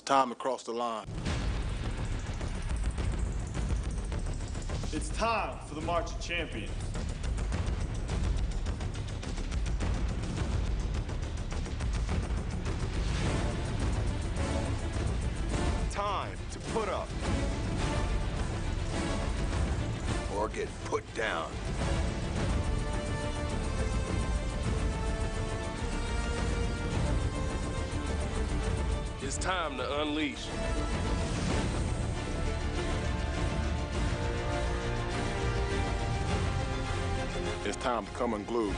time to cross the line. It's time for the March of Champions. Time to put up. Or get put down. It's time to unleash. It's time to come unglued.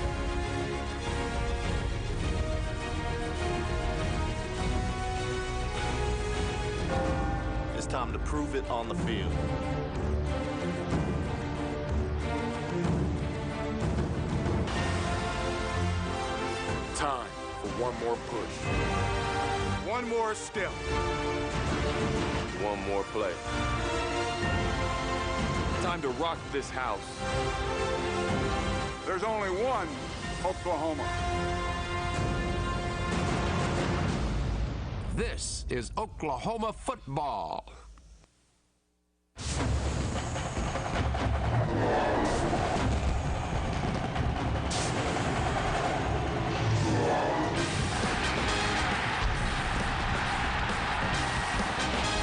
It's time to prove it on the field. Time for one more push. One more step. One more play. Time to rock this house. There's only one Oklahoma. This is Oklahoma football.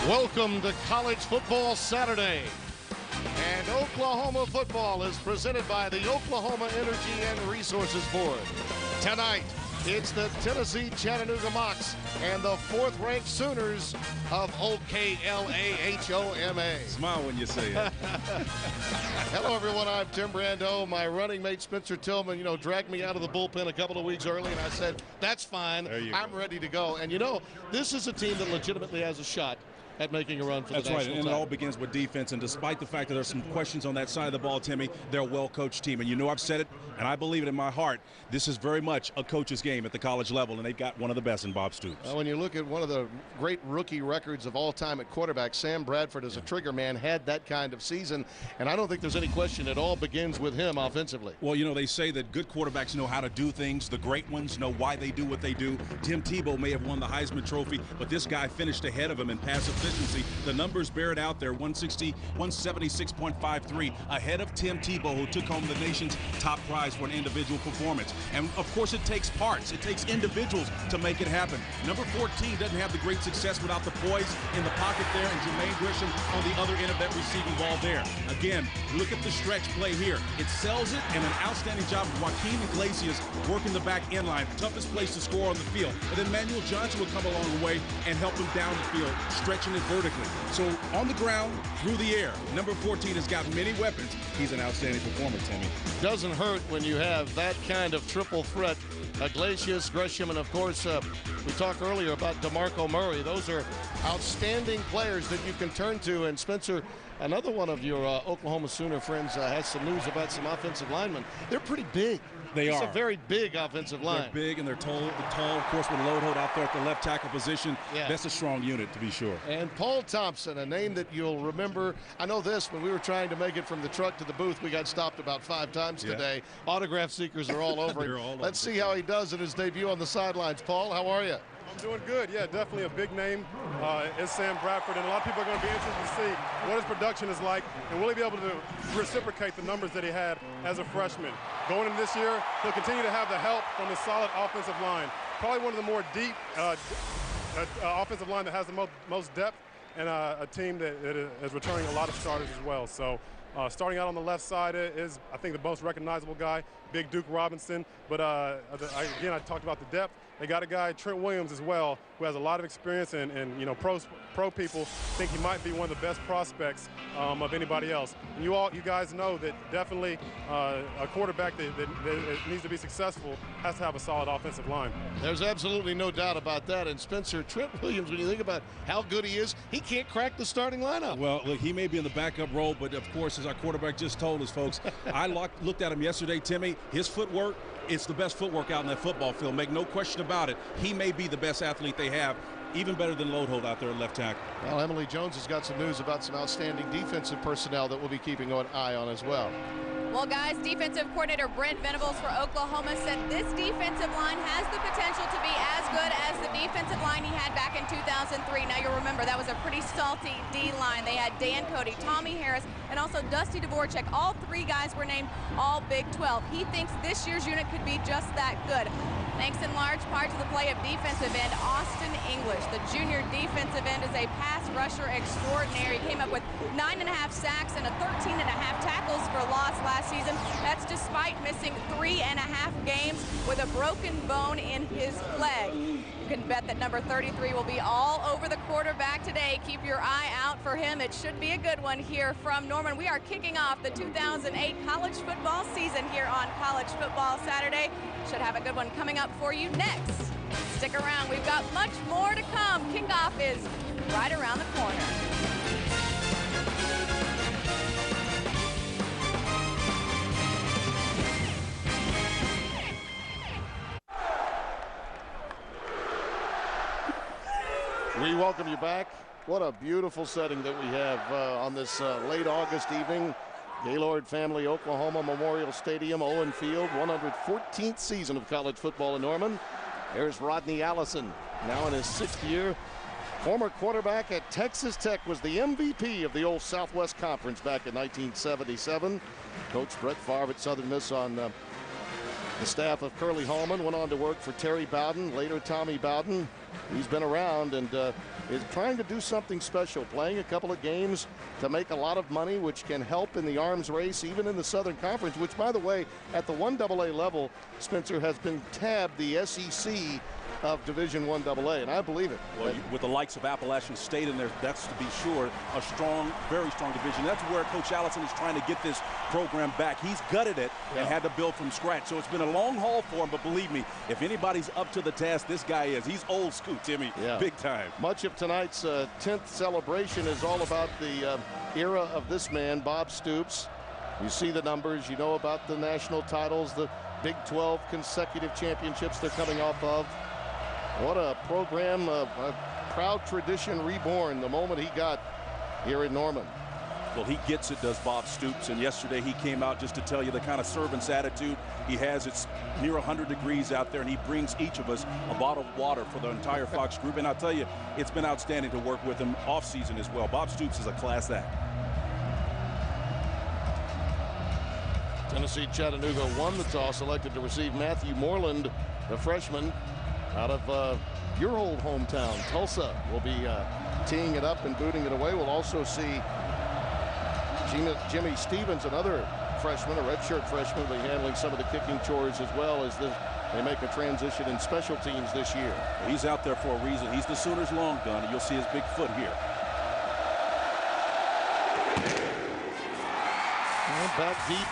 Welcome to College Football Saturday. And Oklahoma football is presented by the Oklahoma Energy and Resources Board. Tonight, it's the Tennessee Chattanooga Mocs and the fourth-ranked Sooners of OKLAHOMA. Smile when you say it. Hello, everyone. I'm Tim Brando. My running mate, Spencer Tillman, dragged me out of the bullpen a couple of weeks early, and I said, that's fine. I'm ready to go. And, this is a team that legitimately has a shot at making a run for the national title. That's right, and it all begins with defense. And despite the fact that there's some questions on that side of the ball, Timmy, they're a well-coached team. And I've said it, and I believe it in my heart, this is very much a coach's game at the college level, and they've got one of the best in Bob Stoops. When you look at one of the great rookie records of all time at quarterback, Sam Bradford as a trigger man had that kind of season, and I don't think there's any question it all begins with him offensively. Well, they say that good quarterbacks know how to do things. The great ones know why they do what they do. Tim Tebow may have won the Heisman Trophy, but this guy finished ahead of him in pass efficiency. The numbers bear it out there, 176.53, ahead of Tim Tebow, who took home the nation's top prize for an individual performance. And, of course, it takes parts. It takes individuals to make it happen. Number 14 doesn't have the great success without the poise in the pocket there, and Jermaine Grisham on the other end of that receiving ball there. Again, look at the stretch play here. It sells it, and an outstanding job of Joaquin Iglesias working the back end line. Toughest place to score on the field. And then Manuel Johnson will come along the way and help him down the field, stretching it vertically. So on the ground, through the air, number 14 has got many weapons. He's an outstanding performer, Timmy. Doesn't hurt when you have that kind of triple threat. Iglesias, Gresham, and of course, we talked earlier about DeMarco Murray. Those are outstanding players that you can turn to. And Spencer, another one of your Oklahoma Sooner friends has some news about some offensive linemen. They're pretty big. They are. It's a very big offensive line. They're big and they're tall. Of course, with Lodehold out there at the left tackle position, that's a strong unit to be sure. And Paul Thompson, a name that you'll remember. I know this, when we were trying to make it from the truck to the booth, we got stopped about 5 times today. Autograph seekers are all over him. Let's see how he does in his debut on the sidelines. Paul, how are you? I'm doing good. Yeah, definitely a big name is Sam Bradford, and a lot of people are going to be interested to see what his production is like, and will he be able to reciprocate the numbers that he had as a freshman. Going into this year, he'll continue to have the help from the solid offensive line. Probably one of the more deep offensive line that has the most depth, and a team that is returning a lot of starters as well. So starting out on the left side is, I think, the most recognizable guy, Big Duke Robinson. But again, I talked about the depth. They got a guy, Trent Williams, as well, who has a lot of experience, and pro people think he might be one of the best prospects of anybody else. And you guys know that definitely a quarterback that needs to be successful has to have a solid offensive line. There's absolutely no doubt about that. And Spencer, Trent Williams, when you think about how good he is, he can't crack the starting lineup. Well, look, he may be in the backup role, but of course, as our quarterback just told us, folks, I looked at him yesterday, Timmy. His footwork, it's the best footwork out in that football field. Make no question about it. He may be the best athlete they have, even better than Lodehold out there at left tackle. Well, Emily Jones has got some news about some outstanding defensive personnel that we'll be keeping an eye on as well. Well, guys, defensive coordinator Brent Venables for Oklahoma said this defensive line has the potential to be as good as the defensive line he had back in 2003. Now, you'll remember that was a pretty salty D-line. They had Dan Cody, Tommy Harris, and also Dusty Dvorak. All three guys were named All Big 12. He thinks this year's unit could be just that good. Thanks in large part to the play of defensive end Austin English. The junior defensive end is a pass rusher extraordinary. He came up with 9.5 sacks and 13.5 tackles for loss last season. That's despite missing 3.5 games with a broken bone in his leg. You can bet that number 33 will be all over the quarterback today. Keep your eye out for him. It should be a good one here from Norman. We are kicking off the 2008 college football season here on College Football Saturday. Should have a good one coming up for you next. Stick around. We've got much more to come. Kickoff is right around the corner. We welcome you back. What a beautiful setting that we have on this late August evening. Gaylord Family Oklahoma Memorial Stadium, Owen Field, 114th season of college football in Norman. There's Rodney Allison, now in his 6th year. Former quarterback at Texas Tech, was the MVP of the old Southwest Conference back in 1977. Coach Brett Favre at Southern Miss on the staff of Curly Hallman, went on to work for Terry Bowden, later Tommy Bowden. He's been around and is trying to do something special, playing a couple of games to make a lot of money, which can help in the arms race, even in the Southern Conference, which, by the way, at the 1AA level, Spencer, has been tabbed the SEC of Division I AA, and I believe it. Well, with the likes of Appalachian State in there, that's to be sure a strong, very strong division. That's where Coach Allison is trying to get this program back. He's gutted it and had to build from scratch. So it's been a long haul for him, but believe me, if anybody's up to the task, this guy is. He's old school, Timmy, big time. Much of tonight's 10th celebration is all about the era of this man, Bob Stoops. You see the numbers, you know about the national titles, the Big 12 consecutive championships they're coming off of. What a program, a proud tradition reborn the moment he got here in Norman. Well, he gets it, does Bob Stoops, and yesterday he came out just to tell you the kind of servant's attitude he has. It's near 100 degrees out there, and he brings each of us a bottle of water for the entire Fox group, and I'll tell you, it's been outstanding to work with him off-season as well. Bob Stoops is a class act. Tennessee Chattanooga won the toss, elected to receive Matthew Moreland, the freshman out of your old hometown. Tulsa will be teeing it up and booting it away. We'll also see Jimmy Stevens, another freshman, a redshirt freshman, will be handling some of the kicking chores as well as they make a transition in special teams this year. Well, he's out there for a reason. He's the Sooners' long gun, and you'll see his big foot here. And back deep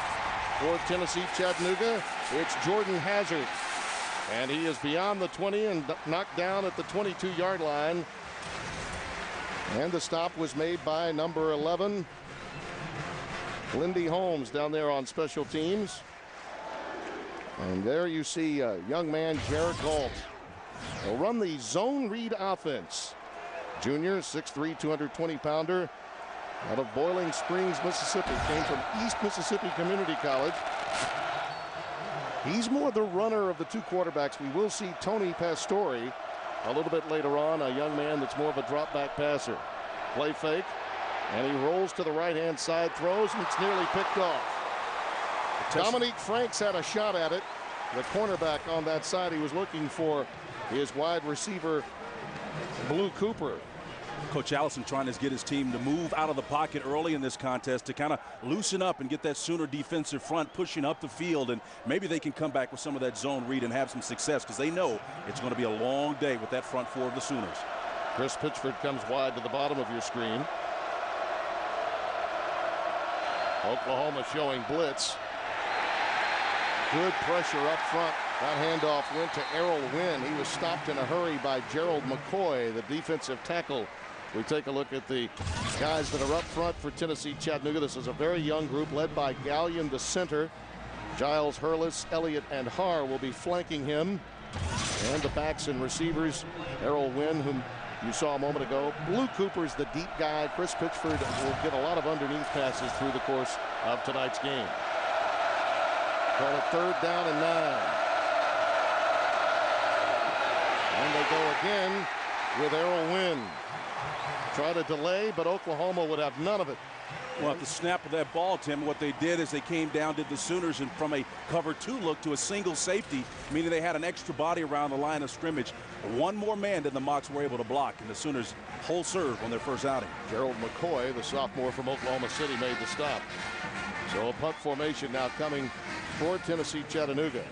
for Tennessee Chattanooga, it's Jordan Hazard. And he is beyond the 20 and knocked down at the 22-yard line. And the stop was made by number 11, Lindy Holmes, down there on special teams. And there you see young man Jared Galt. They'll run the zone read offense. Junior, 6'3", 220-pounder, out of Boiling Springs, Mississippi. Came from East Mississippi Community College. He's more the runner of the two quarterbacks. We will see Tony Pastore a little bit later on, a young man that's more of a drop-back passer. Play fake, and he rolls to the right-hand side, throws, and it's nearly picked off. Dominique Franks had a shot at it. The cornerback on that side, he was looking for his wide receiver, Blue Cooper. Coach Allison trying to get his team to move out of the pocket early in this contest to kind of loosen up and get that Sooner defensive front pushing up the field, and maybe they can come back with some of that zone read and have some success because they know it's going to be a long day with that front four of the Sooners. Chris Pitchford comes wide to the bottom of your screen. Oklahoma showing blitz. Good pressure up front. That handoff went to Errol Wynn. He was stopped in a hurry by Gerald McCoy, the defensive tackle. We take a look at the guys that are up front for Tennessee Chattanooga. This is a very young group led by Gallion, the center. Giles, Hurlis, Elliott, and Haar will be flanking him. And the backs and receivers, Errol Wynn, whom you saw a moment ago. Blue Cooper's the deep guy. Chris Pitchford will get a lot of underneath passes through the course of tonight's game. Call it 3rd down and 9. And they go again with Errol Wynn. Try to delay, but Oklahoma would have none of it. Well, at the snap of that ball, Tim, what they did is they came down to the Sooners and from a cover 2 look to a single safety, meaning they had an extra body around the line of scrimmage. One more man than the Mocs were able to block, and the Sooners whole serve on their first outing. Gerald McCoy, the sophomore from Oklahoma City, made the stop. So a punt formation now coming for Tennessee Chattanooga.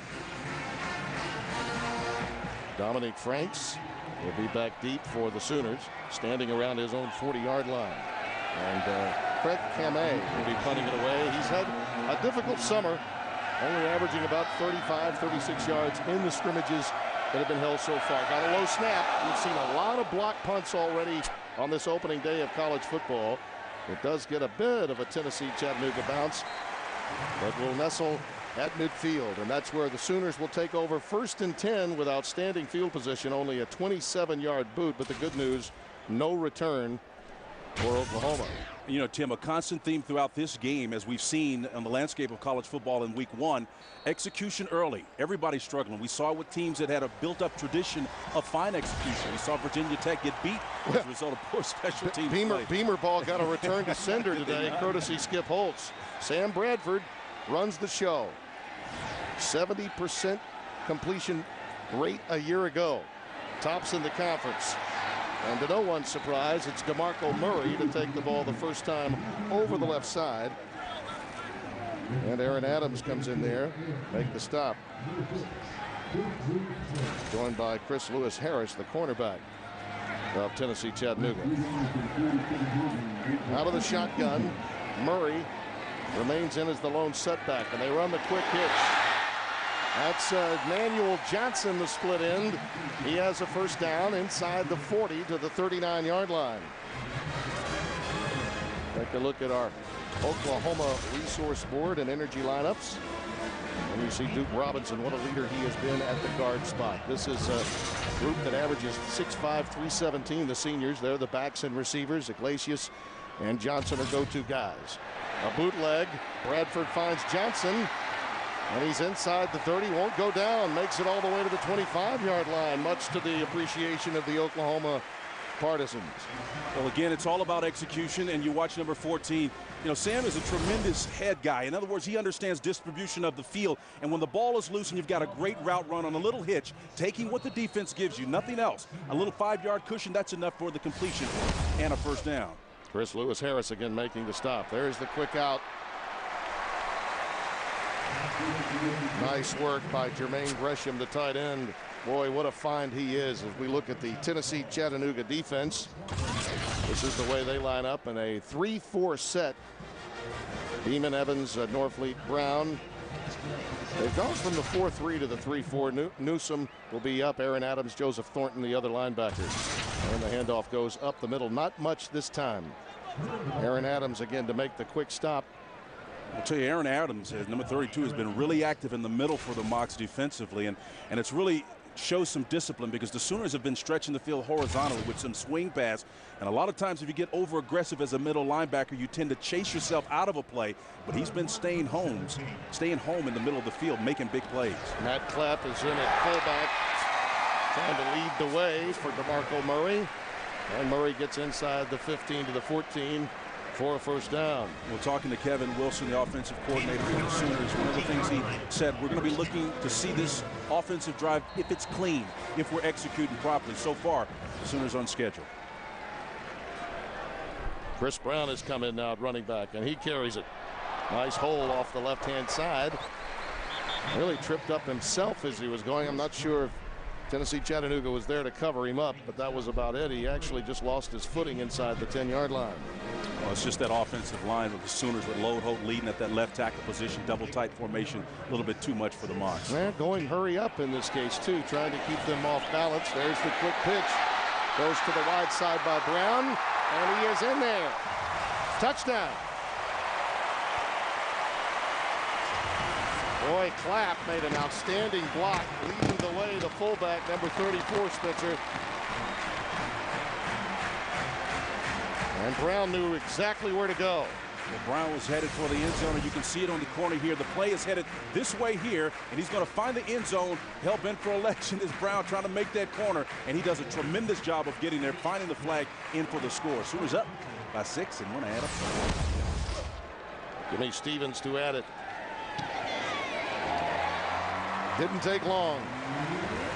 Dominic Franks will be back deep for the Sooners, standing around his own 40-yard line. And Craig Kamay will be punting it away. He's had a difficult summer, only averaging about 35, 36 yards in the scrimmages that have been held so far. Got a low snap. We've seen a lot of block punts already on this opening day of college football. It does get a bit of a Tennessee-Chattanooga bounce, but will nestle at midfield, and that's where the Sooners will take over 1st and 10 with outstanding field position, only a 27-yard boot, but the good news, no return for Oklahoma. You know, Tim, a constant theme throughout this game, as we've seen on the landscape of college football in week 1, execution early. Everybody's struggling. We saw with teams that had a built-up tradition of fine execution. We saw Virginia Tech get beat as a result of poor special teams play. Beamer ball got a return to sender today, courtesy Skip Holtz. Sam Bradford runs the show. 70% completion rate a year ago. Tops in the conference. And to no one's surprise, it's DeMarco Murray to take the ball the first time over the left side. And Aaron Adams comes in there, make the stop. Joined by Chris Lewis Harris, the cornerback of Tennessee Chattanooga. Out of the shotgun, Murray remains in as the lone setback, and they run the quick hitch. That's Manuel Johnson, the split end. He has a first down inside the 40 to the 39-yard line. Take a look at our Oklahoma resource board and energy lineups. And you see Duke Robinson, what a leader he has been at the guard spot. This is a group that averages 6'5", 317, the seniors. They're the backs and receivers. Iglesias and Johnson are go-to guys. A bootleg. Bradford finds Johnson. And he's inside the 30, won't go down, makes it all the way to the 25-yard line, much to the appreciation of the Oklahoma partisans. Well, again, it's all about execution, and you watch number 14. You know, Sam is a tremendous head guy. In other words, he understands distribution of the field, and when the ball is loose and you've got a great route run on a little hitch, taking what the defense gives you, nothing else. A little 5-yard cushion, that's enough for the completion and a first down. Chris Lewis Harris again making the stop. There's the quick out. Nice work by Jermaine Gresham, the tight end. Boy, what a find he is as we look at the Tennessee Chattanooga defense. This is the way they line up in a 3-4 set. Beeman, Evans, Norfleet, Brown. They've gone from the 4-3 to the 3-4. Newsom will be up. Aaron Adams, Joseph Thornton, the other linebackers. And the handoff goes up the middle. Not much this time. Aaron Adams again to make the quick stop. I'll tell you, Aaron Adams, number 32, has been really active in the middle for the Mocs defensively, and it's really shows some discipline because the Sooners have been stretching the field horizontally with some swing pass, and a lot of times if you get over aggressive as a middle linebacker, you tend to chase yourself out of a play, but he's been staying home in the middle of the field, making big plays. Matt Clapp is in at fullback, trying to lead the way for DeMarco Murray, and Murray gets inside the 15 to the 14. For a first down. We're talking to Kevin Wilson, the offensive coordinator for the Sooners. One of the things he said, we're going to be looking to see this offensive drive if it's clean, if we're executing properly. So far, the Sooners on schedule. Chris Brown has come in now at running back, and he carries it. Nice hole off the left-hand side. Really tripped up himself as he was going. I'm not sure if Tennessee Chattanooga was there to cover him up, but that was about it. He actually just lost his footing inside the 10-yard line. Well, it's just that offensive line of the Sooners with Lode Holt leading at that left tackle position, double tight formation, a little bit too much for the Mocs. They're going hurry up in this case, too, trying to keep them off balance. There's the quick pitch. Goes to the wide side by Brown, and he is in there. Touchdown. Boy, Clapp made an outstanding block, leading the way, the fullback, number 34, Spitzer. And Brown knew exactly where to go. Well, Brown was headed for the end zone, and you can see it on the corner here. The play is headed this way here, and he's going to find the end zone. Hell-bent for election is Brown trying to make that corner, and he does a tremendous job of getting there, finding the flag in for the score. Sooners up by 6 and want to add up. Jimmy Stevens to add it. Didn't take long.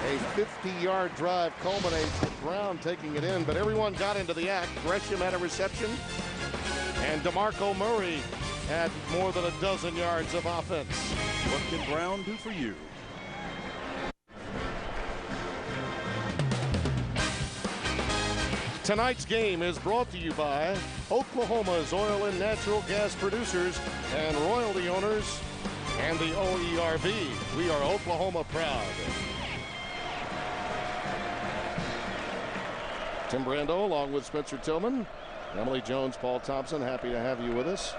A 50-yard drive culminates with Brown taking it in, but everyone got into the act. Gresham had a reception, and DeMarco Murray had more than a dozen yards of offense. What can Brown do for you? Tonight's game is brought to you by Oklahoma's oil and natural gas producers and royalty owners and the OERB. We are Oklahoma proud. Tim Brando along with Spencer Tillman, Emily Jones, Paul Thompson, happy to have you with us.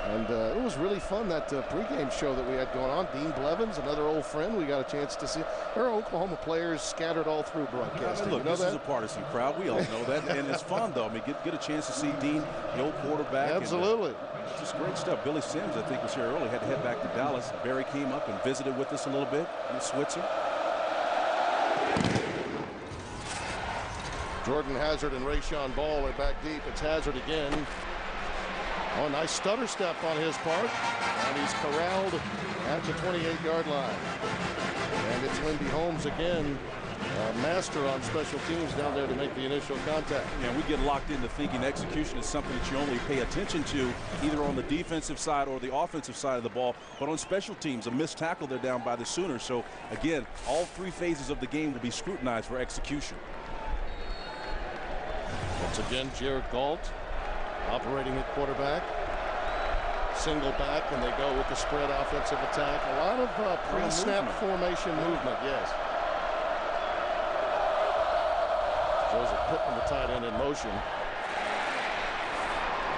And it was really fun, that pregame show that we had going on. Dean Blevins, another old friend, we got a chance to see. There are Oklahoma players scattered all through broadcasting. Look, this is a partisan crowd. We all know that. And it's fun, though. I mean, get a chance to see Dean, the old quarterback. Absolutely. And, just great stuff. Billy Sims, I think, was here early. Had to head back to Dallas. Barry came up and visited with us a little bit in Switzer. Jordan Hazard and Rayshawn Ball are back deep. It's Hazard again. Oh, nice stutter step on his part. And he's corralled at the 28-yard line. And it's Lindy Holmes again, master on special teams down there to make the initial contact. Yeah, we get locked into thinking execution is something that you only pay attention to either on the defensive side or the offensive side of the ball. But on special teams, a missed tackle, they're down by the Sooners. So, again, all three phases of the game will be scrutinized for execution. Once again, Jared Galt operating at quarterback. Single back, and they go with the spread offensive attack. A lot of pre-snap formation movement, yes. Joseph Pittman, the tight end, in motion.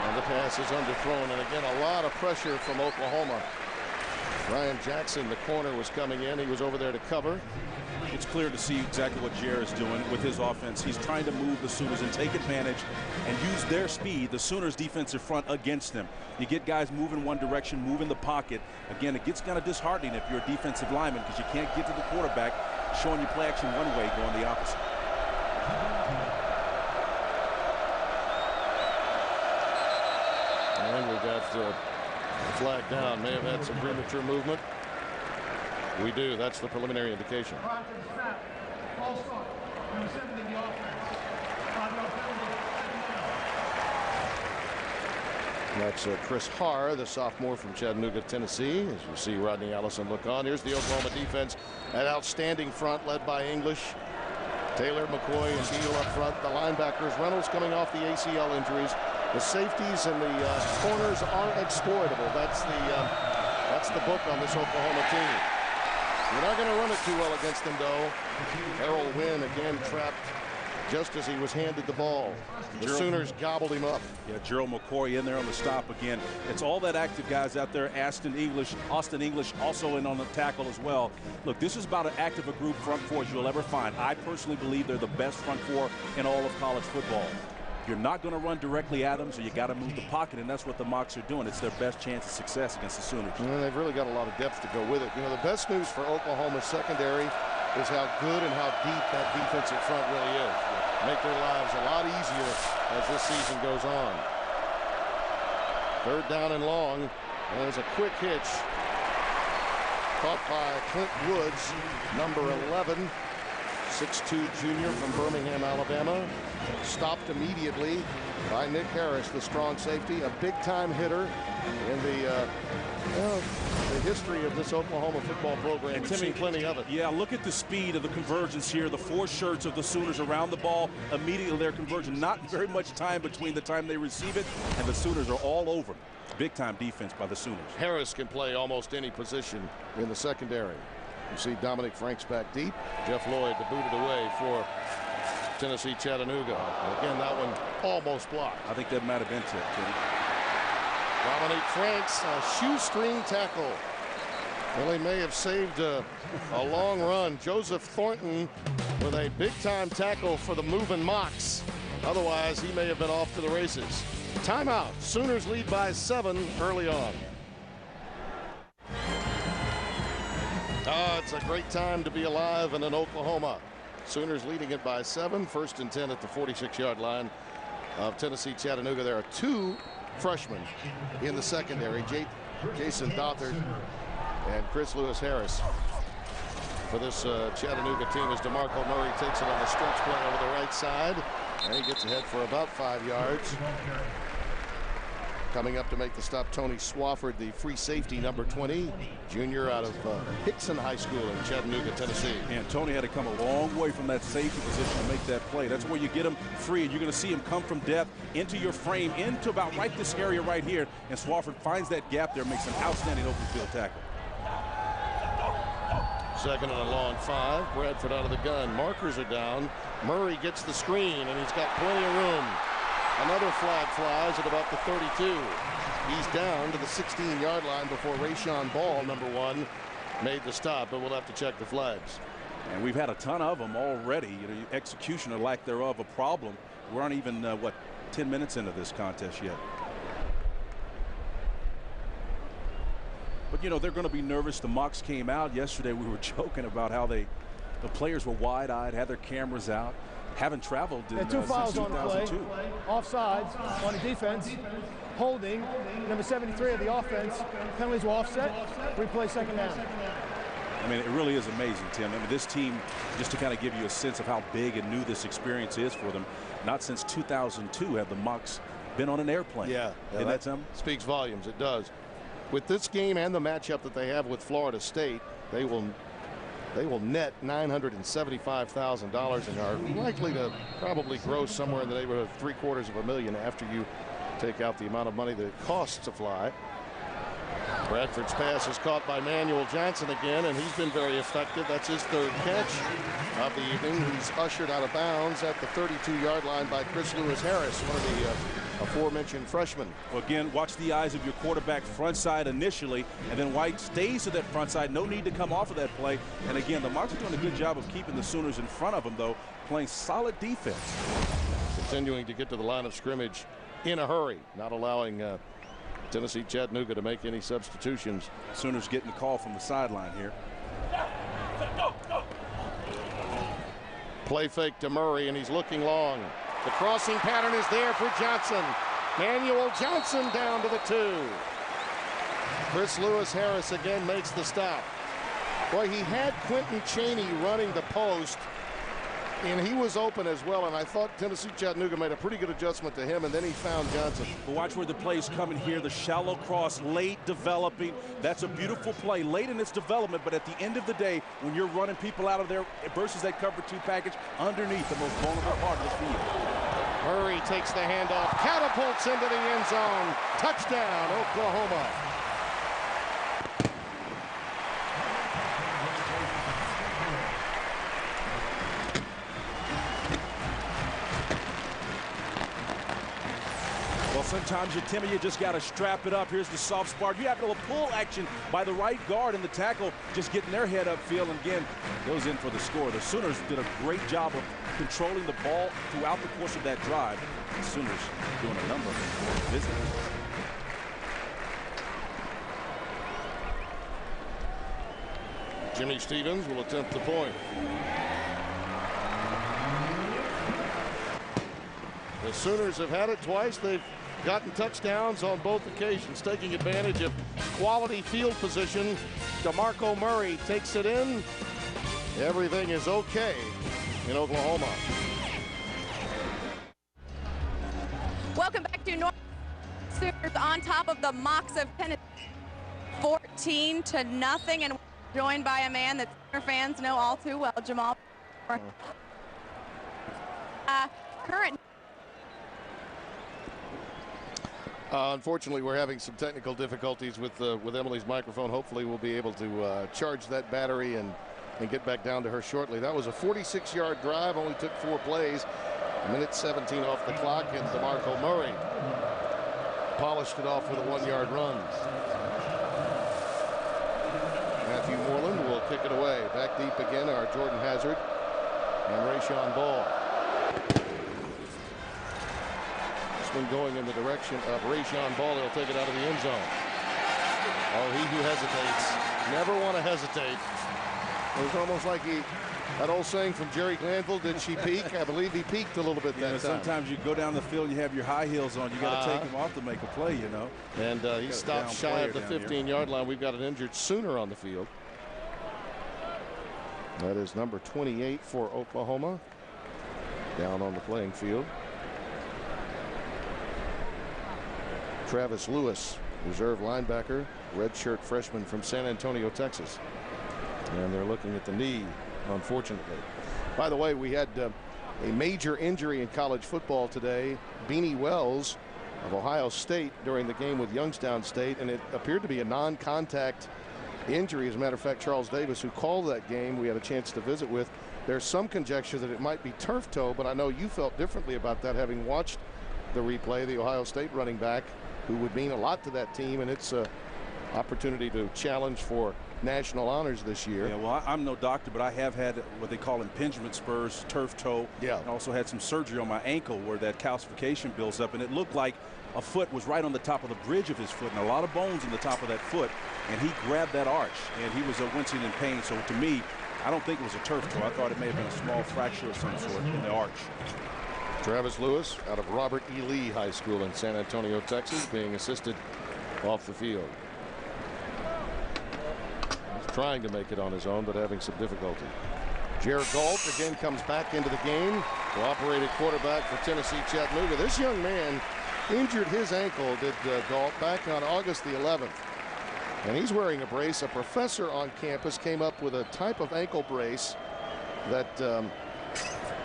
And the pass is underthrown, and again, a lot of pressure from Oklahoma. Ryan Jackson, the corner, was coming in. He was over there to cover. It's clear to see exactly what Jared is doing with his offense. He's trying to move the Sooners and take advantage and use their speed, the Sooners' defensive front, against them. You get guys moving one direction, move in the pocket. Again, it gets kind of disheartening if you're a defensive lineman because you can't get to the quarterback, showing you play action one way, going the opposite. And we got the flag down. May have had some premature movement. We do. That's the preliminary indication. That's Chris Harr, the sophomore from Chattanooga, Tennessee. As you see Rodney Allison look on. Here's the Oklahoma defense. That outstanding front led by English, Taylor, McCoy, and Beal up front. The linebackers, Reynolds coming off the ACL injuries. The safeties and the corners aren't exploitable. That's the book on this Oklahoma team. You're not going to run it too well against them, though. Errol Wynn again trapped just as he was handed the ball. The Sooners gobbled him up. Yeah, Gerald McCoy in there on the stop again. It's all that active guys out there. Austin English also in on the tackle as well. Look, this is about as active a group front four as you'll ever find. I personally believe they're the best front four in all of college football. You're not going to run directly at them, so you got to move the pocket, and that's what the Mocs are doing. It's their best chance of success against the Sooners. And they've really got a lot of depth to go with it. You know, the best news for Oklahoma's secondary is how good and how deep that defensive front really is. Make their lives a lot easier as this season goes on. Third down and long. And there's a quick hitch caught by Clint Woods, number 11. 6'2" junior from Birmingham, Alabama. Stopped immediately by Nick Harris, the strong safety, a big-time hitter in the history of this Oklahoma football program. And Timmy, plenty of it. Yeah, look at the speed of the convergence here. The four shirts of the Sooners around the ball, immediately their conversion. Not very much time between the time they receive it, and the Sooners are all over. Big-time defense by the Sooners. Harris can play almost any position in the secondary. You see Dominic Franks back deep. Jeff Lloyd to boot it away for Tennessee Chattanooga. Again, that one almost blocked. I think that might have been tipped, Kenny. Dominic Franks, a shoestring tackle. Well, he may have saved a long run. Joseph Thornton with a big-time tackle for the moving Mocs. Otherwise, he may have been off to the races. Timeout. Sooners lead by 7 early on. It's a great time to be alive in Oklahoma. Sooners leading it by 7. 1st and 10 at the 46-yard line of Tennessee Chattanooga. There are 2 freshmen in the secondary, Jason Dothert and Chris Lewis Harris. For this Chattanooga team, as DeMarco Murray takes it on a stretch play over the right side, and he gets ahead for about 5 yards. Coming up to make the stop, Tony Swafford, the free safety, number 20, junior out of Hickson High School in Chattanooga, Tennessee. And Tony had to come a long way from that safety position to make that play. That's where you get him free, and you're going to see him come from depth into your frame, into about right this area right here. And Swafford finds that gap there, makes an outstanding open field tackle. 2nd and a long 5. Bradford out of the gun. Markers are down. Murray gets the screen, and he's got plenty of room. Another flag flies at about the 32. He's down to the 16-yard line before Rayshawn Ball, number 1, made the stop, but we'll have to check the flags. And we've had a ton of them already. You know, execution or lack thereof a problem. We aren't even, 10 minutes into this contest yet. But, they're going to be nervous. The mocks came out yesterday. We were joking about how the players were wide-eyed, had their cameras out. Haven't traveled in, two fouls since 2002. On play. Offsides on the defense. Holding. Number 73 of the offense. Penalties were offset. Replay 2nd down. I mean, it really is amazing, Tim. I mean, this team, just to kind of give you a sense of how big and new this experience is for them, not since 2002 have the Mocs been on an airplane. Yeah, that speaks volumes. It does. With this game and the matchup that they have with Florida State, they will net $975,000 and are likely to probably gross somewhere in the neighborhood of $750,000 after you take out the amount of money that it costs to fly. Bradford's pass is caught by Manuel Johnson again, and he's been very effective. That's his 3rd catch of the evening. He's ushered out of bounds at the 32-yard line by Chris Lewis Harris, one of the aforementioned freshmen. Well, again, watch the eyes of your quarterback front side initially, and then White stays to that front side. No need to come off of that play. And again, the Mocs are doing a good job of keeping the Sooners in front of them, though, playing solid defense. Continuing to get to the line of scrimmage in a hurry, not allowing Tennessee Chattanooga to make any substitutions. Sooners getting the call from the sideline here. Play fake to Murray, and he's looking long. The crossing pattern is there for Johnson. Manuel Johnson down to the 2. Chris Lewis Harris again makes the stop. Boy, he had Quentin Chaney running the post, and he was open as well, and I thought Tennessee Chattanooga made a pretty good adjustment to him, and then he found Johnson. But watch where the play's coming here. The shallow cross, late developing. That's a beautiful play, late in its development, but at the end of the day, when you're running people out of there versus that cover 2 package underneath the most vulnerable part of the field. Murray takes the handoff, catapults into the end zone. Touchdown, Oklahoma. Sometimes you just got to strap it up. Here's the soft spot. You have a pull action by the right guard, and the tackle just getting their head upfield, and again goes in for the score. The Sooners did a great job of controlling the ball throughout the course of that drive. The Sooners doing a number of visits. Jimmy Stevens will attempt the point. The Sooners have had it twice. They've gotten touchdowns on both occasions, taking advantage of quality field position. DeMarco Murray takes it in. Everything is okay in Oklahoma. Welcome back to North. Sooners on top of the Mocs of Tennessee, 14-0, and we're joined by a man that Sooner fans know all too well, Jamal. Current. Unfortunately, we're having some technical difficulties with Emily's microphone. Hopefully, we'll be able to charge that battery and get back down to her shortly. That was a 46-yard drive, only took 4 plays. A minute 17 off the clock, and DeMarco Murray polished it off with a 1-yard run. Matthew Moreland will kick it away. Back deep again are Jordan Hazard and Rayshawn Ball. one going in the direction of Rayshon Ball. He'll take it out of the end zone. Oh, he who hesitates never want to hesitate. It was almost like that old saying from Jerry Glanville, did she peak? I believe he peaked a little bit that time. Sometimes you go down the field, you have your high heels on. You got to take them off to make a play, you know. And he stopped shy of the 15-yard line. We've got an injured Sooner on the field. That is number 28 for Oklahoma. Down on the playing field. Travis Lewis, reserve linebacker, redshirt freshman from San Antonio, Texas. And they're looking at the knee, unfortunately. By the way, we had a major injury in college football today. Beanie Wells of Ohio State during the game with Youngstown State, and it appeared to be a non-contact injury. As a matter of fact, Charles Davis, who called that game, we had a chance to visit with, there's some conjecture that it might be turf toe, but I know you felt differently about that, having watched the replay. The Ohio State running back, who would mean a lot to that team, and its opportunity to challenge for national honors this year. Yeah, well, I'm no doctor, but I have had what they call impingement spurs, turf toe. Yeah. I also had some surgery on my ankle where that calcification builds up, and it looked like a foot was right on the top of the bridge of his foot, and a lot of bones in the top of that foot, and he grabbed that arch, and he was wincing in pain. So to me, I don't think it was a turf toe. I thought it may have been a small fracture of some sort in the arch. Travis Lewis out of Robert E. Lee High School in San Antonio, Texas, being assisted off the field. He's trying to make it on his own, but having some difficulty. Jared Galt again comes back into the game. Cooperated quarterback for Tennessee Chattanooga. This young man injured his ankle, did Galt, back on August the 11th. And he's wearing a brace. A professor on campus came up with a type of ankle brace that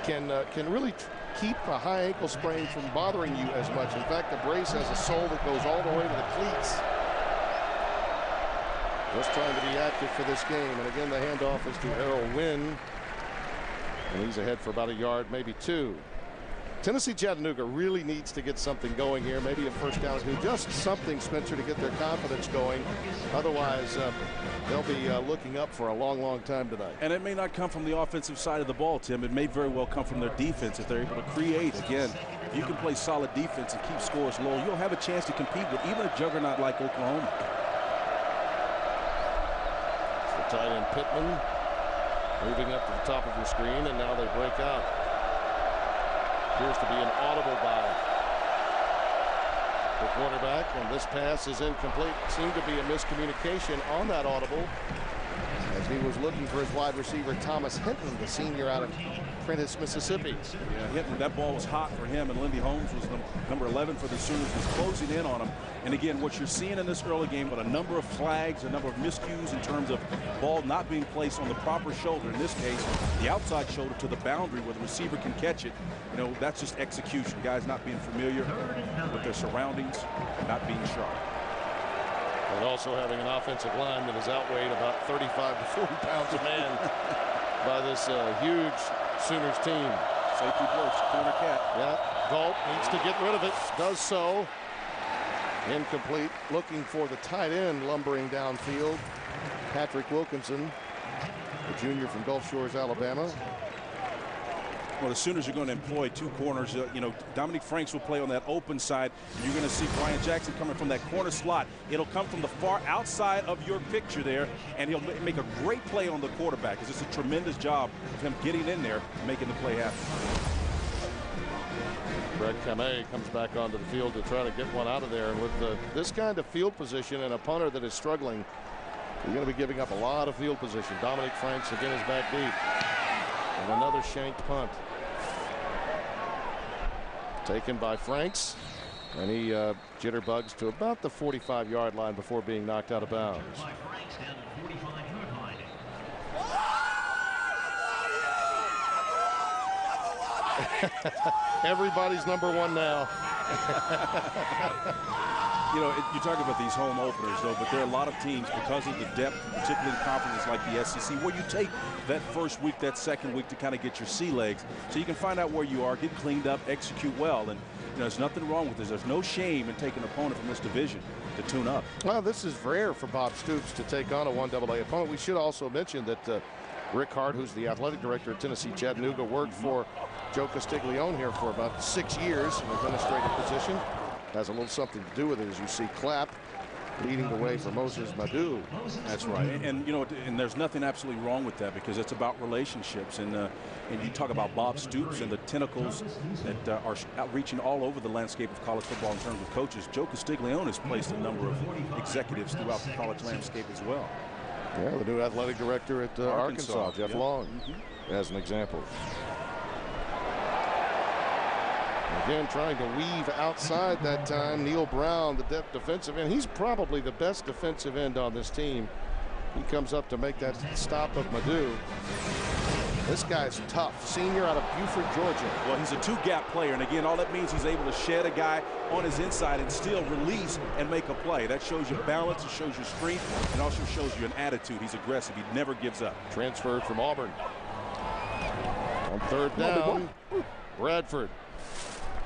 can really keep a high ankle sprain from bothering you as much. In fact, the brace has a sole that goes all the way to the cleats. Just trying to be active for this game. And again, the handoff is to Errol Wynn. And he's ahead for about a yard, maybe two. Tennessee Chattanooga really needs to get something going here. Maybe a first down or two. Just something, Spencer, to get their confidence going. Otherwise, they'll be looking up for a long, long time tonight. And it may not come from the offensive side of the ball, Tim. It may very well come from their defense if they're able to create. Again, if you can play solid defense and keep scores low, you'll have a chance to compete with even a juggernaut like Oklahoma. It's the tight end Pittman moving up to the top of your screen, and now they break out. Appears to be an audible by the quarterback, and this pass is incomplete. Seemed to be a miscommunication on that audible as he was looking for his wide receiver Thomas Hinton, the senior out of Prentiss, Mississippi. Yeah, Hinton, that ball was hot for him, and Lindy Holmes was number 11 for the Sooners, was closing in on him. And again, what you're seeing in this early game, but a number of flags, a number of miscues in terms of ball not being placed on the proper shoulder. In this case, the outside shoulder to the boundary where the receiver can catch it. You know, that's just execution. Guys not being familiar with their surroundings, not being sharp. And also having an offensive line that is outweighed about 35 to 40 pounds a man by this huge Sooners team. Safety blitz, corner cat. Yeah, Galt needs to get rid of it. Does so. Incomplete. Looking for the tight end lumbering downfield. Patrick Wilkinson, the junior from Gulf Shores, Alabama. Well, the Sooners are going to employ two corners. You know, Dominique Franks will play on that open side. You're going to see Brian Jackson coming from that corner slot. It'll come from the far outside of your picture there, and he'll make a great play on the quarterback. It's just a tremendous job of him getting in there and making the play happen. Greg Kamei comes back onto the field to try to get one out of there. And with this kind of field position and a punter that is struggling, you're going to be giving up a lot of field position. Dominique Franks again is back deep. And another shanked punt. Taken by Franks. And he jitterbugs to about the 45-yard line before being knocked out of bounds. Everybody's number one now. You know, you talk about these home openers, though, but there are a lot of teams, because of the depth, particularly in conferences like the SEC, where you take that first week, that second week to kind of get your sea legs so you can find out where you are, get cleaned up, execute well. And, you know, there's nothing wrong with this. There's no shame in taking an opponent from this division to tune up. Well, this is rare for Bob Stoops to take on a 1AA opponent. We should also mention that Rick Hart, who's the athletic director at Tennessee Chattanooga, worked for Joe Castiglione here for about 6 years in an administrative position. Has a little something to do with it, as you see Clapp leading the way for Moses Madu. That's right, and you know, and there's nothing absolutely wrong with that, because it's about relationships. And you talk about Bob Stoops and the tentacles that are outreaching all over the landscape of college football in terms of coaches. Joe Castiglione has placed a number of executives throughout the college landscape as well. Yeah, the new athletic director at Arkansas, Jeff Long, as an example. Again, trying to weave outside that time. Neil Brown, the defensive end. He's probably the best defensive end on this team. He comes up to make that stop of Madu. This guy's tough. Senior out of Beaufort, Georgia. Well, he's a two-gap player, and again, all that means he's able to shed a guy on his inside and still release and make a play. That shows you balance, it shows you strength, and also shows you an attitude. He's aggressive. He never gives up. Transferred from Auburn. On third down, Bradford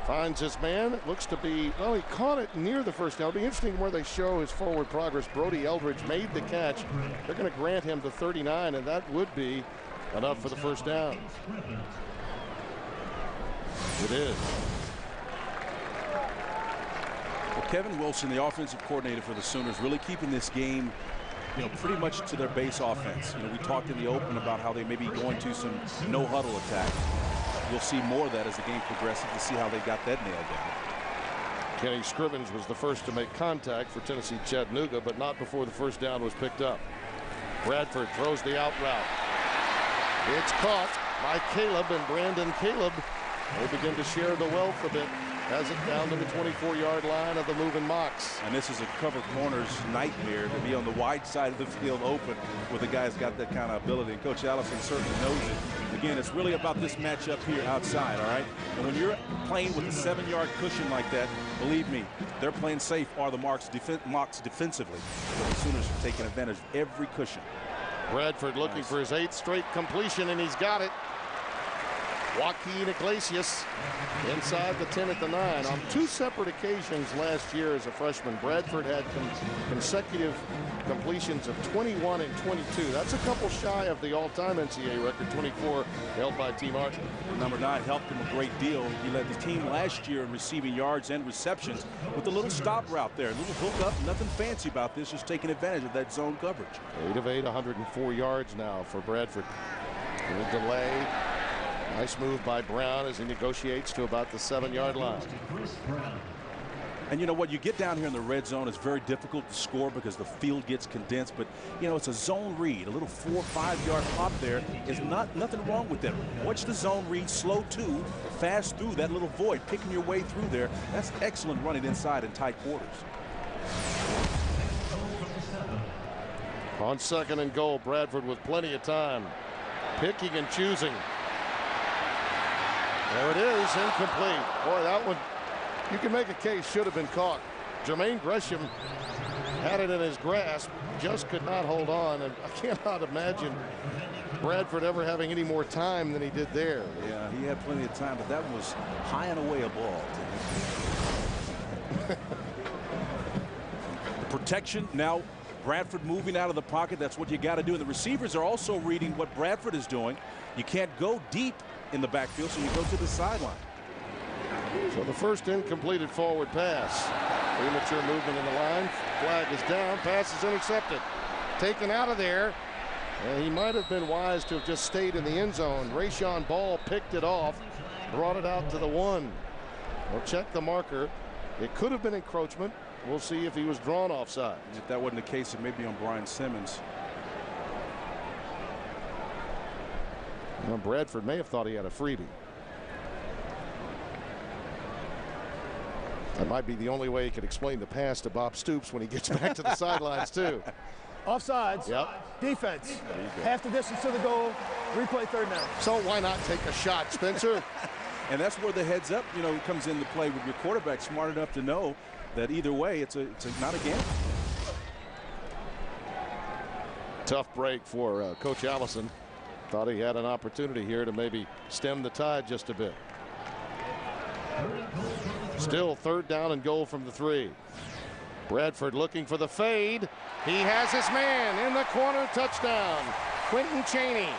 finds his man. It looks to be, well, he caught it near the first down. It'll be interesting where they show his forward progress. Brody Eldridge made the catch. They're going to grant him the 39, and that would be enough for the first down. It is. Well, Kevin Wilson, the offensive coordinator for the Sooners, really keeping this game, you know, pretty much to their base offense. You know, we talked in the open about how they may be going to some no huddle attack. We'll see more of that as the game progresses to see how they got that nailed down. Kenny Scrivens was the first to make contact for Tennessee Chattanooga, but not before the first down was picked up. Bradford throws the out route. It's caught by Caleb and Brandon Caleb. They begin to share the wealth a bit. Has it down to the 24-yard line of the moving Mocs. And this is a cover corner's nightmare to be on the wide side of the field open with a guy's got that kind of ability. And Coach Allison certainly knows it. Again, it's really about this matchup here outside, all right? And when you're playing with a 7-yard cushion like that, believe me, they're playing safe are the Mocs defensively. But the Sooners are taking advantage of every cushion. Bradford looking for his 8th straight completion, and he's got it. Joaquin Iglesias inside the 10 at the 9. On 2 separate occasions last year as a freshman, Bradford had consecutive completions of 21 and 22. That's a couple shy of the all-time NCAA record, 24, held by T. Martin. Number 9 helped him a great deal. He led the team last year in receiving yards and receptions with a little stop route there. A little hook up, nothing fancy about this, just taking advantage of that zone coverage. 8 of 8, 104 yards now for Bradford. A little delay. Nice move by Brown as he negotiates to about the 7-yard line. And you know what, you get down here in the red zone, it's very difficult to score because the field gets condensed, but you know, it's a zone read. A little 4 or 5 yard pop there is nothing wrong with that. Watch the zone read, slow to, fast through that little void, picking your way through there. That's excellent running inside in tight quarters. On 2nd and goal, Bradford with plenty of time, picking and choosing. There it is, incomplete. Boy, that one, you can make a case, should have been caught. Jermaine Gresham had it in his grasp, just could not hold on, and I cannot imagine Bradford ever having any more time than he did there. Yeah, he had plenty of time, but that was high and away a ball. The protection now. Bradford moving out of the pocket. That's what you got to do. And the receivers are also reading what Bradford is doing. You can't go deep in the backfield, so you go to the sideline. So the first incompleted forward pass. Premature movement in the line. Flag is down. Pass is intercepted. Taken out of there. And he might have been wise to have just stayed in the end zone. Rayshawn Ball picked it off, brought it out to the 1. We'll check the marker. It could have been encroachment. We'll see if he was drawn offside. If that wasn't the case, it may be on Brian Simmons. Well, Bradford may have thought he had a freebie. That might be the only way he could explain the pass to Bob Stoops when he gets back to the sidelines, too. Offsides. Yep. Defense. Half the distance to the goal. Replay 3rd down. So why not take a shot, Spencer? And that's where the heads up, you know, comes into play with your quarterback smart enough to know that either way, it's not a gamble. Tough break for Coach Allison. Thought he had an opportunity here to maybe stem the tide just a bit. Still 3rd down and goal from the 3. Bradford looking for the fade. He has his man in the corner, touchdown. Quentin Chaney.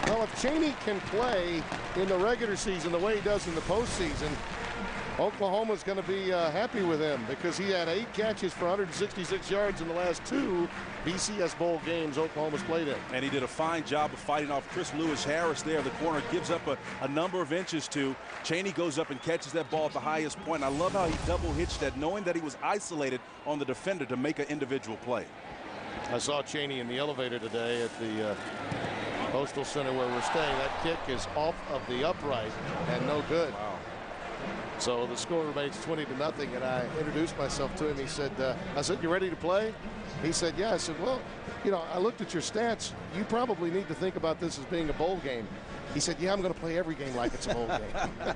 Well, if Chaney can play in the regular season the way he does in the postseason, Oklahoma's going to be happy with him because he had 8 catches for 166 yards in the last 2 BCS Bowl games Oklahoma's played in. And he did a fine job of fighting off Chris Lewis-Harris there. The corner gives up a number of inches to. Chaney goes up and catches that ball at the highest point. And I love how he double hitched that, knowing that he was isolated on the defender to make an individual play. I saw Chaney in the elevator today at the Postal Center where we're staying. That kick is off of the upright and no good. Wow. So the score remains 20-0, and I introduced myself to him. He said, I said, you ready to play? He said, yeah. I said, well, you know, I looked at your stats. You probably need to think about this as being a bowl game. He said, yeah, I'm going to play every game like it's a bowl game.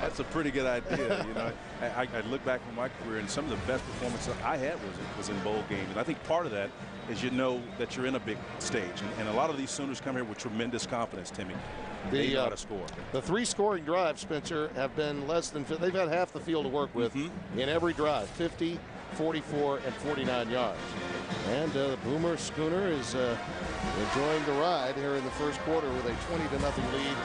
That's a pretty good idea. You know, I look back on my career, and some of the best performances I had was in bowl games. And I think part of that is you know that you're in a big stage. And a lot of these Sooners come here with tremendous confidence, Timmy. They know how to score. The 3 scoring drives, Spencer, have been less than, they've had half the field to work with in every drive, 50, 44, and 49 yards. And Boomer Schooner is enjoying the ride here in the first quarter with a 20-0 lead.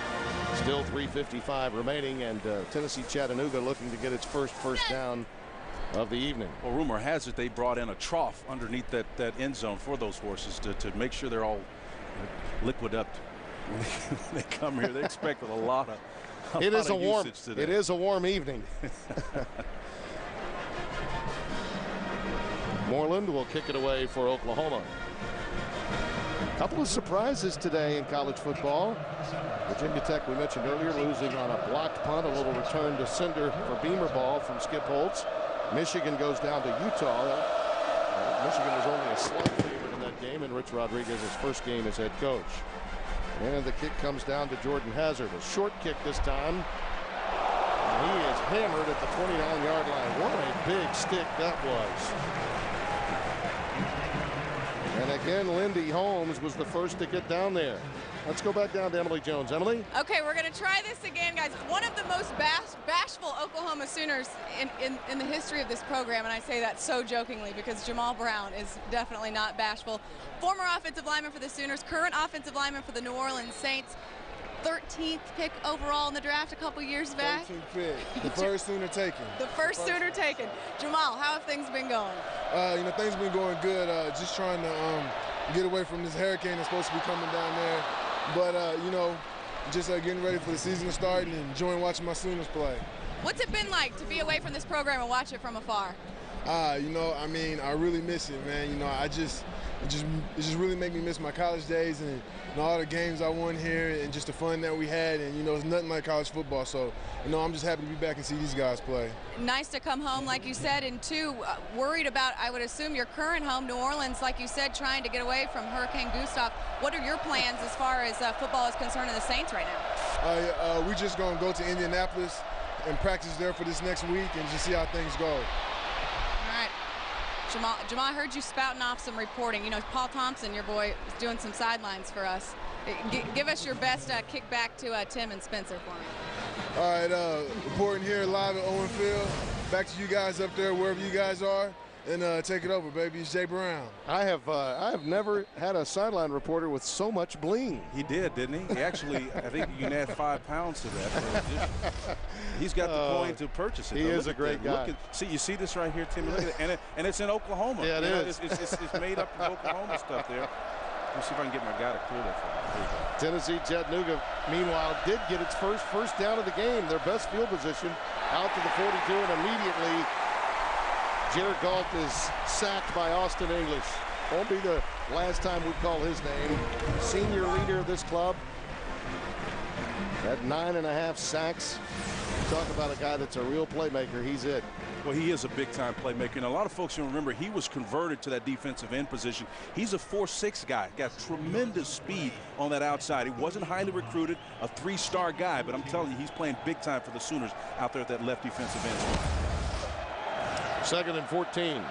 Still 3:55 remaining, and Tennessee Chattanooga looking to get its first down of the evening. Well, rumor has it they brought in a trough underneath that end zone for those horses to make sure they're all liquid up. When they come here, they expect a lot of It is a warm evening. Moreland will kick it away for Oklahoma. A couple of surprises today in college football. Virginia Tech, we mentioned earlier, losing on a blocked punt, a little return to sender for Beamer ball from Skip Holtz. Michigan goes down to Utah. Michigan was only a slight favorite in that game, and Rich Rodriguez's first game as head coach. And the kick comes down to Jordan Hazard. A short kick this time. And he is hammered at the 29-yard line. What a big stick that was. And again, Lindy Holmes was the first to get down there. Let's go back down to Emily Jones. Emily? Okay, we're going to try this again, guys. One of the most bashful Oklahoma Sooners in the history of this program, and I say that so jokingly because Jamal Brown is definitely not bashful. Former offensive lineman for the Sooners, current offensive lineman for the New Orleans Saints. 13th pick overall in the draft a couple years back. 13th pick. The first Sooner taken. The first Sooner taken. Jamal, how have things been going? You know, things have been going good. Just trying to get away from this hurricane that's supposed to be coming down there. But, you know, just getting ready for the season to start and enjoying watching my Sooners play. What's it been like to be away from this program and watch it from afar? You know, I mean, I really miss it, man. You know, it just really make me miss my college days and all the games I won here and just the fun that we had. And, you know, it's nothing like college football. So, you know, I'm just happy to be back and see these guys play. Nice to come home, like you said, and two, worried about, I would assume, your current home, New Orleans, like you said, trying to get away from Hurricane Gustav. What are your plans as far as football is concerned in the Saints right now? We're just going to go to Indianapolis and practice there for this next week and just see how things go. Jamal, I heard you spouting off some reporting. You know, Paul Thompson, your boy, is doing some sidelines for us. Give us your best kick back to Tim and Spencer for me. All right, reporting here live at Owen Field. Back to you guys up there, wherever you guys are, and take it over, baby. It's Jay Brown. I have never had a sideline reporter with so much bling. He did, didn't he? He actually, I think you can add 5 pounds to that. He's got the coin to purchase it. He is a great guy. You see this right here, Timmy? Look at it. And it's in Oklahoma. Yeah, it is. It's made up of Oklahoma stuff there. Let me see if I can get my guy to clear that for me. Tennessee Chattanooga, meanwhile, did get its first down of the game. Their best field position out to the 42, and immediately Jared Galt is sacked by Austin English. Won't be the last time we call his name. Senior leader of this club at 9.5 sacks. Talk about a guy that's a real playmaker. He's it. Well, he is a big-time playmaker, and a lot of folks don't remember he was converted to that defensive end position. He's a 4'6" guy, got tremendous speed on that outside. He wasn't highly recruited, a 3-star guy, but I'm telling you, he's playing big time for the Sooners out there at that left defensive end spot. 2nd and 14.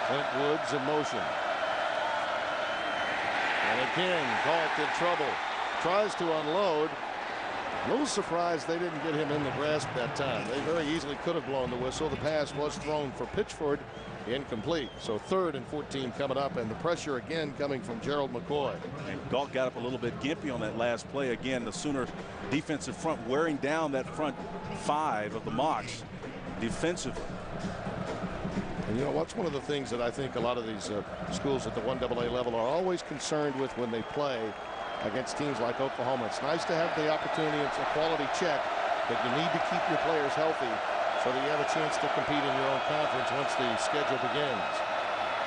Clint Woods in motion. And again, Galt in trouble. Tries to unload. A little surprised they didn't get him in the grasp that time. They very easily could have blown the whistle. The pass was thrown for Pitchford, incomplete. So 3rd and 14 coming up, and the pressure again coming from Gerald McCoy. And Galt got up a little bit gimpy on that last play. Again, the Sooner defensive front wearing down that front 5 of the Mocs defensively. And you know what's one of the things that I think a lot of these schools at the 1AA level are always concerned with when they play against teams like Oklahoma. It's nice to have the opportunity. It's a quality check, but you need to keep your players healthy so that you have a chance to compete in your own conference once the schedule begins.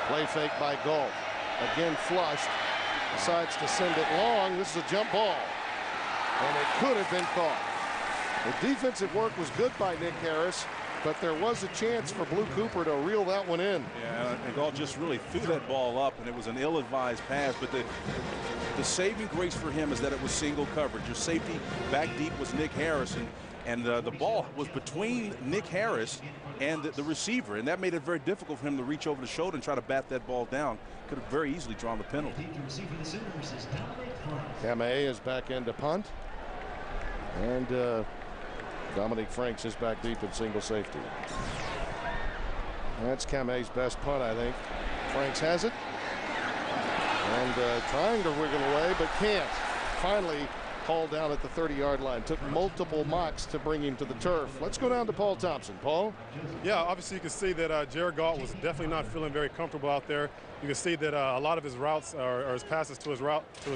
Play fake by Galt. Again flushed. Decides to send it long. This is a jump ball. And it could have been caught. The defensive work was good by Nick Harris, but there was a chance for Blue Cooper to reel that one in. Yeah, and Galt just really threw that ball up, and it was an ill-advised pass. But the saving grace for him is that it was single coverage. Your safety back deep was Nick Harris, and the ball was between Nick Harris and the receiver, and that made it very difficult for him to reach over the shoulder and try to bat that ball down. Could have very easily drawn the penalty. Kamei is back into punt, and Dominique Franks is back deep in single safety. That's Kamei's best punt, I think. Franks has it. And trying to wiggle away, but can't. Finally called down at the 30-yard line. Took multiple Mocs to bring him to the turf. Let's go down to Paul Thompson. Paul? Yeah, obviously you can see that Jared Galt was definitely not feeling very comfortable out there. You can see that a lot of his routes or his passes to his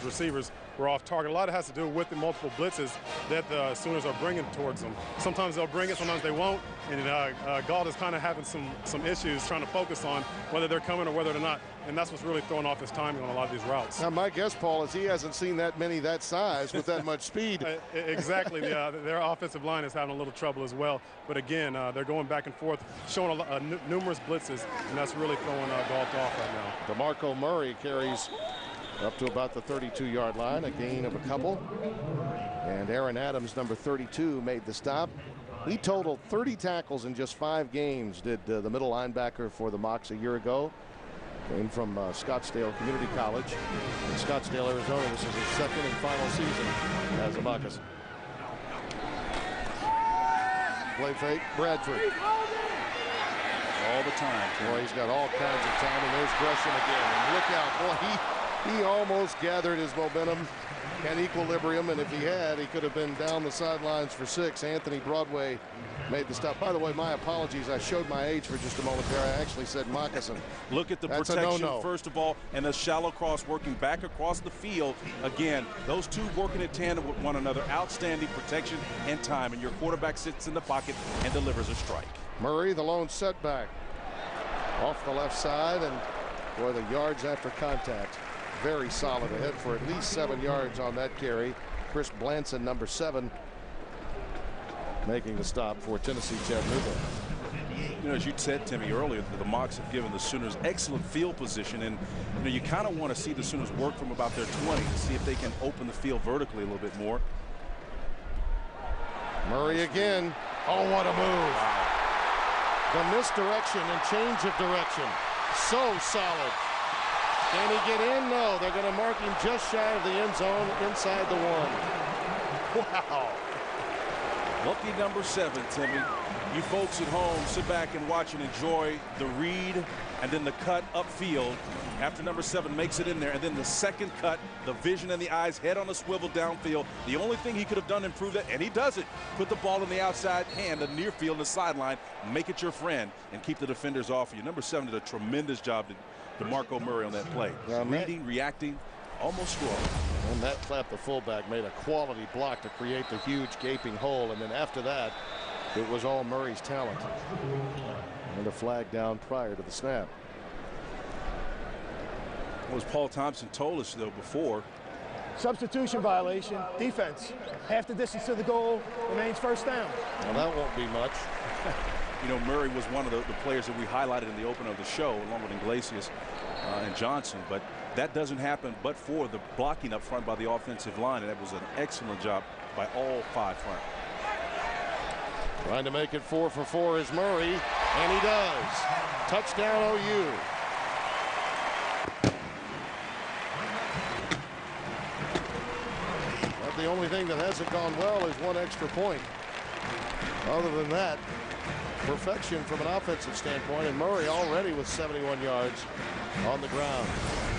receivers were off target. A lot of it has to do with the multiple blitzes that the Sooners are bringing towards them. Sometimes they'll bring it, sometimes they won't. And Galt is kind of having some issues trying to focus on whether they're coming or whether they're not. And that's what's really throwing off his timing on a lot of these routes. Now, my guess, Paul, is he hasn't seen that many that size with that much speed. Exactly. Their offensive line is having a little trouble as well. But again, they're going back and forth, showing numerous blitzes, and that's really throwing Galt off right now. DeMarco Murray carries up to about the 32-yard line, a gain of a couple. And Aaron Adams, number 32, made the stop. He totaled 30 tackles in just 5 games, did the middle linebacker for the Mocs a year ago. Came from Scottsdale Community College in Scottsdale, Arizona. This is his second and final season as a Moccasin. Play fake, Bradford. All the time. Boy, he's got all kinds of time, and there's Gresham again. And look out, boy, he almost gathered his momentum and equilibrium, and if he had, he could have been down the sidelines for 6. Anthony Broadway made the stop. By the way, my apologies. I showed my age for just a moment there. I actually said moccasin. Look at the That's protection, first of all, and the shallow cross working back across the field. Again, those two working in tandem with one another. Outstanding protection and time, and your quarterback sits in the pocket and delivers a strike. Murray, the lone setback. Off the left side, and boy, the yards after contact. Very solid, ahead for at least 7 yards on that carry. Chris Blanson, number 7, making the stop for Tennessee Chattanooga. You know, as you said, Timmy, earlier, the Mocs have given the Sooners excellent field position, and you know, you kind of want to see the Sooners work from about their 20 to see if they can open the field vertically a little bit more. Murray again. Oh, what a move. The misdirection and change of direction. So solid. Can he get in? No, they're going to mark him just shy of the end zone inside the 1. Wow. Lucky number 7, Timmy. You folks at home, sit back and watch and enjoy the read and then the cut upfield after number 7 makes it in there, and then the second cut, the vision and the eyes, head on a swivel downfield. The only thing he could have done to improve that, and he does it, put the ball in the outside hand, the near field, the sideline, make it your friend, and keep the defenders off of you. Number 7 did a tremendous job to DeMarco Murray on that play. Reading, reacting, almost scored. And Matt Clapp, the fullback, made a quality block to create the huge gaping hole, and then after that, it was all Murray's talent. And a flag down prior to the snap. As Paul Thompson told us, though, before. Substitution violation, defense. Half the distance to the goal remains first down. Well, that won't be much. You know, Murray was one of the players that we highlighted in the opener of the show, along with Iglesias and Johnson. But that doesn't happen but for the blocking up front by the offensive line, and that was an excellent job by all 5 front. Trying to make it 4 for 4 is Murray, and he does. Touchdown OU. the only thing that hasn't gone well is one extra point. Other than that, perfection from an offensive standpoint, and Murray already with 71 yards on the ground.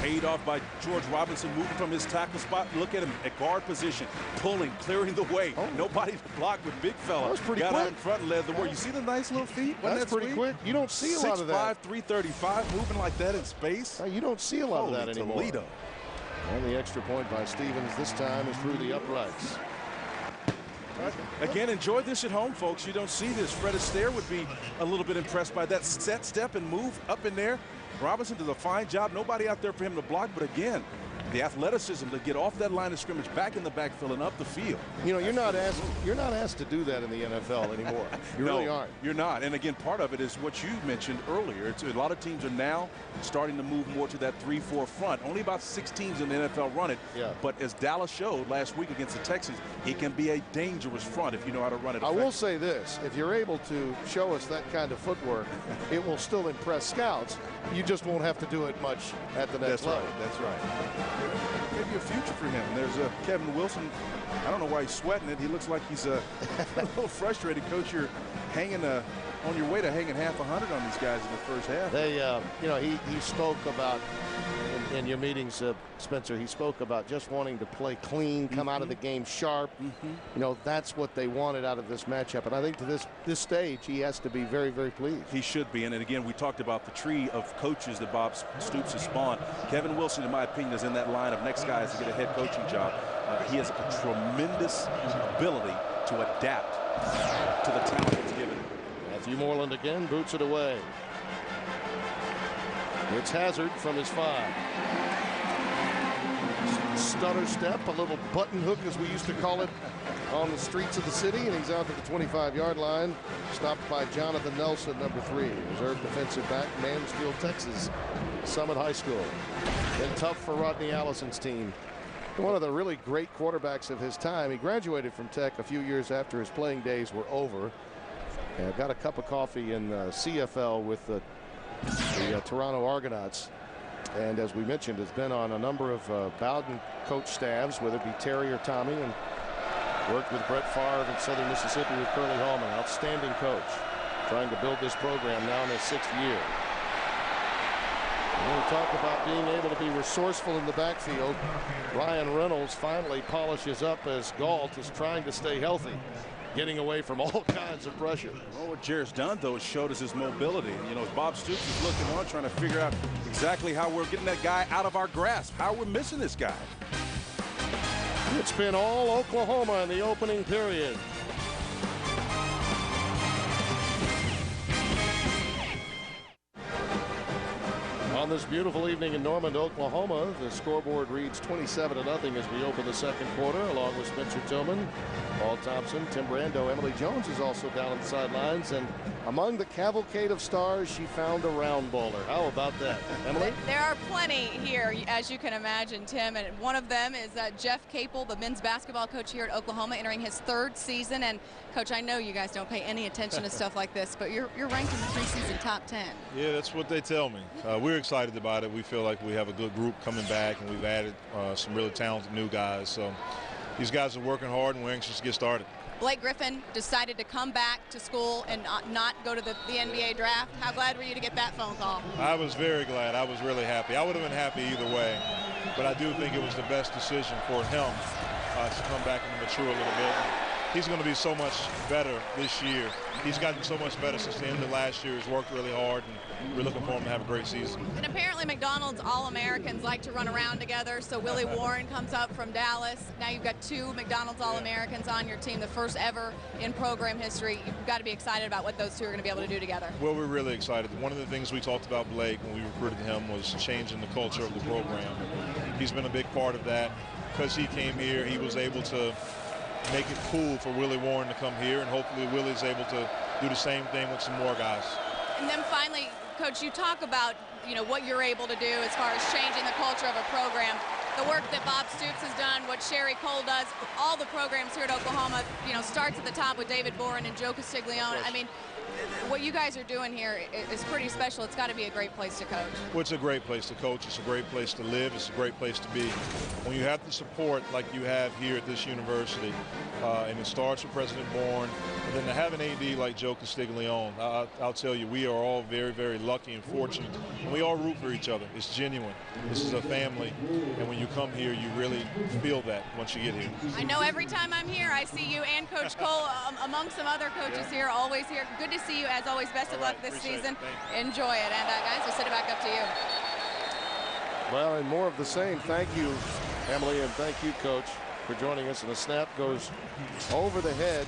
Paid off by George Robinson, moving from his tackle spot. Look at him at guard position, pulling, clearing the way. Nobody to block with big fella. That was pretty got quick. out in front and led the way. You see the nice little feet? That's pretty quick. You don't see a lot of that. 6'5", 335, moving like that in space. You don't see a lot of that anymore. Toledo. And the extra point by Stevens this time is through the uprights. Again, enjoy this at home, folks. You don't see this. Fred Astaire would be a little bit impressed by that set step and move up in there. Robinson does a fine job. Nobody out there for him to block, but again, the athleticism to get off that line of scrimmage, back in the backfield and up the field. You know, you're not asked to do that in the NFL anymore. You really aren't. You're not. And again, part of it is what you mentioned earlier. A lot of teams are now starting to move more to that 3-4 front. Only about 6 teams in the NFL run it. Yeah. But as Dallas showed last week against the Texans, it can be a dangerous front if you know how to run it. I will say this: if you're able to show us that kind of footwork, it will still impress scouts. You just won't have to do it much at the next level. That's right. Maybe a future for him. There's Kevin Wilson. I don't know why he's sweating it. He looks like he's a little frustrated. Coach, you're hanging on your way to hanging half 100 on these guys in the first half. They, you know, he spoke about in your meetings, Spencer. He spoke about just wanting to play clean, come out of the game sharp. You know, that's what they wanted out of this matchup. And I think to this stage, he has to be very, very pleased. He should be. And again, we talked about the tree of coaches that Bob Stoops has spawned. Kevin Wilson, in my opinion, is in that line of next guys to get a head coaching job. He has a tremendous ability to adapt to the talent that's given him. Matthew Moreland again boots it away. It's Hazard from his 5. Stutter step, a little button hook as we used to call it on the streets of the city, and he's out to the 25-yard line, stopped by Jonathan Nelson, number 3, reserve defensive back, Mansfield, Texas, Summit High School. Been tough for Rodney Allison's team. One of the really great quarterbacks of his time. He graduated from Tech a few years after his playing days were over. Got a cup of coffee in CFL with the Toronto Argonauts, and as we mentioned, has been on a number of Bowden coach staffs, whether it be Terry or Tommy, and worked with Brett Favre in Southern Mississippi with Curly Hallman. Outstanding coach, trying to build this program now in his 6th year. When we talk about being able to be resourceful in the backfield, Ryan Reynolds finally polishes up as Galt is trying to stay healthy, getting away from all kinds of pressure. Well, what Jared's done, though, is showed us his mobility. You know, Bob Stoops is looking on, trying to figure out exactly how we're getting that guy out of our grasp, how we're missing this guy. It's been all Oklahoma in the opening period. On this beautiful evening in Norman, Oklahoma, the scoreboard reads 27-0 as we open the second quarter, along with Spencer Tillman, Paul Thompson, Tim Brando. Emily Jones is also down on the sidelines, and among the cavalcade of stars, she found a round bowler. How about that, Emily? There are plenty here, as you can imagine, Tim, and one of them is Jeff Capel, the men's basketball coach here at Oklahoma, entering his 3rd season. And Coach, I know you guys don't pay any attention to stuff like this, but you're ranked in the preseason top 10. Yeah, that's what they tell me. We're excited about it. We feel like we have a good group coming back, and we've added some really talented new guys. So these guys are working hard, and we're anxious to get started. Blake Griffin decided to come back to school and not go to the NBA draft. How glad were you to get that phone call? I was very glad. I was really happy. I would have been happy either way, but I do think it was the best decision for him to come back and mature a little bit. He's going to be so much better this year. He's gotten so much better since the end of last year. He's worked really hard, and we're looking for him to have a great season. And apparently McDonald's All-Americans like to run around together, so Willie Warren comes up from Dallas. Now you've got 2 McDonald's All-Americans on your team, the first ever in program history. You've got to be excited about what those 2 are going to be able to do together. Well, we're really excited. One of the things we talked about Blake when we recruited him was changing the culture of the program. He's been a big part of that. Because he came here, he was able to make it cool for Willie Warren to come here, and hopefully Willie's able to do the same thing with some more guys. And then finally, Coach, you talk about, you know, what you're able to do as far as changing the culture of a program. The work that Bob Stoops has done, what Sherry Cole does, all the programs here at Oklahoma, you know, starts at the top with David Boren and Joe Castiglione. I mean, what you guys are doing here is pretty special. It's got to be a great place to coach. Well, it's a great place to coach. It's a great place to live. It's a great place to be. When you have the support like you have here at this university, and it starts with President Bourne, and then to have an AD like Joe Castiglione, I'll tell you, we are all very, very lucky and fortunate. And we all root for each other. It's genuine. This is a family. And when you come here, you really feel that once you get here. I know every time I'm here, I see you and Coach Cole among some other coaches here, always here. Good to see you, as always. Best of luck this season. Enjoy it. And guys, we'll send it back up to you. Well, and more of the same. Thank you, Emily, and thank you, Coach, for joining us. And the snap goes over the head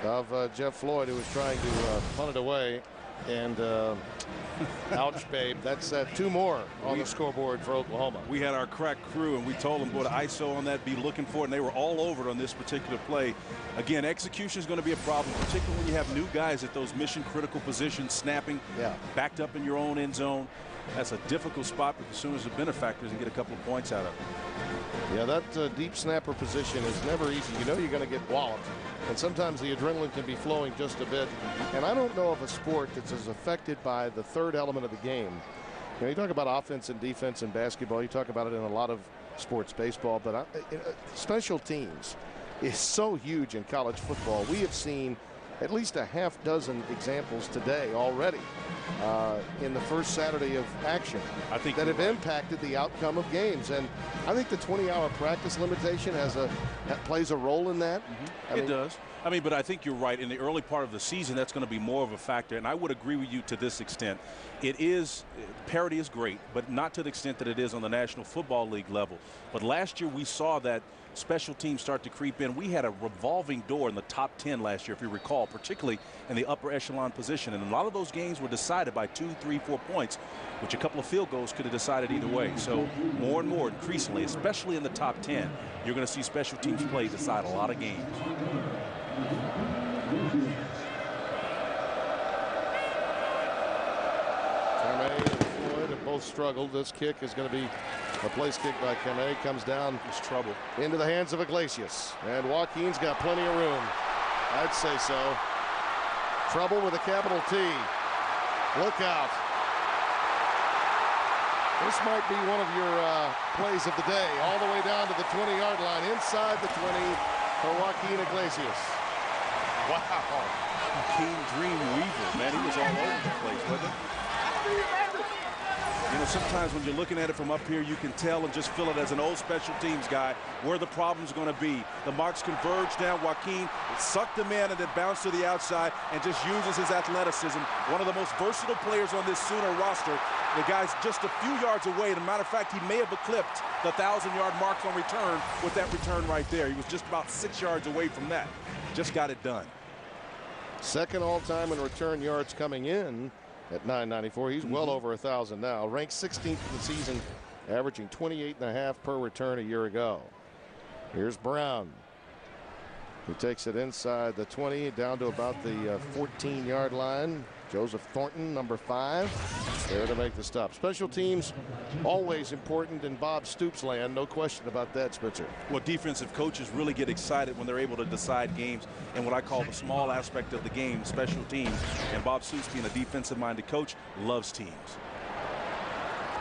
of Jeff Floyd, who was trying to punt it away. And ouch, babe. That's 2 more on the scoreboard for Oklahoma. We had our crack crew, and we told them, boy, the ISO on that, be looking for it, and they were all over it on this particular play. Again, execution is going to be a problem, particularly when you have new guys at those mission-critical positions, snapping, backed up in your own end zone. That's a difficult spot, but as soon as the benefactors can get a couple of points out of it. Yeah, that deep snapper position is never easy. You know you're going to get walloped. And sometimes the adrenaline can be flowing just a bit. And I don't know of a sport that's as affected by the third element of the game. You know, you talk about offense and defense in basketball. You talk about it in a lot of sports, baseball. But special teams is so huge in college football. We have seen at least a half dozen examples today already in the first Saturday of action that have impacted the outcome of games. And I think the 20-hour practice limitation plays a role in that. It does. I mean, but I think you're right. In the early part of the season, that's going to be more of a factor. And I would agree with you to this extent. Parity is great, but not to the extent that it is on the National Football League level. But last year we saw that special teams start to creep in. We had a revolving door in the top 10 last year, if you recall, particularly in the upper echelon position. And a lot of those games were decided by 2, 3, 4 points, which a couple of field goals could have decided either way. So more and more, increasingly, especially in the top 10, you're going to see special teams play decide a lot of games. Keme and Floyd have both struggled. This kick is going to be a place kick by Keme. Comes down. It's trouble. Into the hands of Iglesias. And Joaquin's got plenty of room. I'd say so. Trouble with a capital T. Look out. This might be one of your plays of the day. All the way down to the 20-yard line. Inside the 20 for Joaquin Iglesias. Wow. King Dream Weaver, man, he was all over the place, wasn't he? You know, sometimes when you're looking at it from up here, you can tell and just feel it as an old special teams guy where the problem's going to be. The marks converge down. Joaquin sucked him in and then bounced to the outside and just uses his athleticism. One of the most versatile players on this Sooner roster. The guy's just a few yards away. As a matter of fact, he may have eclipsed the 1,000-yard mark on return with that return right there. He was just about 6 yards away from that. Just got it done. Second all-time in return yards coming in at 994. He's well over 1,000 now. Ranked 16th in the season, averaging 28.5 per return a year ago. Here's Brown. He takes it inside the 20 down to about the 14-yard line. Joseph Thornton, number 5, there to make the stop. Special teams, always important in Bob Stoops' land. No question about that, Spencer. Well, defensive coaches really get excited when they're able to decide games in what I call the small aspect of the game, special teams. And Bob Stoops, being a defensive-minded coach, loves teams.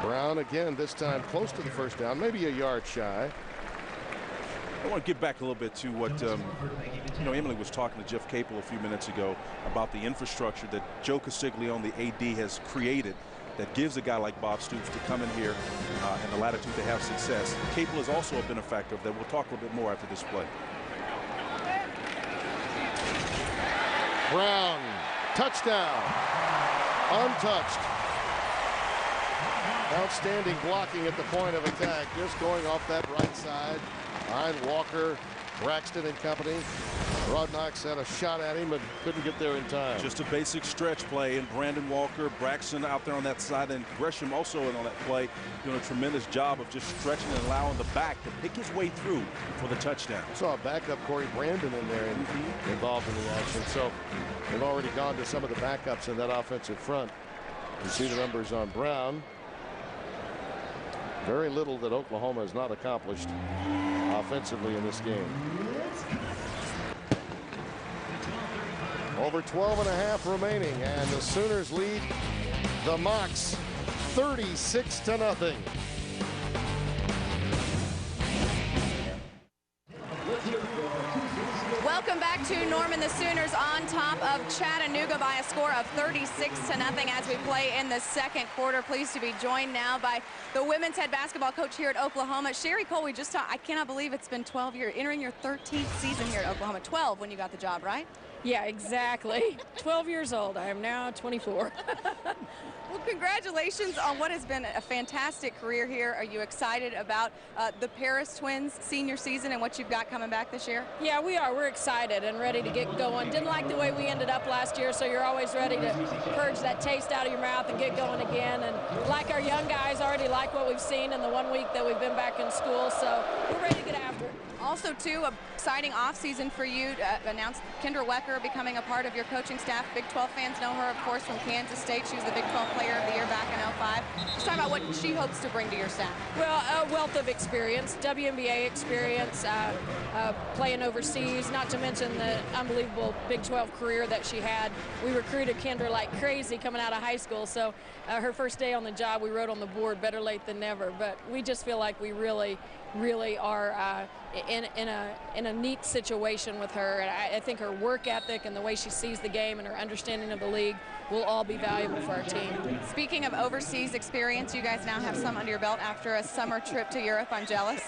Brown again, this time close to the first down, maybe a yard shy. I want to get back a little bit to what, you know, Emily was talking to Jeff Capel a few minutes ago about the infrastructure that Joe Castiglione, the AD, has created that gives a guy like Bob Stoops to come in here and the latitude to have success. Capel has also been a factor of that. We'll talk a little bit more after this play. Brown, touchdown, untouched. Outstanding blocking at the point of attack, just going off that right side. Behind Walker, Braxton and company. Rod Knox had a shot at him but couldn't get there in time. Just a basic stretch play, and Brandon Walker, Braxton out there on that side, and Gresham also in on that play, doing a tremendous job of just stretching and allowing the back to pick his way through for the touchdown. Saw a backup Corey Brandon in there and involved in the action. So they've already gone to some of the backups in that offensive front. You see the numbers on Brown. Very little that Oklahoma has not accomplished offensively in this game. Over 12 and a half remaining, and the Sooners lead the Mocs 36-0. Welcome back to Norman. The Sooners on top of Chattanooga by a score of 36-0 as we play in the second quarter. Pleased to be joined now by the women's head basketball coach here at Oklahoma, Sherry Cole. We just talked, I cannot believe it's been 12 years, entering your 13th season here at Oklahoma. 12 when you got the job, right? Yeah, exactly. 12 years old. I am now 24. Well, congratulations on what has been a fantastic career here. Are you excited about the Paris twins senior season and what you've got coming back this year? Yeah, we are. We're excited and ready to get going. Didn't like the way we ended up last year, so you're always ready to purge that taste out of your mouth and get going again. And like our young guys, already like what we've seen in the 1 week that we've been back in school, so we're ready to get after it. Also, too, a exciting offseason for you to announce Kendra Wecker becoming a part of your coaching staff. Big 12 fans know her, of course, from Kansas State. She was the Big 12 Player of the Year back in '05. Just talk about what she hopes to bring to your staff. Well, a wealth of experience, WNBA experience, playing overseas, not to mention the unbelievable Big 12 career that she had. We recruited Kendra like crazy coming out of high school, so her first day on the job, we wrote on the board, better late than never. But we just feel like we really are in a neat situation with her, and I think her work ethic and the way she sees the game and her understanding of the league will all be valuable for our team. Speaking of overseas experience, you guys now have some under your belt after a summer trip to Europe. I'm jealous.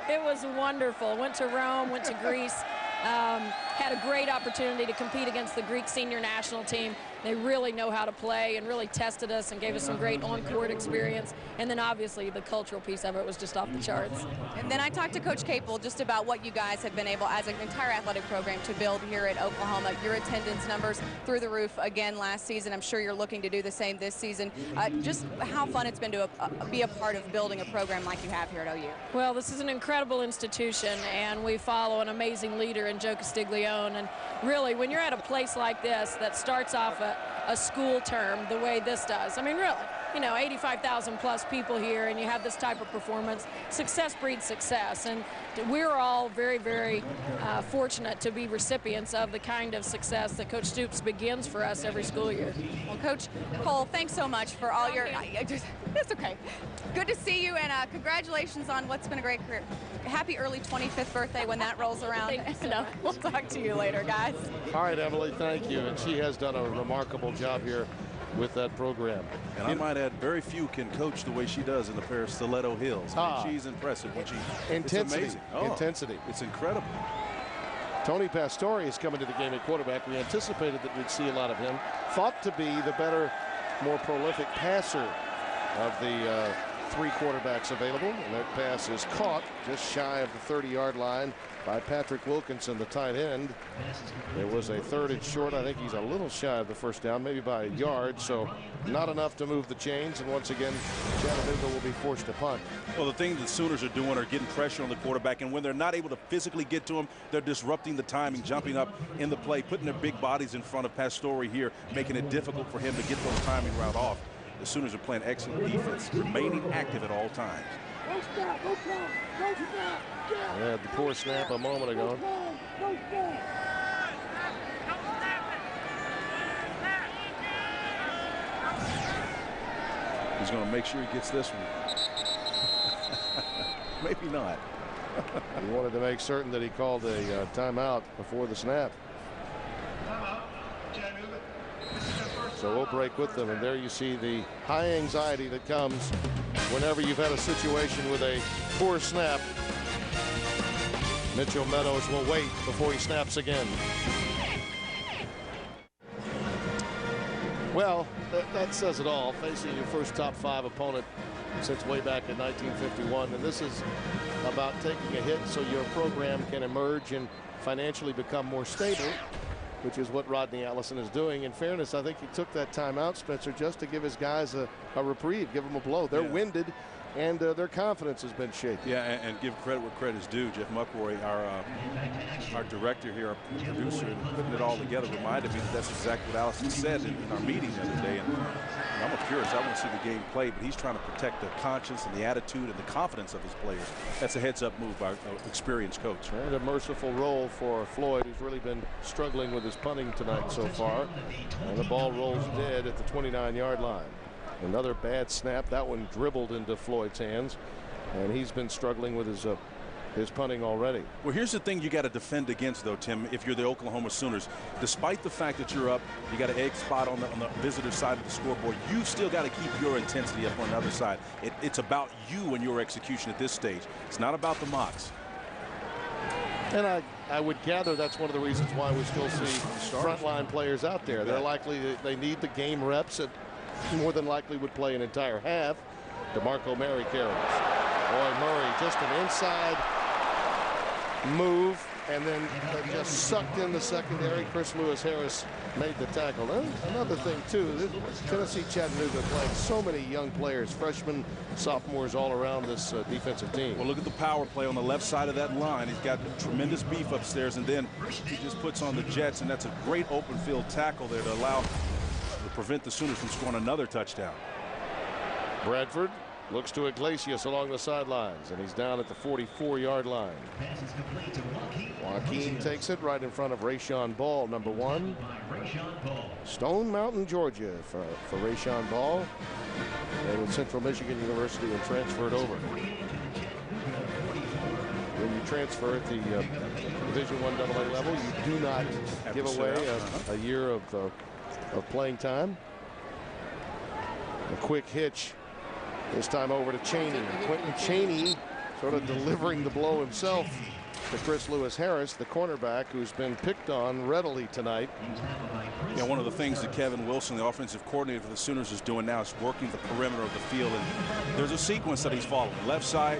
It was wonderful. Went to Rome, went to Greece, had a great opportunity to compete against the Greek senior national team. They really know how to play and really tested us and gave us some great on-court experience. And then obviously the cultural piece of it was just off the charts. And then I talked to Coach Capel just about what you guys have been able, as an entire athletic program, to build here at Oklahoma. Your attendance numbers through the roof again last season. I'm sure you're looking to do the same this season. Just how fun it's been to be a part of building a program like you have here at OU. Well, this is an incredible institution, and we follow an amazing leader in Joe Castiglione. And really, when you're at a place like this that starts off a school term the way this does, I mean, really, you know, 85,000 plus people here, and you have this type of performance, success breeds success. And we're all very, very fortunate to be recipients of the kind of success that Coach Stoops begins for us every school year. Well, Coach Cole, thanks so much for all your, it's okay. Good to see you, and congratulations on what's been a great career. Happy early 25th birthday when that rolls around. And, we'll talk to you later, guys. All right, Emily, thank you. And she has done a remarkable job here with that program. And I might add, very few can coach the way she does in the Paris Stiletto Hills. I mean, she's impressive when she, intensity. It's amazing. Oh, intensity. It's incredible. Tony Pastore is coming to the game at quarterback. We anticipated that we'd see a lot of him. Thought to be the better, more prolific passer of the three quarterbacks available. And that pass is caught just shy of the 30-yard line by Patrick Wilkinson, the tight end. It was a 3rd and short. I think he's a little shy of the first down, maybe by a yard, so not enough to move the chains. And once again, Chattanooga will be forced to punt. Well, the thing the Sooners are doing are getting pressure on the quarterback, and when they're not able to physically get to him, they're disrupting the timing, jumping up in the play, putting their big bodies in front of Pastore here, making it difficult for him to get those timing route off. The Sooners are playing excellent defense, remaining active at all times. They had the poor snap a moment ago. He's going to make sure he gets this one. Maybe not. He wanted to make certain that he called a timeout before the snap. So we'll break with them, and there you see the high anxiety that comes whenever you've had a situation with a poor snap. Mitchell Meadows will wait before he snaps again. Well, that says it all. Facing your first top 5 opponent since way back in 1951, and this is about taking a hit so your program can emerge and financially become more stable, which is what Rodney Allison is doing. In fairness, I think he took that timeout, Spencer, just to give his guys a reprieve, give them a blow. They're winded. and their confidence has been shaken. Yeah, and give credit where credit is due. Jeff Muckroy, our director here, our producer, and putting it all together, reminded me that that's exactly what Allison said in our meeting the other day. And I'm a purist. I want to see the game played, but he's trying to protect the conscience and the attitude and the confidence of his players. That's a heads-up move by an experienced coach. And a merciful role for Floyd, who's really been struggling with his punting tonight so far. And the ball rolls dead at the 29-yard line. Another bad snap. That one dribbled into Floyd's hands, and he's been struggling with his punting already. Well, here's the thing you got to defend against, though, Tim, if you're the Oklahoma Sooners. Despite the fact that you're up, you got an egg spot on the visitor side of the scoreboard, you've still got to keep your intensity up on the other side. It's about you and your execution at this stage. It's not about the mocks. And I would gather that's one of the reasons why we still see frontline players out there. They're likely they need the game reps and more than likely would play an entire half. DeMarco Murray carries. Boy, Murray just an inside move, and then just sucked in the secondary. Chris Lewis-Harris made the tackle. Another thing, too, Tennessee Chattanooga playing so many young players, freshmen, sophomores all around this defensive team. Well, look at the power play on the left side of that line. He's got tremendous beef upstairs, and then he just puts on the Jets, and that's a great open field tackle there to prevent the Sooners from scoring another touchdown. Bradford looks to Iglesias along the sidelines, and he's down at the 44-yard line. Joaquin takes it right in front of Rayshawn Ball, number 1. Stone Mountain, Georgia for Rayshawn Ball. And with Central Michigan University and transferred over. When you transfer at the Division I AA level, you do not give away a year of playing time. A quick hitch. This time over to Cheney. Quentin Cheney sort of delivering the blow himself to Chris Lewis-Harris, the cornerback who's been picked on readily tonight. Yeah, one of the things that Kevin Wilson, the offensive coordinator for the Sooners, is doing now is working the perimeter of the field. And there's a sequence that he's following. Left side,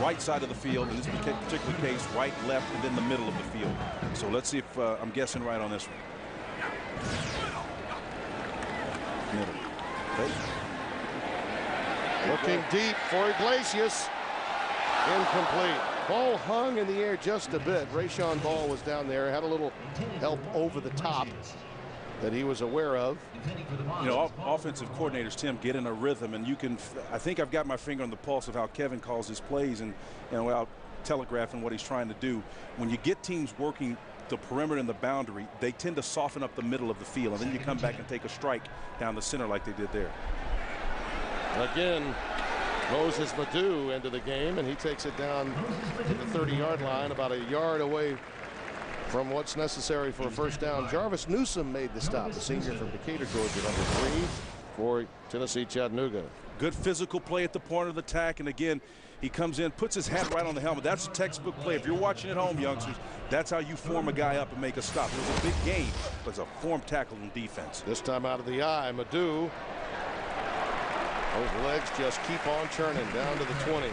right side of the field. In this particular case, right, left, and then the middle of the field. So let's see if I'm guessing right on this one. Middle. Okay. Looking deep for Iglesias. Incomplete. Ball hung in the air just a bit. Rayshawn Ball was down there, had a little help over the top that he was aware of. You know, offensive coordinators, Tim, get in a rhythm, and you can, I think I've got my finger on the pulse of how Kevin calls his plays and without telegraphing what he's trying to do. When you get teams working the perimeter and the boundary, they tend to soften up the middle of the field, and then you come back and take a strike down the center like they did there. Again, Moses Madu into the game, and he takes it down to the 30-yard line, about a yard away from what's necessary for a first down. Jarvis Newsome made the stop, the senior from Decatur, Georgia, number 3 for Tennessee Chattanooga. Good physical play at the point of the attack, and again, he comes in, puts his hat right on the helmet. That's a textbook play. If you're watching at home, youngsters, that's how you form a guy up and make a stop. It was a big game, but it's a formed tackle in defense. This time out of the eye, Madu. Those legs just keep on churning down to the 20.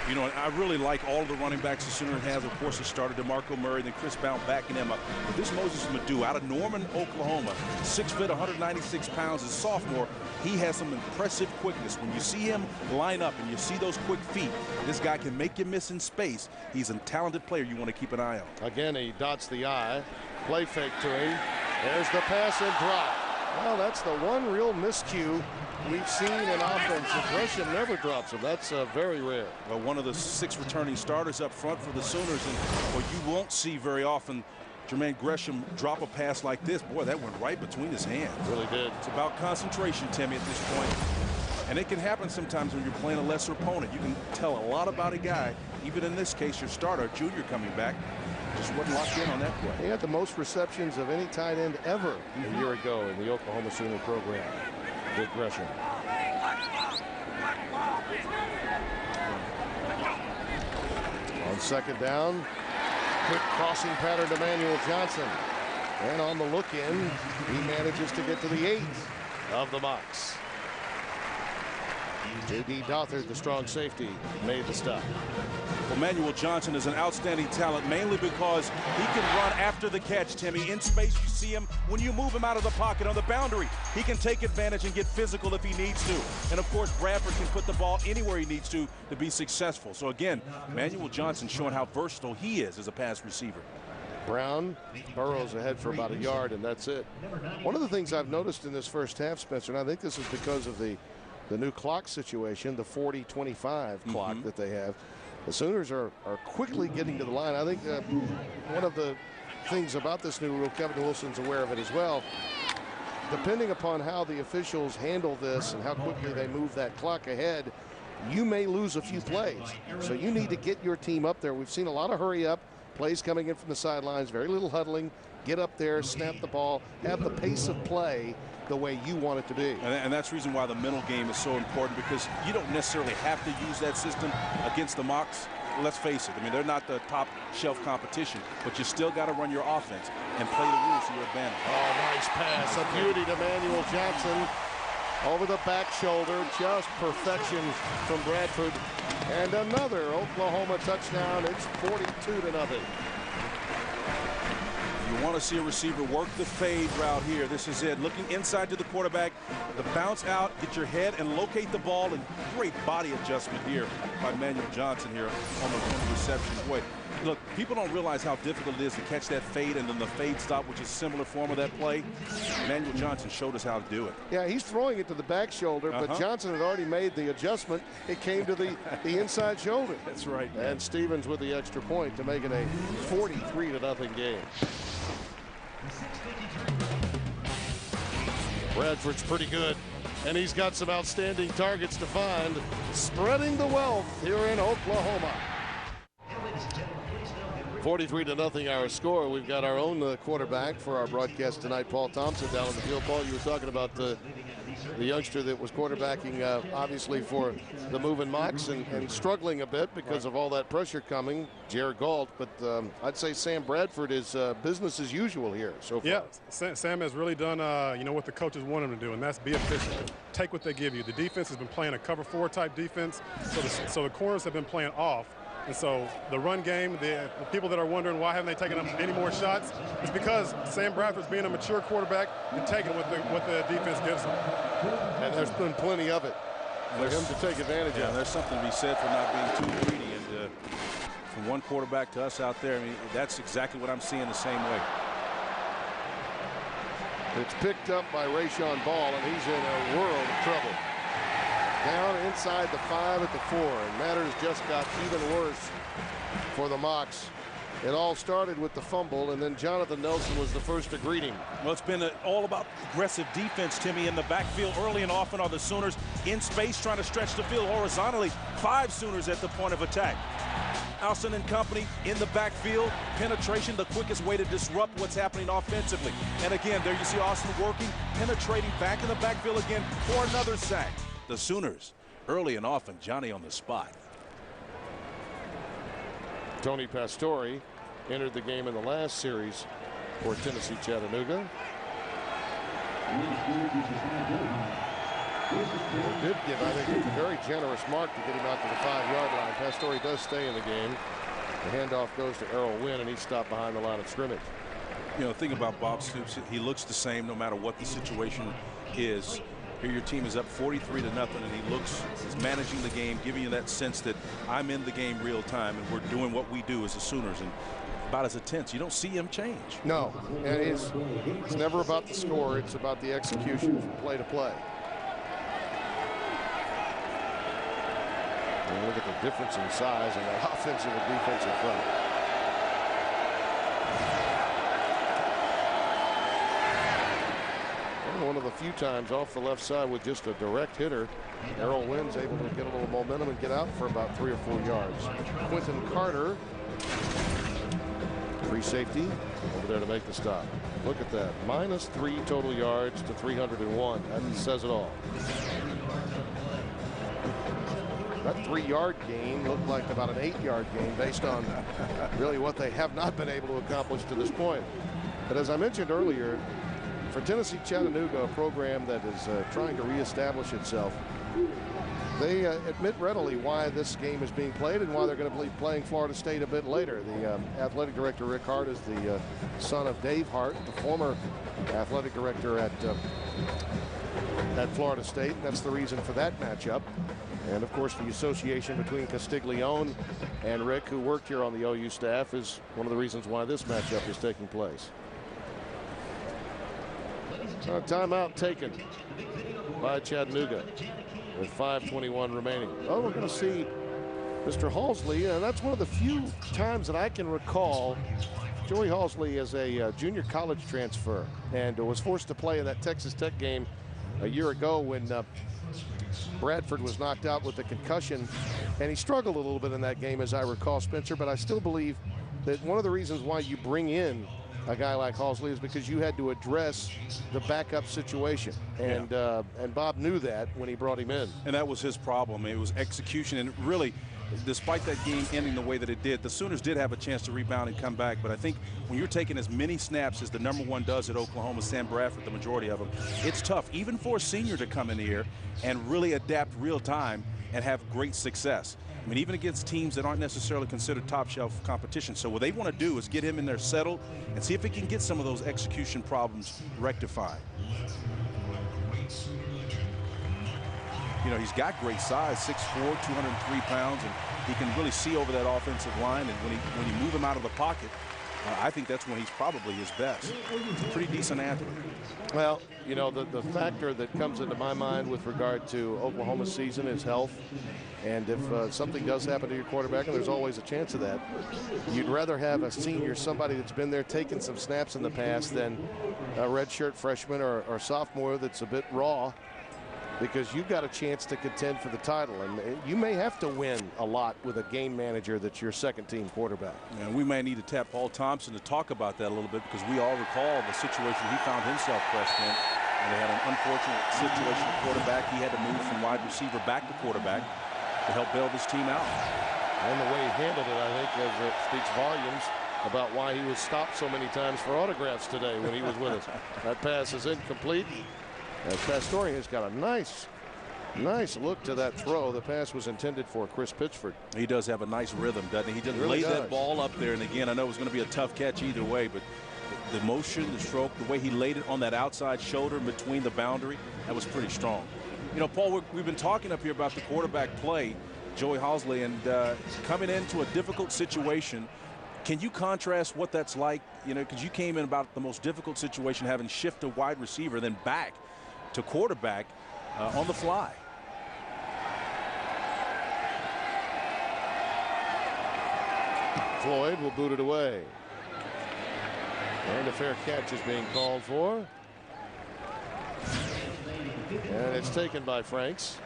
You know, I really like all of the running backs the Sooners have. Of course, it started DeMarco Murray, then Chris Blount backing him up. But this Moses Madu out of Norman, Oklahoma, 6 foot, 196 pounds, as a sophomore, he has some impressive quickness. When you see him line up and you see those quick feet, this guy can make you miss in space. He's a talented player you want to keep an eye on. Again, he dots the I. Play fake to him. There's the pass and drop. Well, that's the one real miscue we've seen in offense. Gresham never drops him. That's very rare. Well, one of the 6 returning starters up front for the Sooners, and well, you won't see very often Jermaine Gresham drop a pass like this. Boy, that went right between his hands. Really did. It's about concentration, Timmy, at this point. And it can happen sometimes when you're playing a lesser opponent. You can tell a lot about a guy, even in this case, your starter, junior coming back, just wasn't locked in on that play. He had the most receptions of any tight end ever a year ago in the Oklahoma Sooner program. Dick Gresham. On second down, quick crossing pattern to Manuel Johnson. And on the look in, he manages to get to the 8 of the box. J.D. Dothert, the strong safety, made the stop. Well, Manuel Johnson is an outstanding talent, mainly because he can run after the catch, Timmy. In space, you see him. When you move him out of the pocket on the boundary, he can take advantage and get physical if he needs to. And, of course, Bradford can put the ball anywhere he needs to be successful. So, again, Manuel Johnson showing how versatile he is as a pass receiver. Brown burrows ahead for about a yard, and that's it. One of the things I've noticed in this first half, Spencer, and I think this is because of the new clock situation, the 40-25 clock that they have, the Sooners are quickly getting to the line. I think one of the things about this new rule, Kevin Wilson's aware of it as well, depending upon how the officials handle this and how quickly they move that clock ahead, you may lose a few plays. So you need to get your team up there. We've seen a lot of hurry up, plays coming in from the sidelines, very little huddling. Get up there, snap the ball, have the pace of play the way you want it to be. And that's the reason why the mental game is so important, because you don't necessarily have to use that system against the Mocs. Let's face it, I mean, they're not the top shelf competition, but you still got to run your offense and play the rules to your advantage. Oh, nice pass. A beauty to Manuel Johnson. Over the back shoulder, just perfection from Bradford. And another Oklahoma touchdown. It's 42-0. You want to see a receiver work the fade route here. This is it. Looking inside to the quarterback, the bounce out, get your head and locate the ball, and great body adjustment here by Manuel Johnson here on the reception. Boy, look, people don't realize how difficult it is to catch that fade and then the fade stop, which is a similar form of that play. Manuel Johnson showed us how to do it. Yeah, he's throwing it to the back shoulder, but Johnson had already made the adjustment. It came to the inside shoulder. That's right. And Stevens with the extra point to make it a 43-0 game. Bradford's pretty good, and he's got some outstanding targets to find, spreading the wealth here in Oklahoma. 43-0 our score. We've got our own quarterback for our broadcast tonight, Paul Thompson, down on the field. Paul, you were talking about the youngster that was quarterbacking, obviously, for the moving Mocs and struggling a bit because of all that pressure coming, Jared Galt. But I'd say Sam Bradford is business as usual here so far. Yeah, Sam has really done, what the coaches want him to do, and that's be efficient. Take what they give you. The defense has been playing a cover 4 type defense, so the corners have been playing off. And so the run game, the people that are wondering why haven't they taken up any more shots, it's because Sam Bradford's being a mature quarterback and taking what the defense gives him. And there's been plenty of it for him to take advantage of. There's something to be said for not being too greedy. And from one quarterback to us out there, I mean, that's exactly what I'm seeing the same way. It's picked up by Rayshon Ball, and he's in a world of trouble. Down inside the 5 at the 4, and matters just got even worse for the Mocs. It all started with the fumble, and then Jonathan Nelson was the first to greet him. Well, it's been all about aggressive defense, Timmy, in the backfield. Early and often are the Sooners in space trying to stretch the field horizontally. 5 Sooners at the point of attack. Alston and company in the backfield. Penetration, the quickest way to disrupt what's happening offensively. And again, there you see Austin working, penetrating back in the backfield again for another sack. The Sooners, early and often, Johnny on the spot. Tony Pastore entered the game in the last series for Tennessee Chattanooga. They did give, I think, a very generous mark to get him out to the 5-yard line. Pastore does stay in the game. The handoff goes to Errol Wynn, and he's stopped behind the line of scrimmage. You know, the thing about Bob Stoops, he looks the same no matter what the situation is. Here your team is up 43-0, and he's managing the game, giving you that sense that I'm in the game real time, and we're doing what we do as the Sooners. And about as intense, you don't see him change. No, and it's never about the score. It's about the execution from play to play. And look at the difference in size and that offensive and defensive front. One of the few times off the left side with just a direct hitter, Errol Wynn's able to get a little momentum and get out for about 3 or 4 yards. Quentin Carter, free safety, over there to make the stop. Look at that, -3 total yards to 301. That says it all. That 3-yard gain looked like about an 8-yard gain based on really what they have not been able to accomplish to this point. But as I mentioned earlier, for Tennessee Chattanooga, a program that is trying to reestablish itself, They admit readily why this game is being played and why they're going to be playing Florida State a bit later. The athletic director, Rick Hart, is the son of Dave Hart, the former athletic director at Florida State. That's the reason for that matchup. And, of course, the association between Castiglione and Rick, who worked here on the OU staff, is one of the reasons why this matchup is taking place. Timeout taken by Chattanooga with 5:21 remaining. Oh, we're going to see Mr. Halsley, and that's one of the few times that I can recall. Joey Halsley is a junior college transfer and was forced to play in that Texas Tech game a year ago when Bradford was knocked out with a concussion, and he struggled a little bit in that game, as I recall, Spencer. But I still believe that one of the reasons why you bring in a guy like Halsley is because you had to address the backup situation, and Bob knew that when he brought him in. And that was his problem. It was execution, and really, despite that game ending the way that it did, the Sooners did have a chance to rebound and come back. But I think when you're taking as many snaps as the #1 does at Oklahoma, Sam Bradford, the majority of them, it's tough, even for a senior to come in here and really adapt real time and have great success. I mean, even against teams that aren't necessarily considered top shelf competition. So what they want to do is get him in there settled and see if he can get some of those execution problems rectified. You know, he's got great size, 6'4", 203 pounds, and he can really see over that offensive line. And when you move him out of the pocket, I think that's when he's probably his best. He's a pretty decent athlete. Well, you know, the factor that comes into my mind with regard to Oklahoma's season is health. And if something does happen to your quarterback, and there's always a chance of that, you'd rather have a senior, somebody that's been there taking some snaps in the past, than a redshirt freshman or sophomore that's a bit raw, because you've got a chance to contend for the title. And you may have to win a lot with a game manager that's your second-team quarterback. And we may need to tap Paul Thompson to talk about that a little bit, because we all recall the situation he found himself pressed in. And they had an unfortunate situation at quarterback. He had to move from wide receiver back to quarterback to help bail this team out. And the way he handled it, I think, speaks volumes about why he was stopped so many times for autographs today when he was with us. That pass is incomplete. As Pastore has got a nice look to that throw. The pass was intended for Chris Pitchford. He does have a nice rhythm, doesn't he? He just laid that ball up there. And again, I know it was going to be a tough catch either way, but the motion, the stroke, the way he laid it on that outside shoulder between the boundary, that was pretty strong. You know, Paul, we've been talking up here about the quarterback play, Joey Halsley, and coming into a difficult situation. Can you contrast what that's like? You know, because you came in about the most difficult situation, having shift to wide receiver, then back to quarterback on the fly. Floyd will boot it away. And a fair catch is being called for. And it's taken by Franks.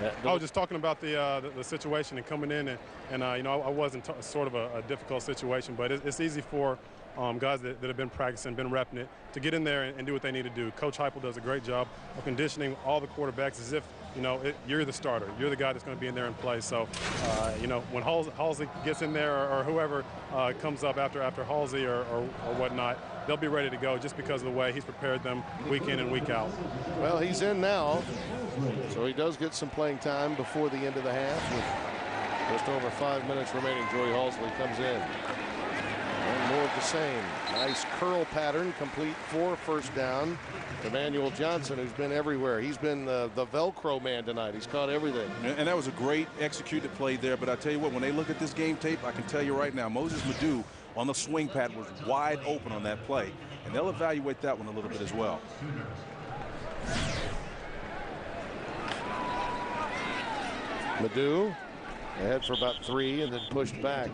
I was just talking about the situation and coming in, and you know, I wasn't sort of a difficult situation, but it's easy for guys that have been practicing, been repping it, to get in there and do what they need to do. Coach Heupel does a great job of conditioning all the quarterbacks as if, you know, you're the starter. You're the guy that's going to be in there and play. So, you know, when Halsey gets in there, or whoever comes up after Halsey or whatnot, they'll be ready to go just because of the way he's prepared them week in and week out. Well, he's in now, so he does get some playing time before the end of the half. With just over 5 minutes remaining, Joey Halsley comes in. And more of the same. Nice curl pattern, complete for first down. Emmanuel Johnson, who's been everywhere. He's been the Velcro man tonight. He's caught everything. And that was a great executed play there. But I tell you what, when they look at this game tape, I can tell you right now, Moses Madu on the swing pattern was wide open on that play. And they'll evaluate that one a little bit as well. Madu ahead for about 3 and then pushed back.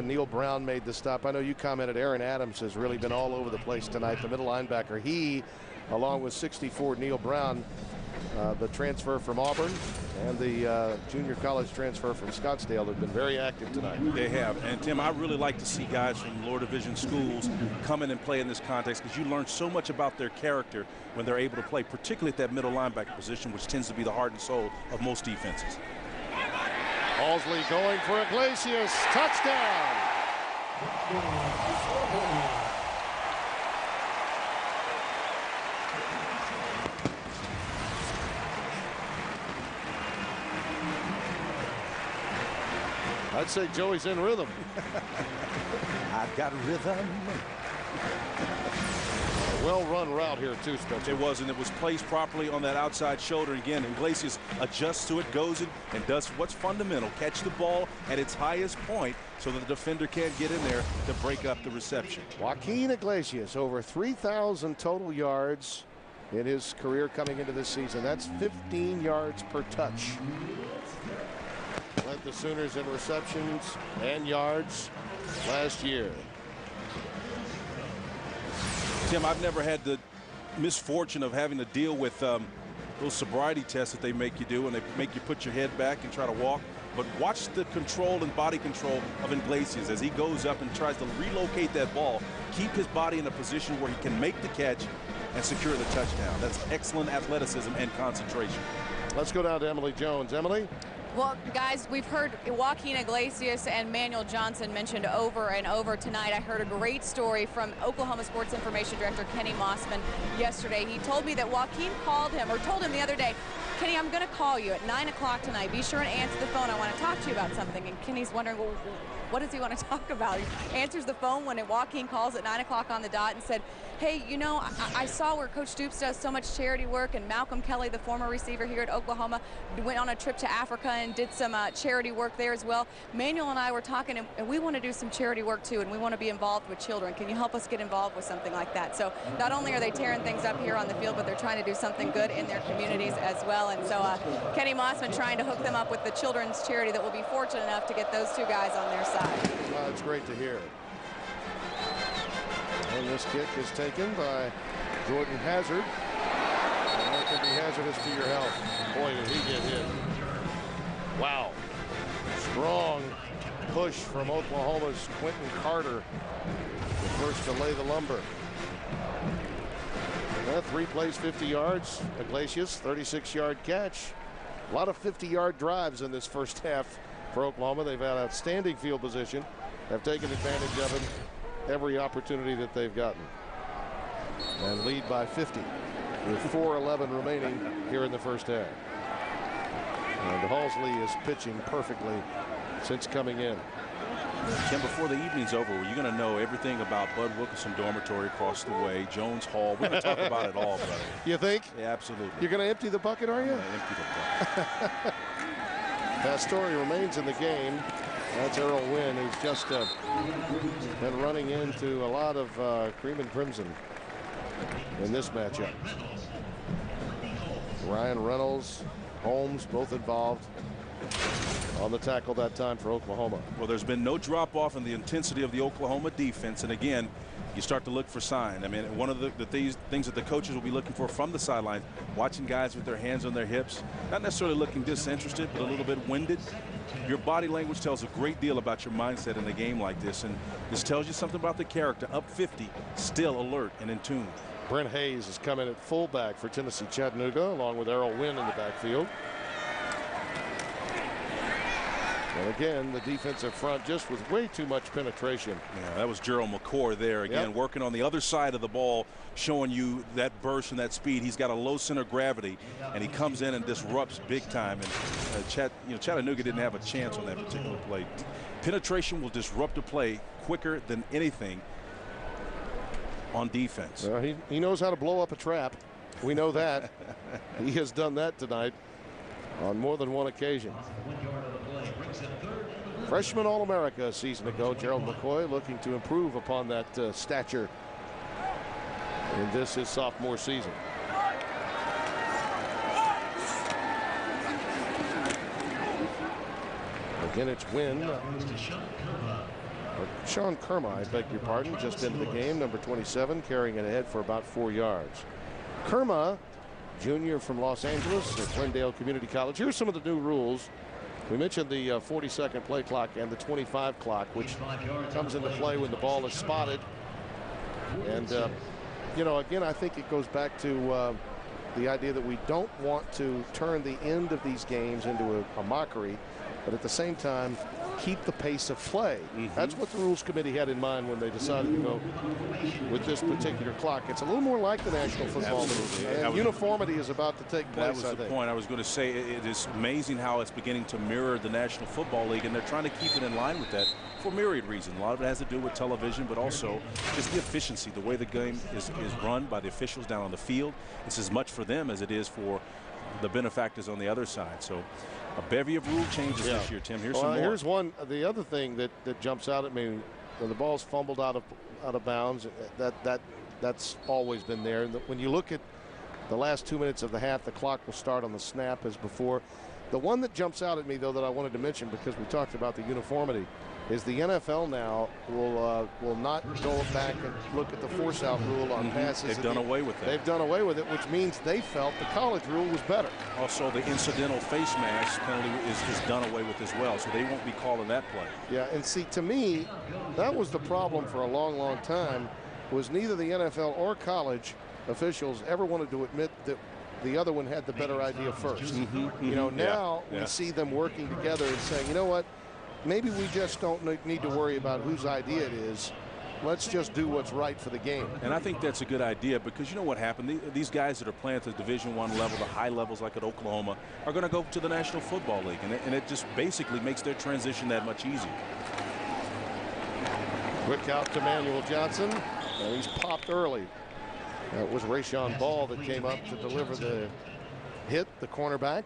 Neil Brown made the stop. I know you commented Aaron Adams has really been all over the place tonight, the middle linebacker. He, along with 64 Neil Brown, the transfer from Auburn, and the junior college transfer from Scottsdale, have been very active tonight. They have. And Tim, I really like to see guys from lower division schools come in and play in this context, because you learn so much about their character when they're able to play, particularly at that middle linebacker position, which tends to be the heart and soul of most defenses. Halsley going for Iglesias. Touchdown. I'd say Joey's in rhythm. I've got rhythm. Well-run route here, too, Spencer. It was, and it was placed properly on that outside shoulder. Again, Iglesias adjusts to it, goes in, and does what's fundamental. Catch the ball at its highest point so that the defender can't get in there to break up the reception. Joaquin Iglesias, over 3,000 total yards in his career coming into this season. That's 15 yards per touch. Led the Sooners in receptions and yards last year. Tim, I've never had the misfortune of having to deal with those sobriety tests that they make you do, and they make you put your head back and try to walk. But watch the control and body control of Iglesias as he goes up and tries to relocate that ball, keep his body in a position where he can make the catch and secure the touchdown. That's excellent athleticism and concentration. Let's go down to Emily Jones. Emily? Well, guys, we've heard Joaquin Iglesias and Manuel Johnson mentioned over and over tonight. I heard a great story from Oklahoma Sports Information Director Kenny Mossman yesterday. He told me that Joaquin called him, or told him the other day, Kenny, I'm going to call you at 9 o'clock tonight. Be sure and answer the phone. I want to talk to you about something. And Kenny's wondering, well, what does he want to talk about? He answers the phone when Joaquin calls at 9 o'clock on the dot and said, hey, you know, I saw where Coach Stoops does so much charity work, and Malcolm Kelly, the former receiver here at Oklahoma, went on a trip to Africa and did some charity work there as well. Manuel and I were talking, and we want to do some charity work too, and we want to be involved with children. Can you help us get involved with something like that? So not only are they tearing things up here on the field, but they're trying to do something good in their communities as well. And so Kenny Mossman trying to hook them up with the children's charity that will be fortunate enough to get those two guys on their side. Well, it's great to hear. And this kick is taken by Jordan Hazard. And that can be hazardous to your health. Boy, did he get hit. Wow. Strong push from Oklahoma's Quentin Carter. The first to lay the lumber. 3 plays, 50 yards. Iglesias, 36-yard catch. A lot of 50-yard drives in this first half for Oklahoma. They've had outstanding field position. Have taken advantage of it every opportunity that they've gotten. And lead by 50 with 4:11 remaining here in the first half. And Halsley is pitching perfectly since coming in. Tim, before the evening's over, you're going to know everything about Bud Wilkinson Dormitory across the way, Jones Hall. We're going to talk about it all, brother. You think? Yeah, absolutely. You're going to empty the bucket, are you? I'm going to empty the bucket. Pastore remains in the game. That's Earl Wynn, who's just been running into a lot of cream and crimson in this matchup. Ryan Reynolds, Holmes, both involved on the tackle that time for Oklahoma. Well, there's been no drop-off in the intensity of the Oklahoma defense. And again, you start to look for signs. I mean, one of the things that the coaches will be looking for from the sidelines, watching guys with their hands on their hips, not necessarily looking disinterested, but a little bit winded. Your body language tells a great deal about your mindset in a game like this. And this tells you something about the character. Up 50, still alert and in tune. Brent Hayes has come in at fullback for Tennessee Chattanooga, along with Earl Wynn in the backfield. And again, the defensive front just with way too much penetration. Yeah, that was Gerald McCord there again, working on the other side of the ball, showing you that burst and that speed. He's got a low center of gravity, and he comes in and disrupts big time. And Chattanooga didn't have a chance on that particular play. Penetration will disrupt a play quicker than anything on defense. He knows how to blow up a trap. We know that. He has done that tonight on more than one occasion. Freshman All-America a season ago, Gerald McCoy looking to improve upon that stature in this his sophomore season. Again, it's Wynn. Sean Kerma, I beg your pardon, just into the game, number 27, carrying it ahead for about 4 yards. Kerma, junior from Los Angeles at Glendale Community College. Here's some of the new rules. We mentioned the 40-second play clock and the 25 clock, which comes into play when the ball is spotted. And, again, I think it goes back to the idea that we don't want to turn the end of these games into a mockery, but at the same time, keep the pace of play. That's what the Rules Committee had in mind when they decided to go with this particular clock. It's a little more like the National Football League. And uniformity is about to take place, That was the point I was going to say. It is amazing how it's beginning to mirror the National Football League, and they're trying to keep it in line with that for myriad reasons. A lot of it has to do with television, but also just the efficiency, the way the game is run by the officials down on the field. It's as much for them as it is for the benefactors on the other side. So a bevy of rule changes this year, Tim. Here's some more. Here's one. The other thing that jumps out at me, when the ball's fumbled out of bounds, that's always been there. And when you look at the last 2 minutes of the half, the clock will start on the snap as before. The one that jumps out at me, though, that I wanted to mention because we talked about the uniformity, is the NFL now will not go back and look at the force-out rule on passes. They've done away with that. They've done away with it, which means they felt the college rule was better. Also, the incidental face mask penalty is done away with as well, so they won't be calling that play. Yeah, and see, to me, that was the problem for a long, long time, was neither the NFL or college officials ever wanted to admit that the other one had the better idea first. You know, now we see them working together and saying, you know what, maybe we just don't need to worry about whose idea it is. Let's just do what's right for the game. And I think that's a good idea because you know what happened? These guys that are playing at the Division I level, the high levels like at Oklahoma, are going to go to the National Football League. And it just basically makes their transition that much easier. Quick out to Manuel Johnson. And he's popped early. That was Rayshon Ball that came up to deliver the hit, the cornerback.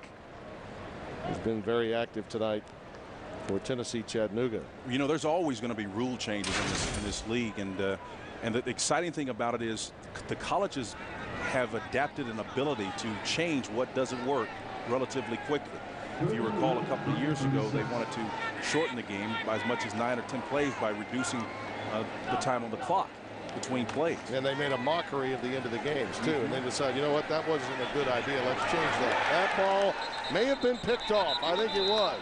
He's been very active tonight for Tennessee Chattanooga. You know, there's always going to be rule changes in this league, and the exciting thing about it is the colleges have adapted an ability to change what doesn't work relatively quickly. If you recall, a couple of years ago, they wanted to shorten the game by as much as 9 or 10 plays by reducing the time on the clock between plays. And they made a mockery of the end of the games, too. And they decided, you know what, that wasn't a good idea. Let's change that. That ball may have been picked off. I think it was.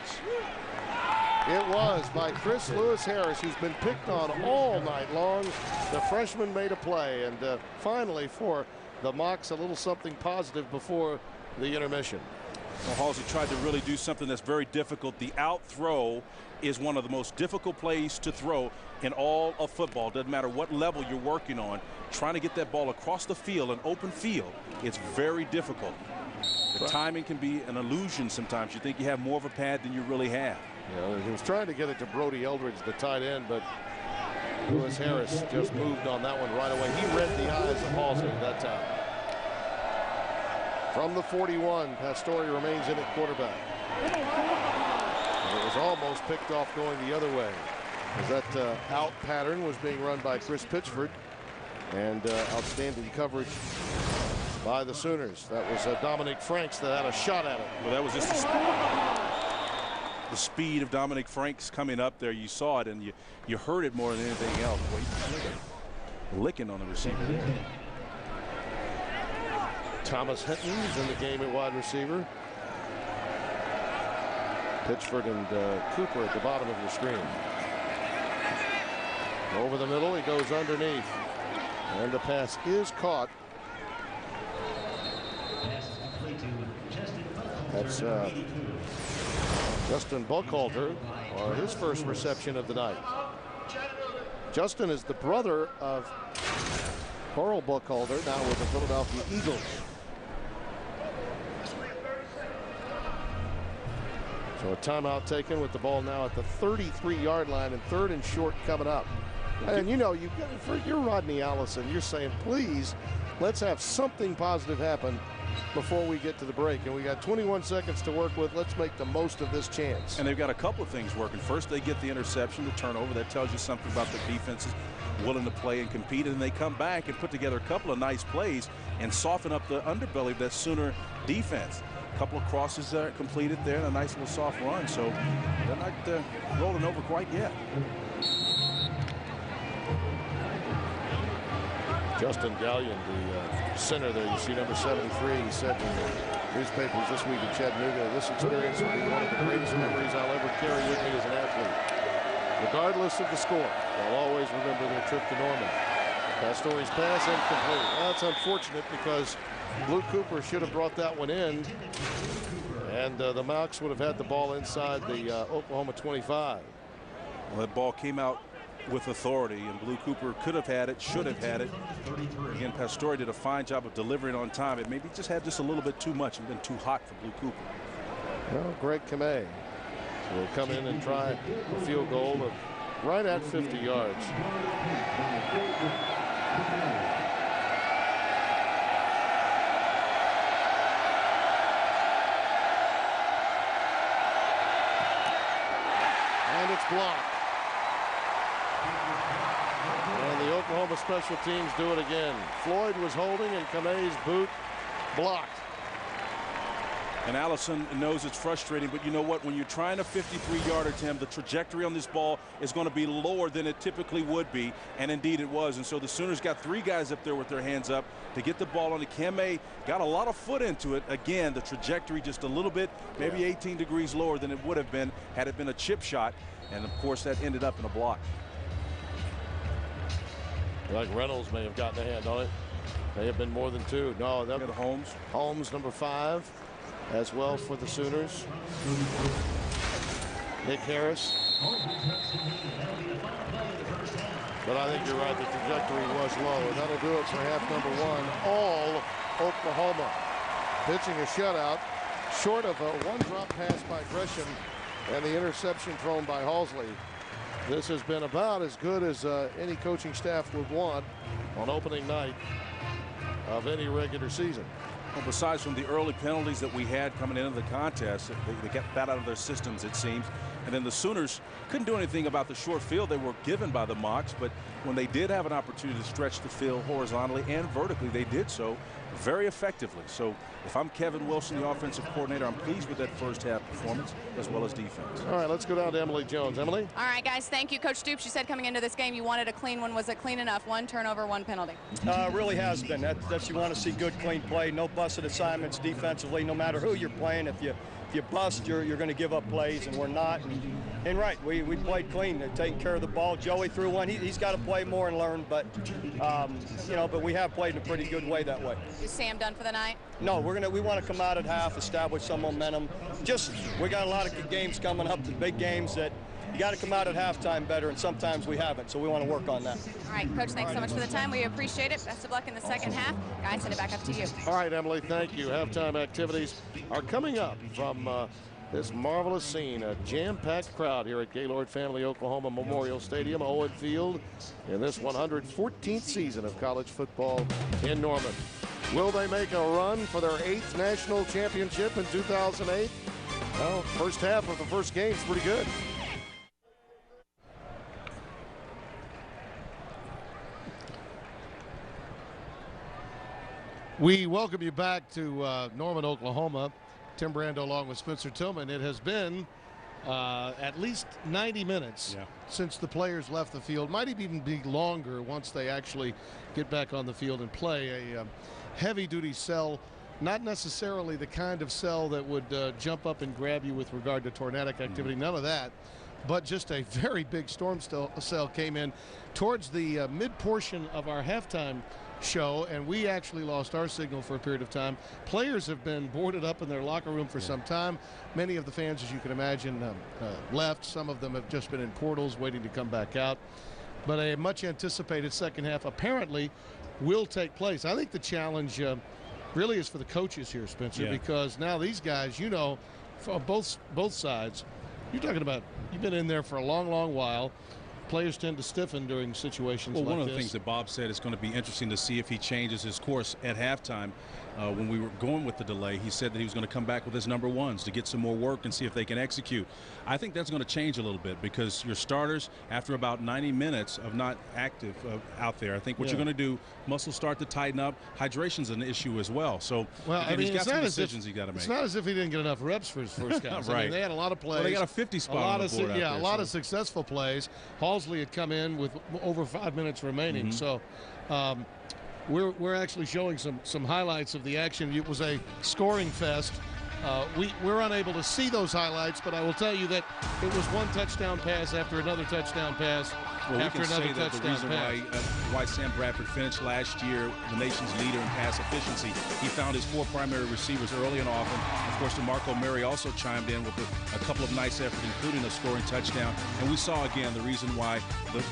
It was by Chris Lewis Harris, who's been picked on all night long. The freshman made a play. And finally, for the Mocs, a little something positive before the intermission. Well, Halsey tried to really do something that's very difficult. The out throw is one of the most difficult plays to throw in all of football. Doesn't matter what level you're working on. Trying to get that ball across the field, an open field, it's very difficult. The timing can be an illusion sometimes. You think you have more of a pad than you really have. Yeah, he was trying to get it to Brody Eldridge, the tight end, but Lewis Harris just moved on that one right away. He read the eyes of Halsey at that time. From the 41, Pastore remains in at quarterback. And it was almost picked off going the other way, as that out pattern was being run by Chris Pitchford, and outstanding coverage by the Sooners. That was Dominic Franks that had a shot at it. Well, that was just the speed of Dominic Franks coming up there. You saw it, and you heard it more than anything else. Licking on the receiver. Thomas Hinton is in the game at wide receiver. Pitchford and Cooper at the bottom of your screen. Over the middle, he goes underneath. And the pass is caught. That's Justin Buckhalter, or his first reception of the night. Justin is the brother of Coral Buckhalter, now with the Philadelphia Eagles. So a timeout taken with the ball now at the 33-yard line and 3rd and short coming up. And you know, you're Rodney Allison. You're saying, please, let's have something positive happen before we get to the break. And we got 21 seconds to work with. Let's make the most of this chance. And they've got a couple of things working. First, they get the interception, the turnover. That tells you something about the defenses willing to play and compete. And they come back and put together a couple of nice plays and soften up the underbelly of that Sooner defense. A couple of crosses completed there and a nice little soft run. So they're not rolling over quite yet. Justin Gallion, the center there, you see number 73, he said in the newspapers this week in Chattanooga, this experience will be one of the greatest memories I'll ever carry with me as an athlete. Regardless of the score, I'll always remember their trip to Norman. Pastore's pass incomplete. Well, that's unfortunate because Luke Cooper should have brought that one in, and the Mocs would have had the ball inside the Oklahoma 25. Well, that ball came out with authority, and Blue Cooper could have had it, should have had it. Again, Pastore did a fine job of delivering on time. It maybe just had just a little bit too much and been too hot for Blue Cooper. Well, Greg Kamei will come in and try a field goal of right at 50 yards. And it's blocked. And the Oklahoma special teams do it again. Floyd was holding, and Kamei's boot blocked. And Allison knows it's frustrating, but you know what? When you're trying a 53-yarder, Tim, the trajectory on this ball is going to be lower than it typically would be, and indeed it was. And so the Sooners got 3 guys up there with their hands up to get the ball on. The Kamei got a lot of foot into it. Again, the trajectory just a little bit, maybe 18 degrees lower than it would have been had it been a chip shot. And, of course, that ended up in a block. Like Reynolds may have gotten a hand on it. May have been more than 2. No, that was Holmes. Holmes, number 5. As well for the Sooners. Nick Harris. But I think you're right, the trajectory was low, and that'll do it for half number 1. All Oklahoma. Pitching a shutout, short of a 1-drop pass by Gresham and the interception thrown by Halsley. This has been about as good as any coaching staff would want on opening night of any regular season. Well, besides from the early penalties that we had coming into the contest, they got that out of their systems, it seems. And then the Sooners couldn't do anything about the short field they were given by the Mocs, but when they did have an opportunity to stretch the field horizontally and vertically, they did so very effectively. So if I'm Kevin Wilson, the offensive coordinator, I'm pleased with that first half performance as well as defense. All right, let's go down to Emily Jones. Emily? All right, guys, thank you. Coach Stoops, you said coming into this game you wanted a clean one. Was it clean enough? 1 turnover, 1 penalty. Really has been. That's you want to see good, clean play. No busted assignments defensively, no matter who you're playing. If you bust, you're going to give up plays, and we're not. And right, we played clean. They're taking care of the ball. Joey threw one. He's got to play more and learn, but but we have played in a pretty good way that way. Is Sam done for the night? No, we want to come out at half, establish some momentum. We got a lot of games coming up, the big games that you got to come out at halftime better, and sometimes we haven't, so we want to work on that. All right, Coach, thanks so much for the time. We appreciate it. Best of luck in the second half. Guys, send it back up to you. All right, Emily, thank you. Halftime activities are coming up from this marvelous scene, a jam-packed crowd here at Gaylord Family Oklahoma Memorial Stadium, Owen Field, in this 114th season of college football in Norman. Will they make a run for their 8th national championship in 2008? Well, first half of the first game is pretty good. We welcome you back to Norman, Oklahoma. Tim Brando along with Spencer Tillman. It has been at least 90 minutes since the players left the field. Might even be longer once they actually get back on the field and play. A heavy-duty cell, not necessarily the kind of cell that would jump up and grab you with regard to tornadic activity. None of that. But just a very big storm cell came in towards the mid-portion of our halftime show, and we actually lost our signal for a period of time. Players have been boarded up in their locker room for some time. Many of the fans, as you can imagine, left. Some of them have just been in portals waiting to come back out. But a much anticipated second half apparently will take place. I think the challenge really is for the coaches here, Spencer, because now these guys, from both sides, you're talking about, you've been in there for a long, long while. Players tend to stiffen during situations like this. Well, one of the things that Bob said is going to be interesting to see if he changes his course at halftime. When we were going with the delay, he said that he was going to come back with his number ones to get some more work and see if they can execute. I think that's going to change a little bit because your starters, after about 90 minutes of not active out there, I think what you're going to do, muscles start to tighten up. Hydration's an issue as well. So he's got some decisions he got to make. It's not as if he didn't get enough reps for his first guys. Right. I mean, they had a lot of plays. Well, they got a 50 spot on the board out there, a lot of successful plays. Halsley had come in with over 5 minutes remaining. So we're actually showing some highlights of the action. It was a scoring fest. We're unable to see those highlights, but I will tell you that it was one touchdown pass after another touchdown pass. Well, after we can another say that the touchdown reason why Sam Bradford finished last year the nation's leader in pass efficiency, he found his 4 primary receivers early and often. Of course, DeMarco Murray also chimed in with a couple of nice efforts, including a scoring touchdown. And we saw, again, the reason why the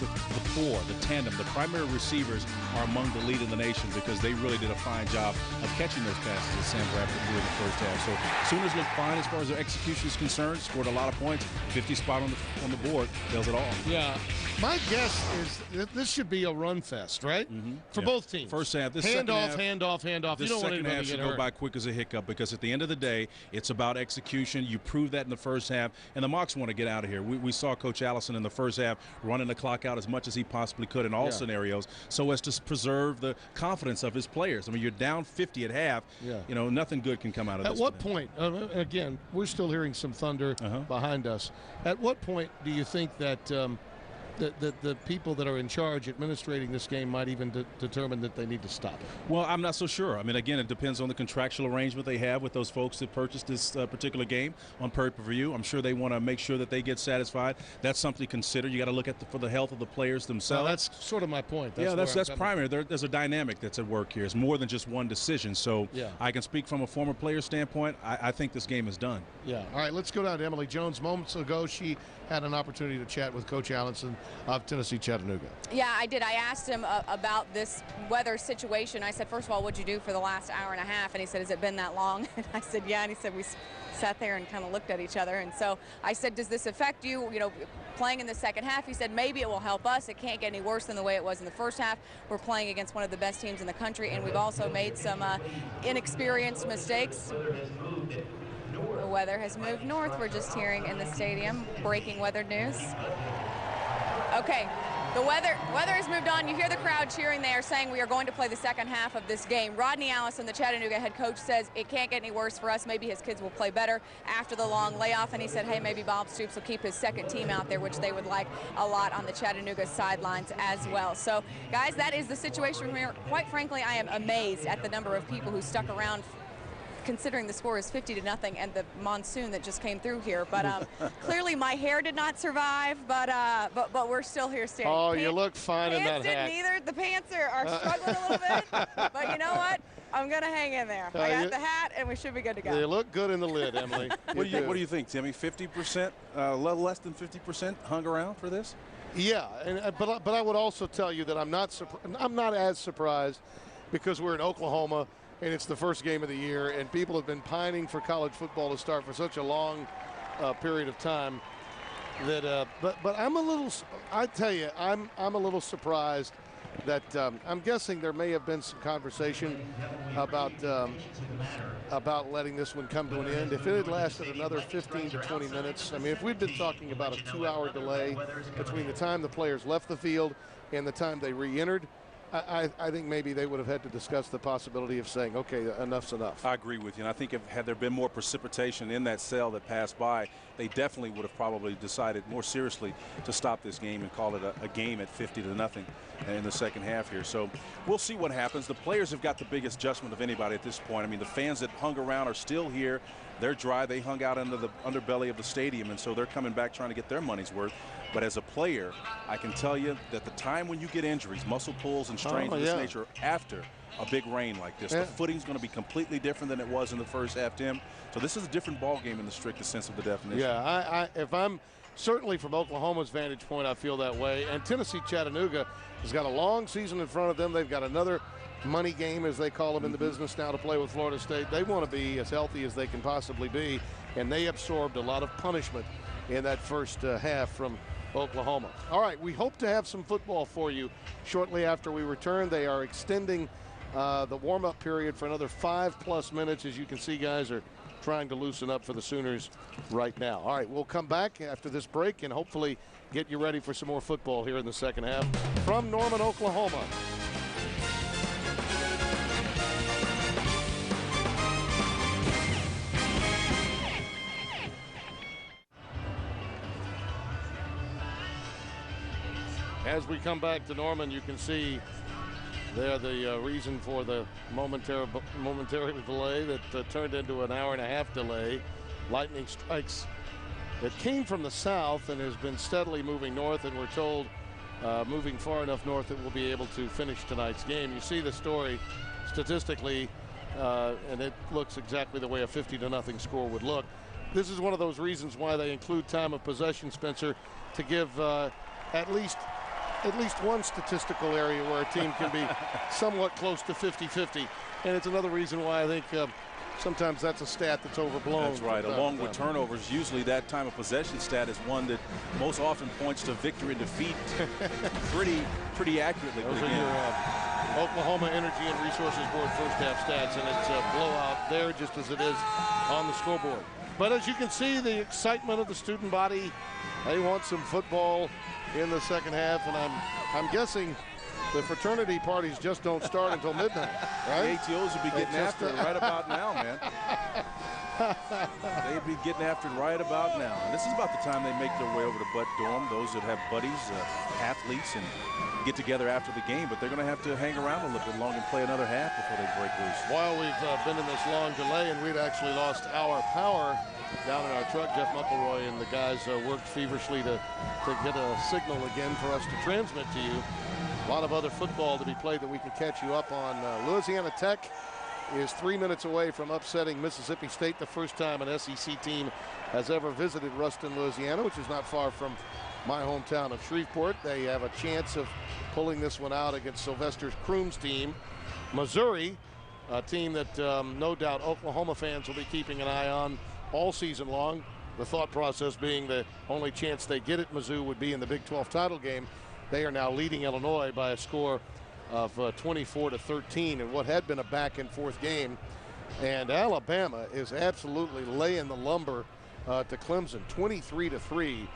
tandem, the primary receivers are among the lead in the nation, because they really did a fine job of catching those passes that Sam Bradford did in the first half. So Sooners look fine as far as their execution is concerned, scored a lot of points, 50 spot on the board, tells it all. Yeah. My guess is that this should be a run fest, right? For both teams. First half. This handoff. This You don't want second anybody half to should get go hurt. by quick as a hiccup, because at the end of the day, it's about execution. You proved that in the first half, and the Mocs want to get out of here. We saw Coach Allison in the first half running the clock out as much as he possibly could in all scenarios, so as to preserve the confidence of his players. I mean, you're down 50 at half. You know, nothing good can come out of this. At what point, again, we're still hearing some thunder behind us. At what point do you think that the people that are in charge administrating this game might even determine that they need to stop it? Well, I'm not so sure. I mean, again, it depends on the contractual arrangement they have with those folks that purchased this particular game on pay-per-view. I'm sure they want to make sure that they get satisfied. That's something to consider. You got to look at for the health of the players themselves. Well, that's sort of my point. That's primary. There's a dynamic that's at work here. It's more than just one decision. So I can speak from a former player standpoint. I think this game is done. Yeah. All right, let's go down to Emily Jones. Moments ago, she had an opportunity to chat with Coach Allison of Tennessee Chattanooga. Yeah, I did. I asked him about this weather situation. I said, first of all, what'd you do for the last hour and a half? And he said, has it been that long? And I said, yeah. And he said, we sat there and kind of looked at each other. And so I said, does this affect you, playing in the second half? He said, maybe it will help us. It can't get any worse than the way it was in the first half. We're playing against one of the best teams in the country, and we've also made some inexperienced mistakes. The weather has moved north. We're just hearing in the stadium breaking weather news. Okay, the weather has moved on. You hear the crowd cheering. They are saying we are going to play the second half of this game. Rodney Allison, the Chattanooga head coach, says it can't get any worse for us. Maybe his kids will play better after the long layoff. And he said, hey, maybe Bob Stoops will keep his second team out there, which they would like a lot on the Chattanooga sidelines as well. So, guys, that is the situation here. Quite frankly, I am amazed at the number of people who stuck around, considering the score is 50-0 and the monsoon that just came through here. But clearly my hair did not survive, but we're still here standing. Oh, you look fine in that hat. Pants didn't either. The pants are struggling a little bit, but you know what? I'm going to hang in there. I got the hat, and we should be good to go. You look good in the lid, Emily. What do you think, Timmy? 50%, a little less than 50% hung around for this? Yeah, but I would also tell you that I'm not as surprised, because we're in Oklahoma and it's the first game of the year, and people have been pining for college football to start for such a long period of time that but I'm a little, I tell you, I'm a little surprised that I'm guessing there may have been some conversation about letting this one come to an end. If it had lasted another 15 to 20 minutes, I mean, if we'd been talking about a 2-hour delay between the time the players left the field and the time they re-entered, I think maybe they would have had to discuss the possibility of saying, okay, enough's enough. I agree with you. And I think had there been more precipitation in that cell that passed by, they definitely would have probably decided more seriously to stop this game and call it a game at 50-0 in the second half here. So we'll see what happens. The players have got the biggest adjustment of anybody at this point. I mean, the fans that hung around are still here. They're dry. They hung out under the underbelly of the stadium, and so they're coming back trying to get their money's worth. But as a player, I can tell you that the time when you get injuries, muscle pulls and strains of this nature after a big rain like this, the footing's going to be completely different than it was in the first half, Tim. So this is a different ball game in the strictest sense of the definition. Yeah, if I'm certainly from Oklahoma's vantage point, I feel that way. And Tennessee Chattanooga has got a long season in front of them. They've got another money game, as they call them in the business now, to play with Florida State. They want to be as healthy as they can possibly be, and they absorbed a lot of punishment in that first half from Oklahoma. All right, we hope to have some football for you shortly after we return. They are extending the warm-up period for another 5+ minutes. As you can see, guys are trying to loosen up for the Sooners right now. All right, we'll come back after this break and hopefully get you ready for some more football here in the second half from Norman, Oklahoma. As we come back to Norman, you can see there the reason for the momentary delay that turned into an hour-and-a-half delay. Lightning strikes that came from the south and has been steadily moving north, and we're told moving far enough north that we'll be able to finish tonight's game. You see the story statistically, and it looks exactly the way a 50-0 score would look. This is one of those reasons why they include time of possession, Spencer, to give at least one statistical area where a team can be somewhat close to 50-50. And it's another reason why I think sometimes that's a stat that's overblown. That's right. Along with turnovers, usually that time of possession stat is one that most often points to victory and defeat pretty accurately. Those are your Oklahoma Energy and Resources Board first half stats, and it's a blowout there just as it is on the scoreboard. But as you can see, the excitement of the student body, they want some football in the second half, and I'm guessing the fraternity parties just don't start until midnight, right? The ATOs would be getting after it right about now, man. They'd be getting after it right about now. And this is about the time they make their way over to Butt Dorm, those that have buddies, athletes, and get together after the game. But they're going to have to hang around a little bit longer and play another half before they break loose. While we've been in this long delay, and we'd actually lost our power down in our truck, Jeff McElroy and the guys worked feverishly to get a signal again for us to transmit to you. A lot of other football to be played that we can catch you up on. Louisiana Tech is 3 minutes away from upsetting Mississippi State, the first time an SEC team has ever visited Ruston, Louisiana, which is not far from my hometown of Shreveport. They have a chance of pulling this one out against Sylvester Croom's team. Missouri, a team that no doubt Oklahoma fans will be keeping an eye on all season long. The thought process being the only chance they get at Mizzou would be in the Big 12 title game. They are now leading Illinois by a score of 24-13 in what had been a back and forth game. And Alabama is absolutely laying the lumber to Clemson, 23-3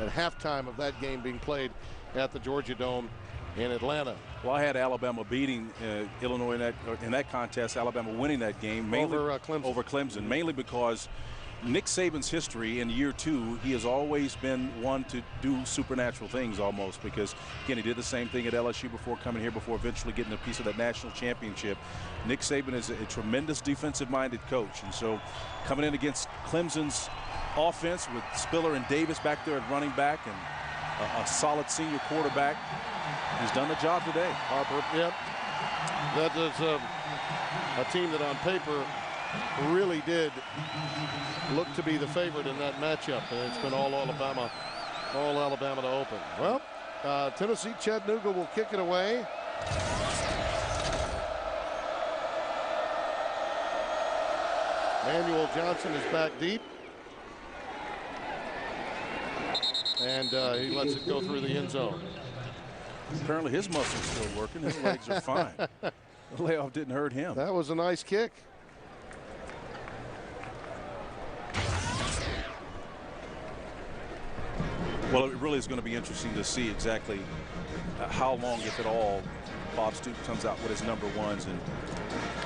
at halftime of that game being played at the Georgia Dome in Atlanta. Well, I had Alabama beating Illinois in that contest, Alabama winning that game mainly over Clemson, mainly because Nick Saban's history in year 2, he has always been one to do supernatural things almost, because again, he did the same thing at LSU before coming here, before eventually getting a piece of that national championship. Nick Saban is a tremendous defensive-minded coach, and so coming in against Clemson's offense with Spiller and Davis back there at running back and a solid senior quarterback, he's done the job today. Harper, yep. That is a team that on paper really did look to be the favorite in that matchup, and it's been all Alabama to open. Well, Tennessee Chattanooga will kick it away. Manuel Johnson is back deep, and he lets it go through the end zone. Apparently his muscles still working. His legs are fine. The layoff didn't hurt him. That was a nice kick. Well, it really is going to be interesting to see exactly how long, if at all, Bob Stoops comes out with his number ones. And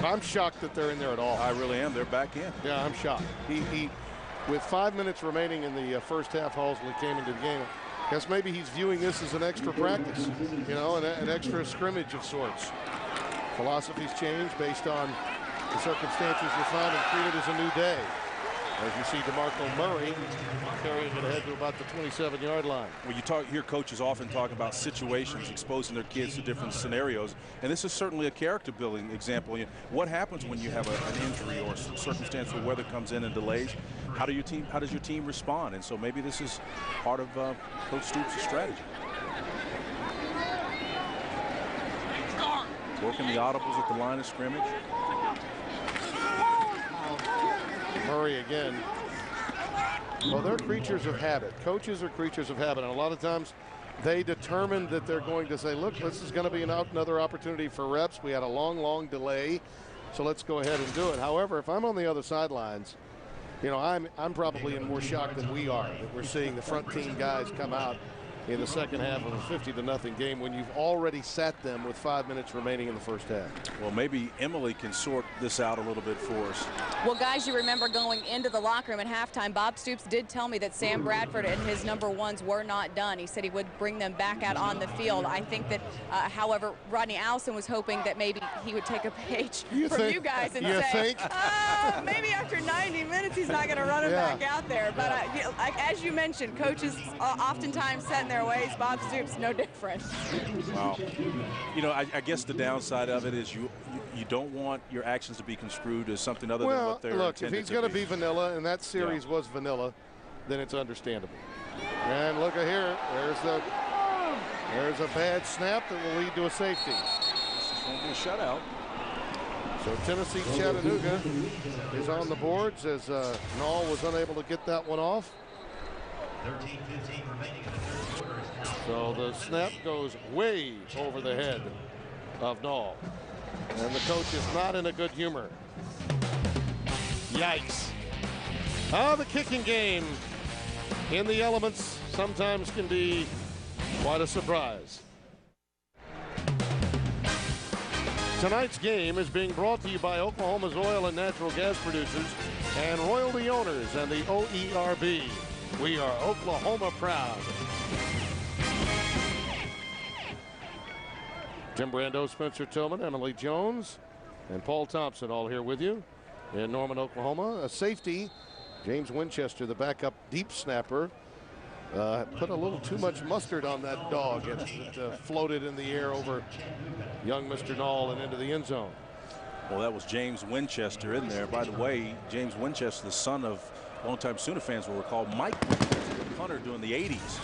I'm shocked that they're in there at all. I really am. They're back in. Yeah, I'm shocked. He with 5 minutes remaining in the first half, Halsley came into the game. I guess maybe he's viewing this as an extra practice, you know, an extra scrimmage of sorts. Philosophies change based on the circumstances you find and treat it as a new day. As you see DeMarco Murray carrying it ahead to about the 27-yard line. Well, you hear coaches often talk about situations, exposing their kids to different scenarios, and this is certainly a character-building example. What happens when you have an injury or circumstance where weather comes in and delays? How does your team respond? And so maybe this is part of Coach Stoops' strategy. Working the audibles at the line of scrimmage. Murray again. Well, they're creatures of habit. Coaches are creatures of habit, and a lot of times they determine that they're going to say, look, this is going to be another opportunity for reps. We had a long delay, so let's go ahead and do it. However, if I'm on the other sidelines, you know, I'm probably in more shock than we are that we're seeing the front team guys come out in the second half of a 50-0 game when you've already sat them with 5 minutes remaining in the first half. Well, maybe Emily can sort this out a little bit for us. Well, guys, you remember going into the locker room at halftime, Bob Stoops did tell me that Sam Bradford and his number ones were not done. He said he would bring them back out on the field. I think that, however, Rodney Allison was hoping that maybe he would take a page from you guys and say, maybe after 90 minutes he's not going to run him back out there. But as you mentioned, coaches oftentimes set in their ways. Bob Stoops, no different. Wow. You know, I guess the downside of it is you don't want your actions to be construed as something other than what they're look, if intended he's to going to be. be vanilla, and that series was vanilla, then it's understandable. And look at here. There's a bad snap that will lead to a safety. This is going to be a shutout. So Tennessee Chattanooga is on the boards as Nall was unable to get that one off. 13-15 remaining in the third quarter. So the snap goes way over the head of Nall. And the coach is not in a good humor. Yikes. The kicking game in the elements sometimes can be quite a surprise. Tonight's game is being brought to you by Oklahoma's oil and natural gas producers and royalty owners and the OERB. We are Oklahoma proud. Jim Brando, Spencer Tillman, Emily Jones, and Paul Thompson all here with you in Norman, Oklahoma. A safety, James Winchester, the backup deep snapper, put a little too much mustard on that dog. It floated in the air over young Mr. Nall and into the end zone. Well, that was James Winchester in there. By the way, James Winchester, the son of longtime Sooner fans will recall Mike Winchester, the punter during the 80s.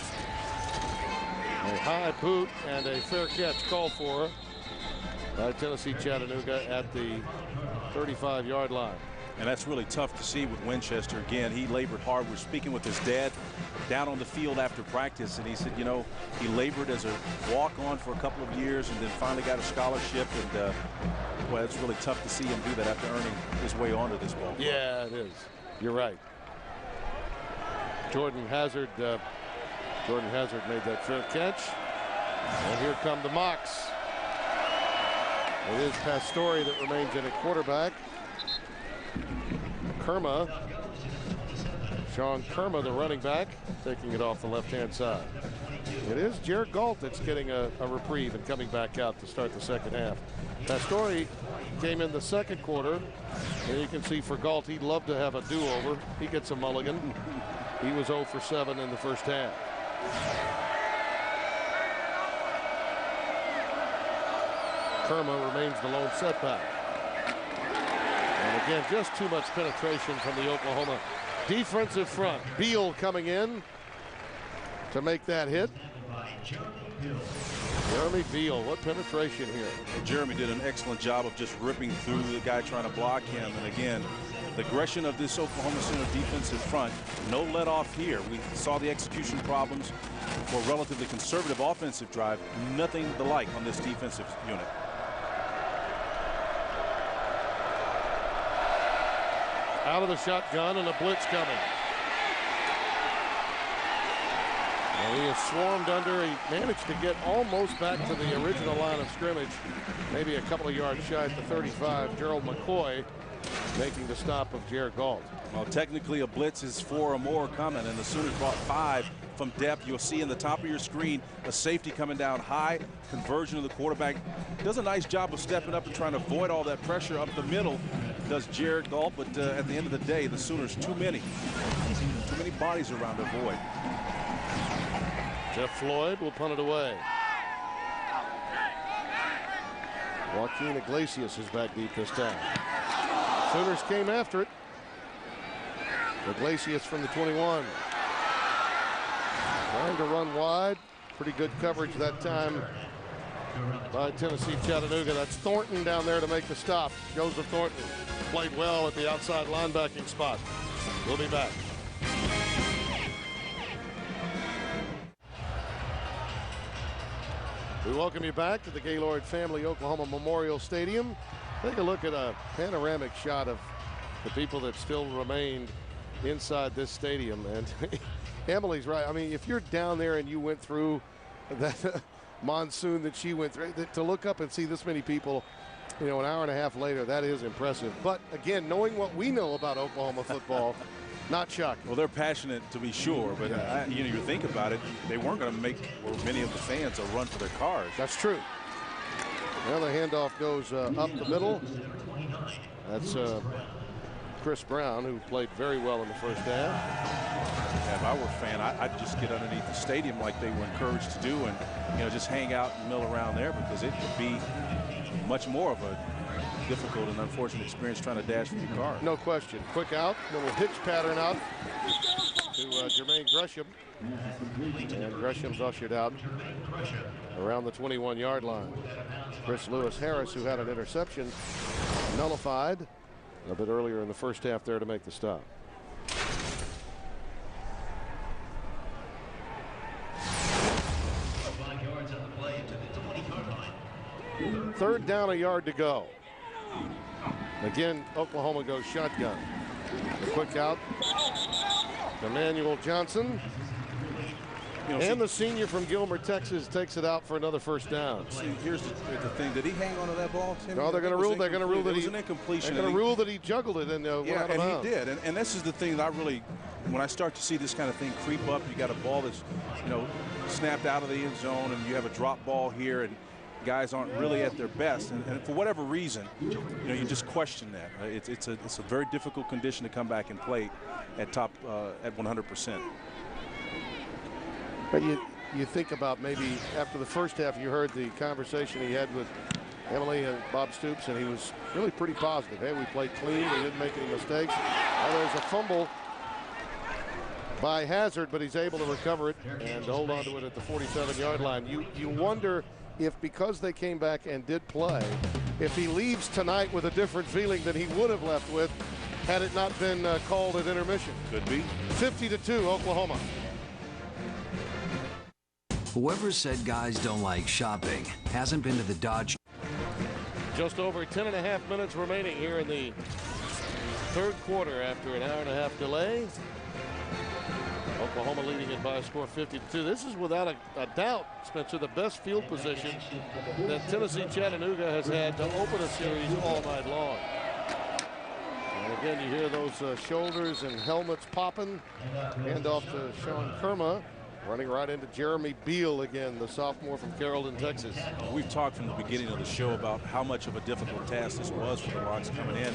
A high boot and a fair catch called for by Tennessee Chattanooga at the 35-yard line. And that's really tough to see with Winchester. Again, he labored hard. We're speaking with his dad down on the field after practice, and he said, you know, he labored as a walk-on for a couple of years and then finally got a scholarship. And, well, it's really tough to see him do that after earning his way onto this ball. Yeah, it is. You're right. Jordan Hazard made that fair catch. And here come the Mocs. It is Pastore that remains in at quarterback. Sean Kerma, the running back, taking it off the left-hand side. It is Jared Galt that's getting a reprieve and coming back out to start the second half. Pastore came in the second quarter, and you can see for Galt, he'd love to have a do-over. He gets a mulligan. He was 0 for 7 in the first half. Kerma remains the lone setback. And again, just too much penetration from the Oklahoma defensive front. Beal coming in to make that hit. Jeremy Beal, what penetration here. Well, Jeremy did an excellent job of just ripping through the guy trying to block him. And again, the aggression of this Oklahoma Sooner defensive front, no let off here. We saw the execution problems for a relatively conservative offensive drive. Nothing the like on this defensive unit. Out of the shotgun and a blitz coming. And he is swarmed under. He managed to get almost back to the original line of scrimmage, maybe a couple of yards shy at the 35. Gerald McCoy making the stop of Jared Galt. Well, technically a blitz is 4 or more coming, and the Sooners brought 5 from depth. You'll see in the top of your screen a safety coming down high. Conversion of the quarterback does a nice job of stepping up and trying to avoid all that pressure up the middle. Does Jared Galt, but at the end of the day, the Sooners too many bodies around to avoid. Jeff Floyd will punt it away. Joaquin Iglesias is back deep this time. Sooners came after it. Iglesias from the 21. Trying to run wide. Pretty good coverage that time by Tennessee Chattanooga. That's Thornton down there to make the stop. Joseph Thornton played well at the outside linebacking spot. We'll be back. We welcome you back to the Gaylord Family Oklahoma Memorial Stadium. Take a look at a panoramic shot of the people that still remained inside this stadium. And Emily's right. I mean, if you're down there and you went through that monsoon that she went through, to look up and see this many people, you know, an hour and a half later, that is impressive. But again, knowing what we know about Oklahoma football, not shocking. Well, they're passionate to be sure, but you know, you think about it, they weren't going to make, or many of the fans, a run for their cars. That's true. Well, the handoff goes up the middle. That's Chris Brown, who played very well in the first half. If I were a fan, I'd just get underneath the stadium like they were encouraged to do, and just hang out and mill around there, because it could be much more of a difficult and unfortunate experience trying to dash from your car. No question. Quick out, little hitch pattern out to Jermaine Gresham. And Gresham's ushered out around the 21-yard line. Chris Lewis-Harris, who had an interception, nullified a bit earlier in the first half there to make the stop. Third down, a yard to go. Again, Oklahoma goes shotgun. A quick out. Emmanuel Johnson. And the senior from Gilmer, Texas, takes it out for another first down. See, here's the thing. Did he hang on to that ball, Tim? No, they're going to rule. They're going to rule that he. Incompletion. They're going to rule that he juggled it and went out of bounds. He did. And this is the thing that I really, when I start to see this kind of thing creep up, you got a ball that's, snapped out of the end zone, and you have a drop ball here, and guys aren't really at their best, and for whatever reason, you just question that. It's a very difficult condition to come back and play at top at 100%. But you think about maybe after the first half, you heard the conversation he had with Emily and Bob Stoops, and he was really pretty positive. Hey, we played clean. We didn't make any mistakes. Now there's a fumble by Hazard, but he's able to recover it and hold on to it at the 47-yard line. You wonder if, because they came back and did play, if he leaves tonight with a different feeling than he would have left with had it not been called at intermission. Could be. 50-2, Oklahoma. Whoever said guys don't like shopping hasn't been to the Dodge. Just over 10.5 minutes remaining here in the third quarter after an hour-and-a-half delay. Oklahoma leading it by a score 50-2. This is without a doubt, Spencer, the best field position that Tennessee Chattanooga has had to open a series all night long. And again, you hear those shoulders and helmets popping. Hand off to Sean Kerma. Running right into Jeremy Beal again, the sophomore from Carrollton, Texas. We've talked from the beginning of the show about how much of a difficult task this was for the Rocks coming in.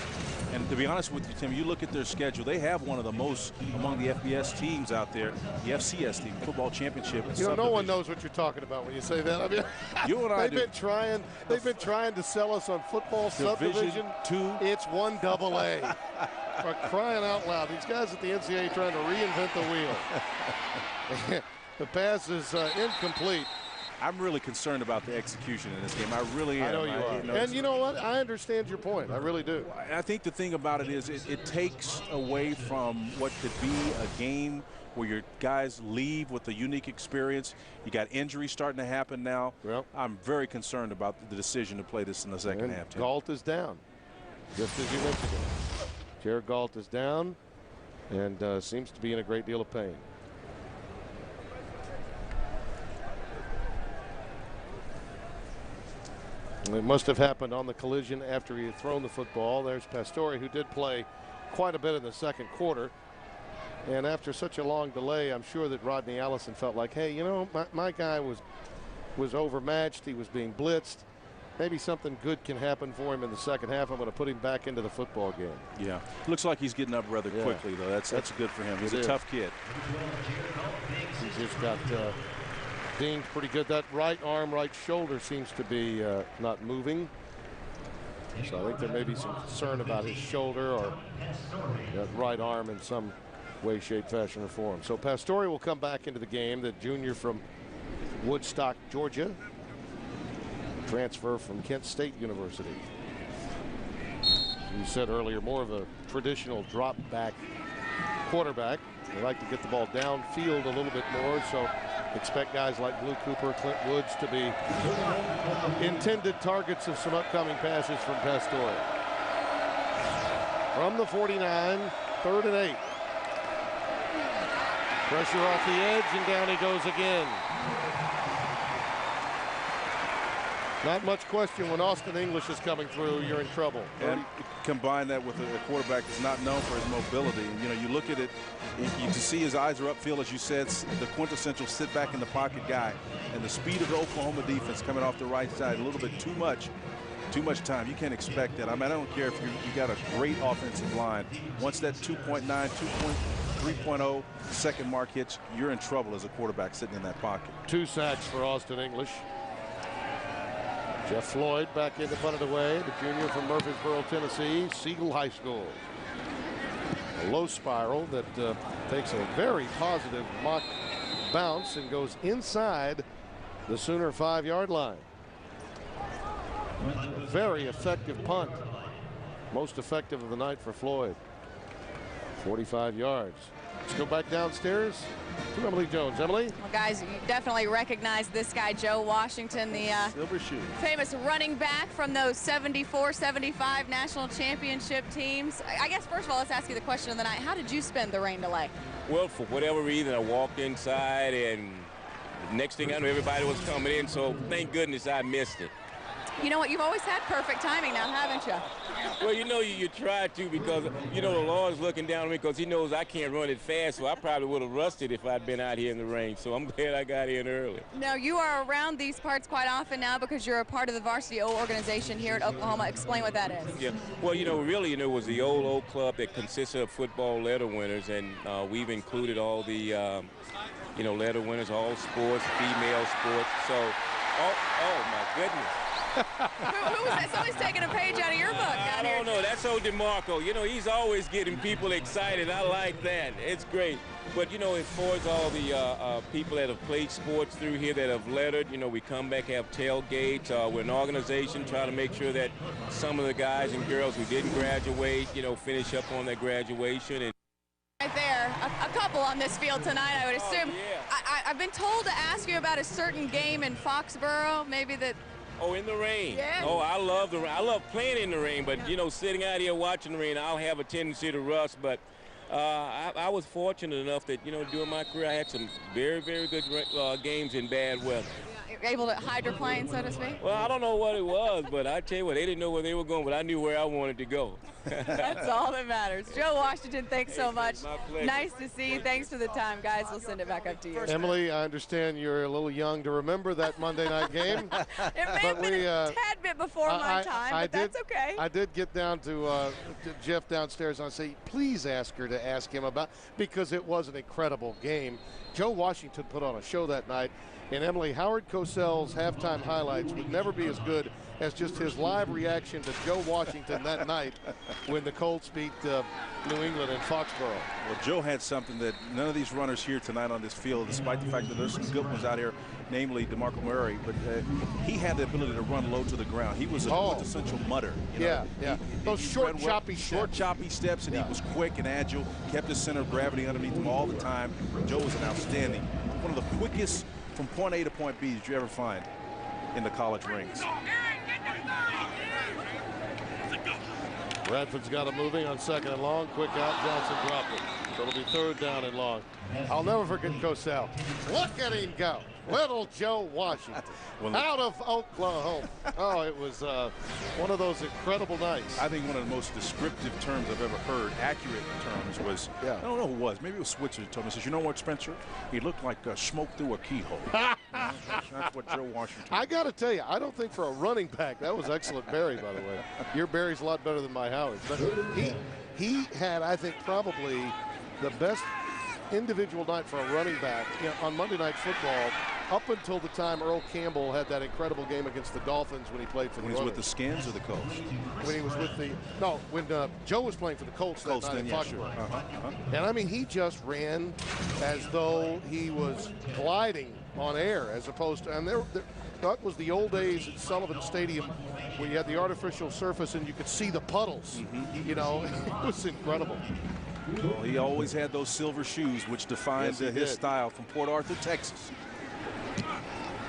And to be honest with you, Tim, you look at their schedule, they have one of the most among the FBS teams out there, the FCS team, football championship. No one knows what you're talking about when you say that. I mean, you and I they've been trying to sell us on football subdivision 2. It's 1AA. For crying out loud. These guys at the NCAA trying to reinvent the wheel. The pass is incomplete. I'm really concerned about the execution in this game. I really am. I know you are. And you know what? I understand your point. I really do. I think the thing about it is it takes away from what could be a game where your guys leave with a unique experience. You got injuries starting to happen now. Well, I'm very concerned about the decision to play this in the second half. Galt is down, just as you mentioned it. Jared Galt is down and seems to be in a great deal of pain. It must have happened on the collision after he had thrown the football. There's Pastore, who did play quite a bit in the second quarter. And after such a long delay, I'm sure that Rodney Allison felt like, hey, my guy was overmatched. He was being blitzed. Maybe something good can happen for him in the second half. I'm going to put him back into the football game. Yeah. Looks like he's getting up rather quickly, though. That's good for him. He's a tough kid. He's just got dinged pretty good. That right arm, right shoulder seems to be not moving. So I think there may be some concern about his shoulder or that right arm in some way, shape, fashion, or form. So Pastore will come back into the game, the junior from Woodstock, Georgia. Transfer from Kent State University. You said earlier, more of a traditional drop back quarterback. They like to get the ball downfield a little bit more, so expect guys like Blue Cooper, Clint Woods to be intended targets of some upcoming passes from Pastore. From the 49, 3rd and 8. Pressure off the edge, and down he goes again. Not much question when Austin English is coming through, you're in trouble. And combine that with a quarterback that's not known for his mobility. You look at it, you can see his eyes are upfield, as you said, the quintessential sit back in the pocket guy. And the speed of the Oklahoma defense coming off the right side, a little bit too much time. You can't expect that. I mean, I don't care if you got a great offensive line. Once that 2.9, 2.3 3.0 second mark hits, you're in trouble as a quarterback sitting in that pocket. 2 sacks for Austin English. Jeff Floyd back in to punt it away, the junior from Murfreesboro, Tennessee, Siegel High School. A low spiral that takes a very positive mock bounce and goes inside the Sooner 5-yard line. A very effective punt. Most effective of the night for Floyd. 45 yards. Let's go back downstairs to Emily Jones. Emily? Well, guys, you definitely recognize this guy, Joe Washington, the Silver shoe. famous running back from those 74, 75 national championship teams. I guess, first of all, let's ask you the question of the night. How did you spend the rain delay? Well, for whatever reason, I walked inside, and the next thing I knew, everybody was coming in, so thank goodness I missed it. You know what? You've always had perfect timing now, haven't you? Well, you know, you try to, because, you know, the Lord's looking down on me because he knows I can't run it fast, so I probably would have rusted if I'd been out here in the rain. So I'm glad I got in early. Now, you are around these parts quite often now because you're a part of the Varsity O organization here at Oklahoma. Explain what that is. Yeah. Well, you know, really, you know, it was the old O club that consisted of football letter winners, and we've included all the, you know, letter winners, all sports, female sports. So, oh my goodness. Who was that? Somebody's taking a page out of your book down here. I don't know. That's old DeMarco. You know, he's always getting people excited. I like that. It's great. But, you know, as far as all the people that have played sports through here that have lettered, you know, we come back, have tailgates. We're an organization trying to make sure that some of the guys and girls who didn't graduate, you know, finish up on their graduation. And right there, a couple on this field tonight, I would assume. Oh, yeah. I've been told to ask you about a certain game in Foxborough, maybe that. Oh, in the rain. Yeah. Oh, I love the rain. I love playing in the rain, but, you know, sitting out here watching the rain, I'll have a tendency to rust. But I was fortunate enough that, you know, during my career, I had some very, very good games in bad weather. You're able to hydroplane, so to speak? Well, I don't know what it was, but I tell you what, they didn't know where they were going, but I knew where I wanted to go. That's all that matters. Joe Washington, thanks so much. My pleasure. Nice to see you. Thanks for the time, guys. We'll send it back up to you. Emily, I understand you're a little young to remember that Monday night game. It may have been a tad bit before my time, but that's okay. I did get down to Jeff downstairs and I say, please ask her to ask him about, because it was an incredible game. Joe Washington put on a show that night. And Emily, Howard Cosell's halftime highlights would never be as good as just his live reaction to Joe Washington that night when the Colts beat New England in Foxborough. Well, Joe had something that none of these runners here tonight on this field, despite the fact that there's some good ones out here, namely DeMarco Murray, but he had the ability to run low to the ground. He was a quintessential mudder. You know? Those short, choppy steps. Short, choppy steps, and he was quick and agile, kept his center of gravity underneath him all the time. Joe was an outstanding, one of the quickest from point A to point B did you ever find in the college rings. Bradford's got it moving on 2nd and long. Quick out, Johnson dropped it. So it'll be 3rd down and long. I'll never forget Cosell. Look at him go. Little Joe Washington out of Oklahoma. Oh, it was one of those incredible nights. I think one of the most descriptive terms I've ever heard, accurate terms, was, I don't know who it was, maybe it was Switzer who told me, he says, you know what, Spencer? He looked like smoke through a keyhole. That's what Joe Washington. I got to tell you, I don't think for a running back, that was excellent Barry, by the way. Your Barry's a lot better than my Howard. But he had, I think, probably the best individual night for a running back on Monday Night Football up until the time Earl Campbell had that incredible game against the Dolphins when he played for the When he was with the Skins or the Colts? When he was with the, no, when Joe was playing for the Colts that night in Foxborough. And I mean, he just ran as though he was gliding on air as opposed to, and that was the old days at Sullivan Stadium where you had the artificial surface and you could see the puddles. You know, it was incredible. Well, he always had those silver shoes, which defined his style from Port Arthur, Texas.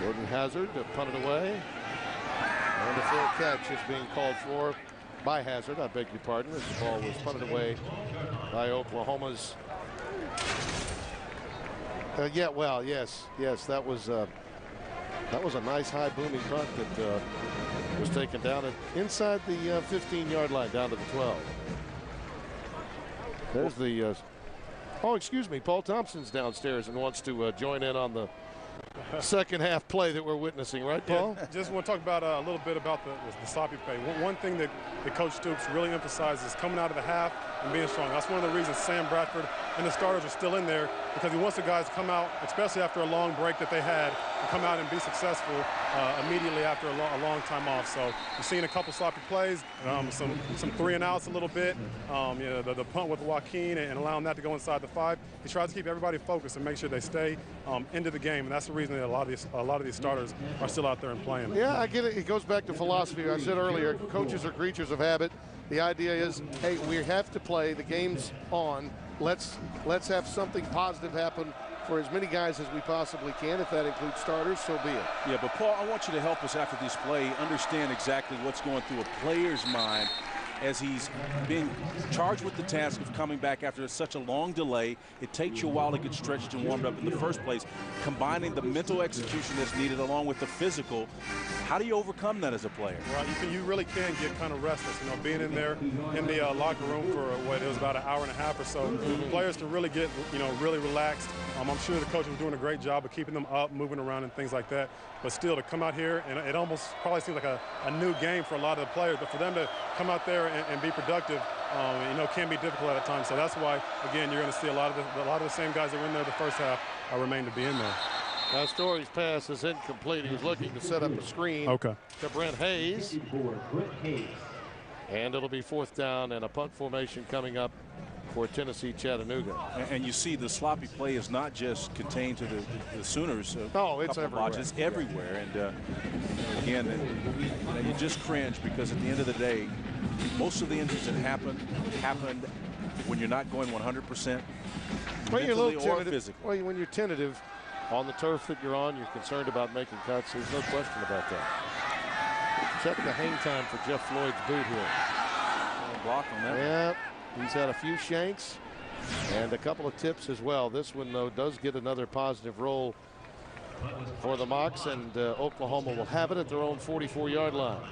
Jordan Hazard to punt it away. And a fair catch is being called for by Hazard. I beg your pardon, as the ball was punted away by Oklahoma's. Yes, that was a nice high booming punt that was taken down inside the 15-yard line down to the 12. There's the. Oh, excuse me. Paul Thompson's downstairs and wants to join in on the second half play that we're witnessing, right, Paul? Yeah, just want to talk about a little bit about the sloppy play. One thing that Coach Stoops really emphasizes is coming out of the half and being strong. That's one of the reasons Sam Bradford and the starters are still in there, because he wants the guys to come out, especially after a long break that they had, and come out and be successful immediately after a long time off. So you've seen a couple sloppy plays, some 3-and-outs a little bit, the punt with Joaquin and allowing that to go inside the 5. He tries to keep everybody focused and make sure they stay into the game, and that's the reason that a lot of these starters are still out there and playing. Yeah, I get it. It goes back to philosophy. I said earlier, coaches are creatures of habit. The idea is, hey, we have to play. The game's on. Let's have something positive happen for as many guys as we possibly can. If that includes starters, so be it. Yeah, but Paul, I want you to help us after this play understand exactly what's going through a player's mind as he's being charged with the task of coming back after such a long delay. It takes you a while to get stretched and warmed up in the first place. Combining the mental execution that's needed along with the physical, how do you overcome that as a player? Right, you really can get kind of restless, being in there in the locker room for what it was about an hour and a half or so. Players can really get, really relaxed. I'm sure the coach was doing a great job of keeping them up, moving around and things like that. But still, to come out here, and it almost probably seems like a new game for a lot of the players, but for them to come out there and be productive, can be difficult at times. So that's why, again, you're going to see a lot of the same guys that were in there the first half remain to be in there. Now Story's pass is incomplete. He was looking to set up a screen to Brent Hayes. And it'll be 4th down and a punt formation coming up for Tennessee Chattanooga. And you see the sloppy play is not just contained to the Sooners. No, it's everywhere. It's everywhere. And again, you just cringe, because at the end of the day, most of the injuries that happened when you're not going 100%, mentally or physically. Well, when you're tentative on the turf that you're on, you're concerned about making cuts. There's no question about that. Check the hang time for Jeff Floyd's boot here. Block on that. Yeah, he's had a few shanks and a couple of tips as well. This one, though, does get another positive roll for the Mocs, and Oklahoma will have it at their own 44-yard line.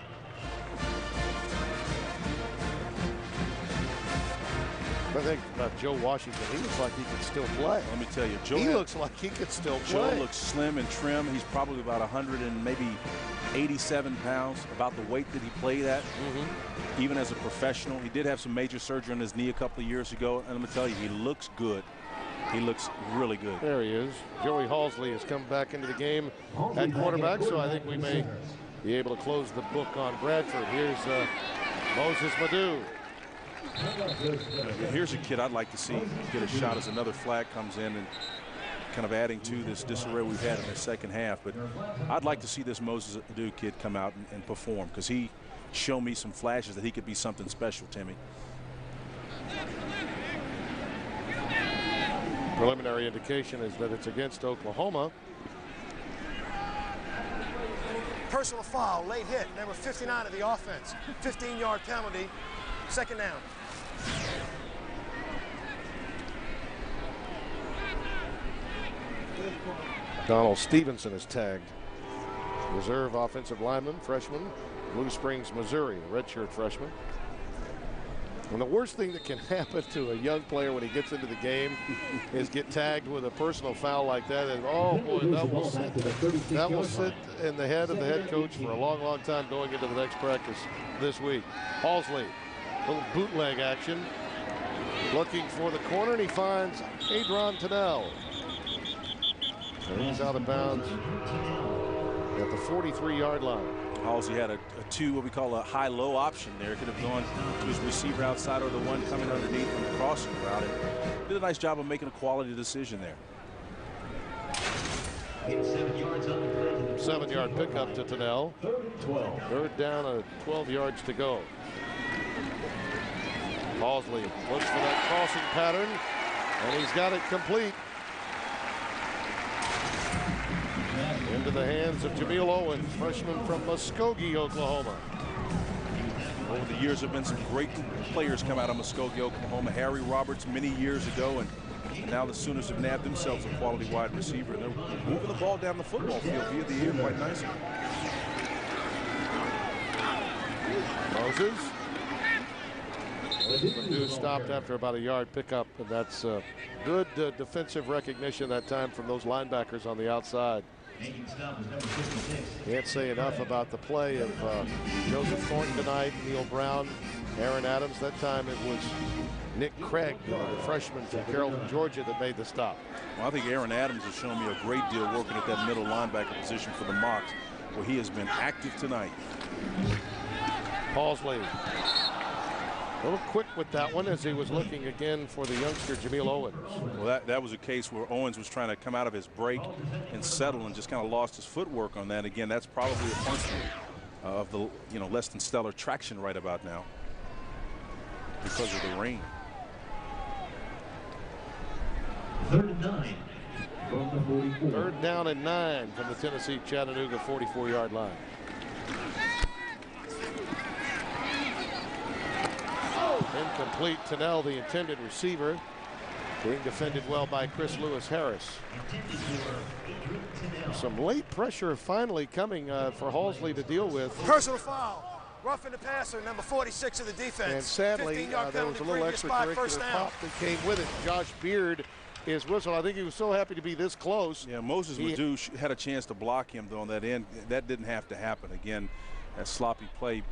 I think about Joe Washington. He looks like he could still play. Let me tell you, Joe. He looks like he could still play. Joe looks slim and trim. He's probably about 100 and maybe 87 pounds, about the weight that he played at. Even as a professional, he did have some major surgery on his knee a couple of years ago, and I'm gonna tell you, he looks good. He looks really good. There he is. Joey Halsley has come back into the game at quarterback, so I think we may be able to close the book on Bradford. Here's Moses Madu. Here's a kid I'd like to see get a shot as another flag comes in and kind of adding to this disarray we've had in the second half. But I'd like to see this Moses Adu kid come out and perform, because he showed me some flashes that he could be something special, Timmy. Preliminary indication is that it's against Oklahoma. Personal foul, late hit, number 59 of the offense. 15-yard penalty, 2nd down. Donald Stevenson is tagged. Reserve offensive lineman, freshman, Blue Springs, Missouri, redshirt freshman. And the worst thing that can happen to a young player when he gets into the game is get tagged with a personal foul like that. And oh boy, that will sit in the head of the head coach for a long, long time going into the next practice this week. Halsley, little bootleg action, looking for the corner, and he finds Adron Tennell. And he's out of bounds at the 43-yard line. Halsey had a what we call a high-low option there. Could have gone to his receiver outside or the one coming underneath on the crossing route. And did a nice job of making a quality decision there. 7-yard pickup to Tennell. 3rd down, 12 yards to go. Halsley looks for that crossing pattern, and he's got it complete. Into the hands of Jameel Owens, freshman from Muskogee, Oklahoma. Over the years, there have been some great players come out of Muskogee, Oklahoma. Harry Roberts many years ago, and now the Sooners have nabbed themselves a quality wide receiver. They're moving the ball down the football field via the air quite nicely. Moses. Purdue stopped after about a yard pickup, and that's good defensive recognition that time from those linebackers on the outside. Can't say enough about the play of Joseph Thornton tonight, Neil Brown, Aaron Adams. That time it was Nick Craig, the freshman from Carrollton, Georgia, that made the stop. Well, I think Aaron Adams has shown me a great deal working at that middle linebacker position for the Mocs, where he has been active tonight. Halsley, a little quick with that one as he was looking again for the youngster Jameel Owens. Well, that was a case where Owens was trying to come out of his break and settle and just kind of lost his footwork on that. Again, that's probably a function of the less than stellar traction right about now because of the rain. 3rd and 9 from the 44. 3rd down and 9 from the Tennessee Chattanooga 44-yard line. Incomplete. Tennell, the intended receiver, being defended well by Chris Lewis Harris. Some late pressure finally coming for Halsley to deal with. Personal foul. Roughing the passer, number 46 of the defense. And sadly, there was a little extracurricular pop that came with it. Josh Beard is whistled. I think he was so happy to be this close. Yeah, Moses Madouche had a chance to block him, though, on that end. That didn't have to happen. Again, that sloppy play,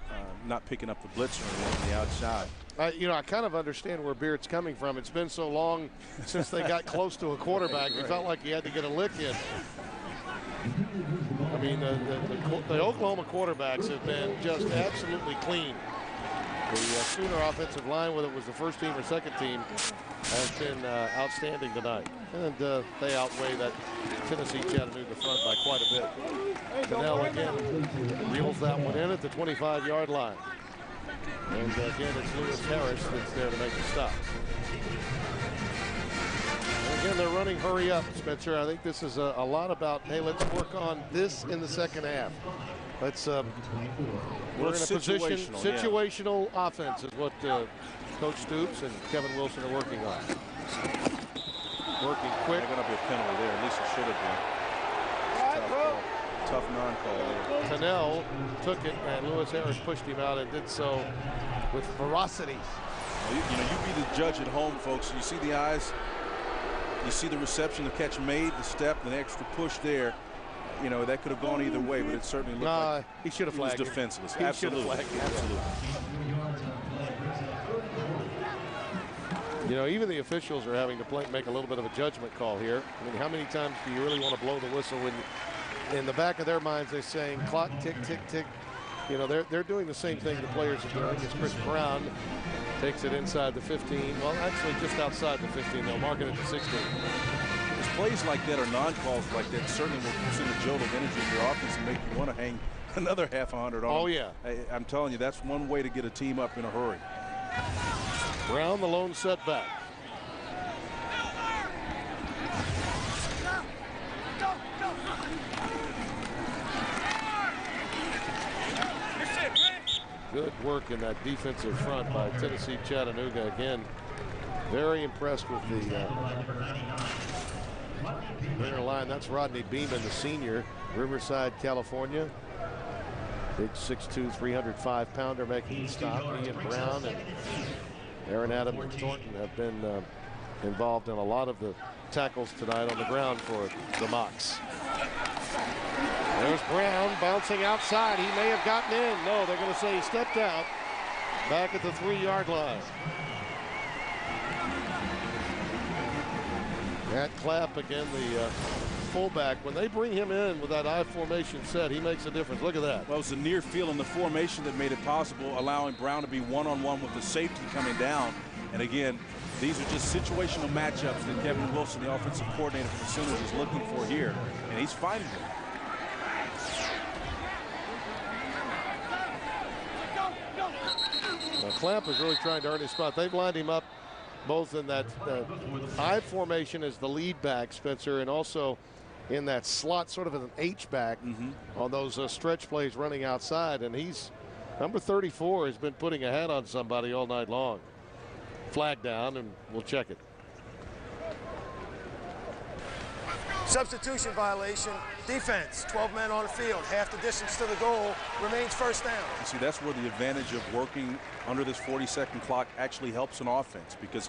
not picking up the blitzer on the outside. I kind of understand where Beard's coming from. It's been so long since they got close to a quarterback. He felt like he had to get a lick in. I mean, the Oklahoma quarterbacks have been just absolutely clean. The Sooner offensive line, whether it was the first team or second team, has been outstanding tonight. And they outweigh that Tennessee Chattanooga front by quite a bit. Tennell again reels that one in at the 25-yard line. And again, it's Lewis Harris that's there to make the stop. And again, they're running hurry up, Spencer. I think this is a lot about, hey, let's work on this in the second half. Let's we're in a position, situational offense is what Coach Stoops and Kevin Wilson are working on. Working quick. They're going to be a penalty there. At least it should have been. Tough non-call there. Tennell took it, and Lewis Harris pushed him out and did so with ferocity. Well, you be the judge at home, folks. You see the eyes. You see the reception, the catch made, the step, the extra push there. That could have gone either way, but it certainly looked like he should have flagged. He was defenseless. He Absolutely. Even the officials are having to make a little bit of a judgment call here. I mean, how many times do you really want to blow the whistle when in the back of their minds they're saying clock tick, tick, tick. They're doing the same thing the players are doing. As Chris Brown takes it inside the 15. Well, actually just outside the 15. They'll mark it at the 16. Plays like that or non-calls like that certainly will send a jolt of energy to your offense and make you want to hang another half 100 on Oh, them. yeah. I'm telling you, that's one way to get a team up in a hurry. Brown, the lone setback. Good work in that defensive front by Tennessee Chattanooga. Again, very impressed with the winner line. That's Rodney Beeman, the senior, Riverside, California. Big 6'2", 305-pounder making the stop. Ian Brown and Aaron Adams and Thornton have been involved in a lot of the tackles tonight on the ground for the Mocs. There's Brown bouncing outside. He may have gotten in. No, they're going to say he stepped out. Back at the 3-yard line. Matt Clapp, again, the fullback. When they bring him in with that I formation set, he makes a difference. Look at that. Well, it was the near field in the formation that made it possible, allowing Brown to be one-on-one with the safety coming down. And again, these are just situational matchups that Kevin Wilson, the offensive coordinator for the Sooners, is looking for here, and he's finding them. Clapp is really trying to earn his spot. They've lined him up both in that I formation as the lead back, Spencer, and also in that slot, sort of an H-back on those stretch plays running outside. And he's, number 34, has been putting a hat on somebody all night long. Flag down, and we'll check it. Substitution violation. Defense, 12 men on the field, half the distance to the goal, remains first down. You see, that's where the advantage of working under this 40-second clock actually helps an offense, because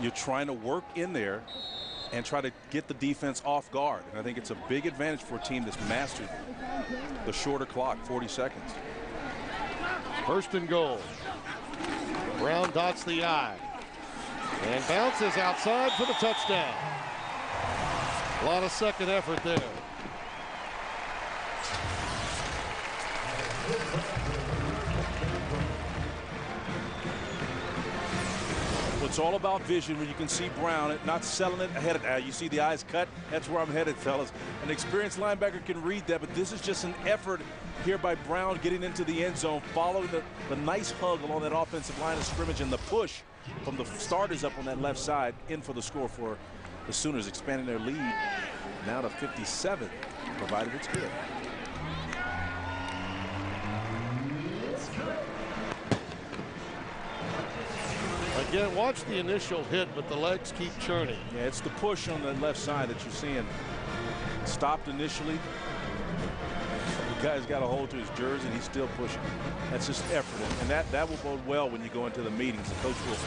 you're trying to work in there and try to get the defense off guard. And I think it's a big advantage for a team that's mastered the shorter clock, 40 seconds. First and goal. Brown dots the I and bounces outside for the touchdown. A lot of second effort there. It's all about vision when you can see Brown not selling it ahead of you see the eyes cut. That's where I'm headed, fellas. An experienced linebacker can read that, but this is just an effort here by Brown getting into the end zone, following the nice hug along that offensive line of scrimmage and the push from the starters up on that left side in for the score for the Sooners, expanding their lead now to 57, provided it's good. Again, watch the initial hit, but the legs keep churning. Yeah, it's the push on the left side that you're seeing. Stopped initially. The guy's got a hold to his jersey, and he's still pushing. That's just effort, and that will bode well when you go into the meetings. The coach will,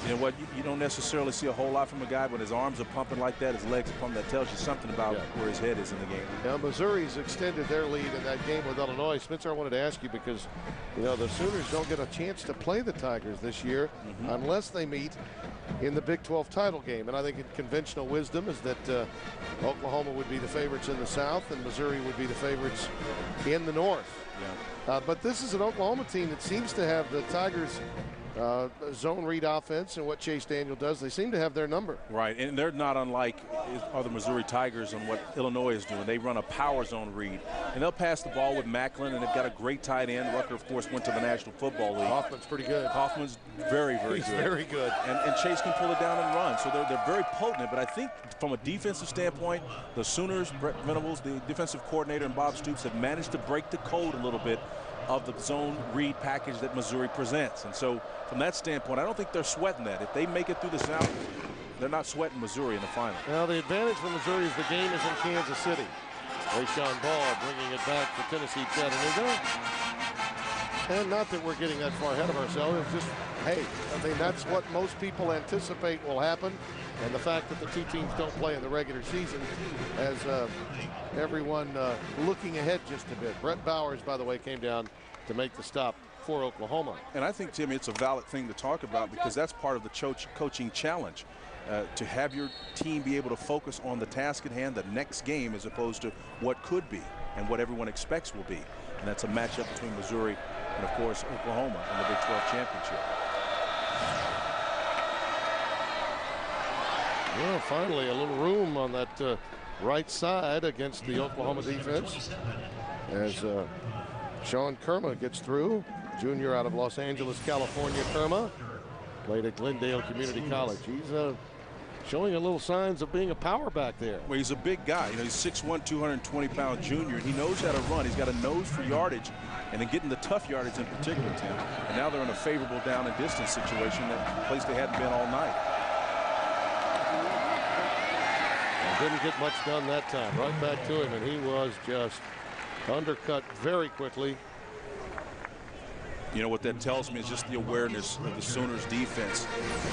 you know what, you don't necessarily see a whole lot from a guy, but his arms are pumping like that, his legs are pumping. That tells you something about where his head is in the game. Now, Missouri's extended their lead in that game with Illinois. Spencer, I wanted to ask you because, you know, the Sooners don't get a chance to play the Tigers this year unless they meet in the Big 12 title game. And I think conventional wisdom is that Oklahoma would be the favorites in the South and Missouri would be the favorites in the North. Yeah. But this is an Oklahoma team that seems to have the Tigers' zone read offense and what Chase Daniel does. They seem to have their number. Right, and they're not unlike other Missouri Tigers on what Illinois is doing. They run a power zone read, and they'll pass the ball with Macklin, and they've got a great tight end. Rucker, of course, went to the National Football League. Hoffman's pretty good. Hoffman's very, very He's good. very good. And Chase can pull it down and run, so they're very potent. But I think from a defensive standpoint, the Sooners, Brett Venables, the defensive coordinator, and Bob Stoops have managed to break the code a little bit of the zone read package that Missouri presents. And so from that standpoint, I don't think they're sweating that. If they make it through the South, they're not sweating Missouri in the final. Now the advantage for Missouri is the game is in Kansas City. Rashawn Ball bringing it back for Tennessee Chattanooga. And not that we're getting that far ahead of ourselves, it's just, hey, I think that's what most people anticipate will happen. And the fact that the two teams don't play in the regular season has everyone looking ahead just a bit. Brett Bowers, by the way, came down to make the stop for Oklahoma. And I think, Timmy, it's a valid thing to talk about because that's part of the coaching challenge. To have your team be able to focus on the task at hand, the next game, as opposed to what could be and what everyone expects will be. And that's a matchup between Missouri and, of course, Oklahoma in the Big 12 championship. Well, finally, a little room on that right side against the Oklahoma defense as Sean Kerma gets through. Junior out of Los Angeles, California. Kerma played at Glendale Community College. He's showing a little signs of being a power back there. Well, he's a big guy. You know, he's 6'1", 220-pound junior, and he knows how to run. He's got a nose for yardage, and then getting the tough yardage in particular, Tim. And now they're in a favorable down and distance situation, that place they hadn't been all night. And didn't get much done that time. Right back to him, and he was just undercut very quickly. You know what that tells me is just the awareness of the Sooners defense.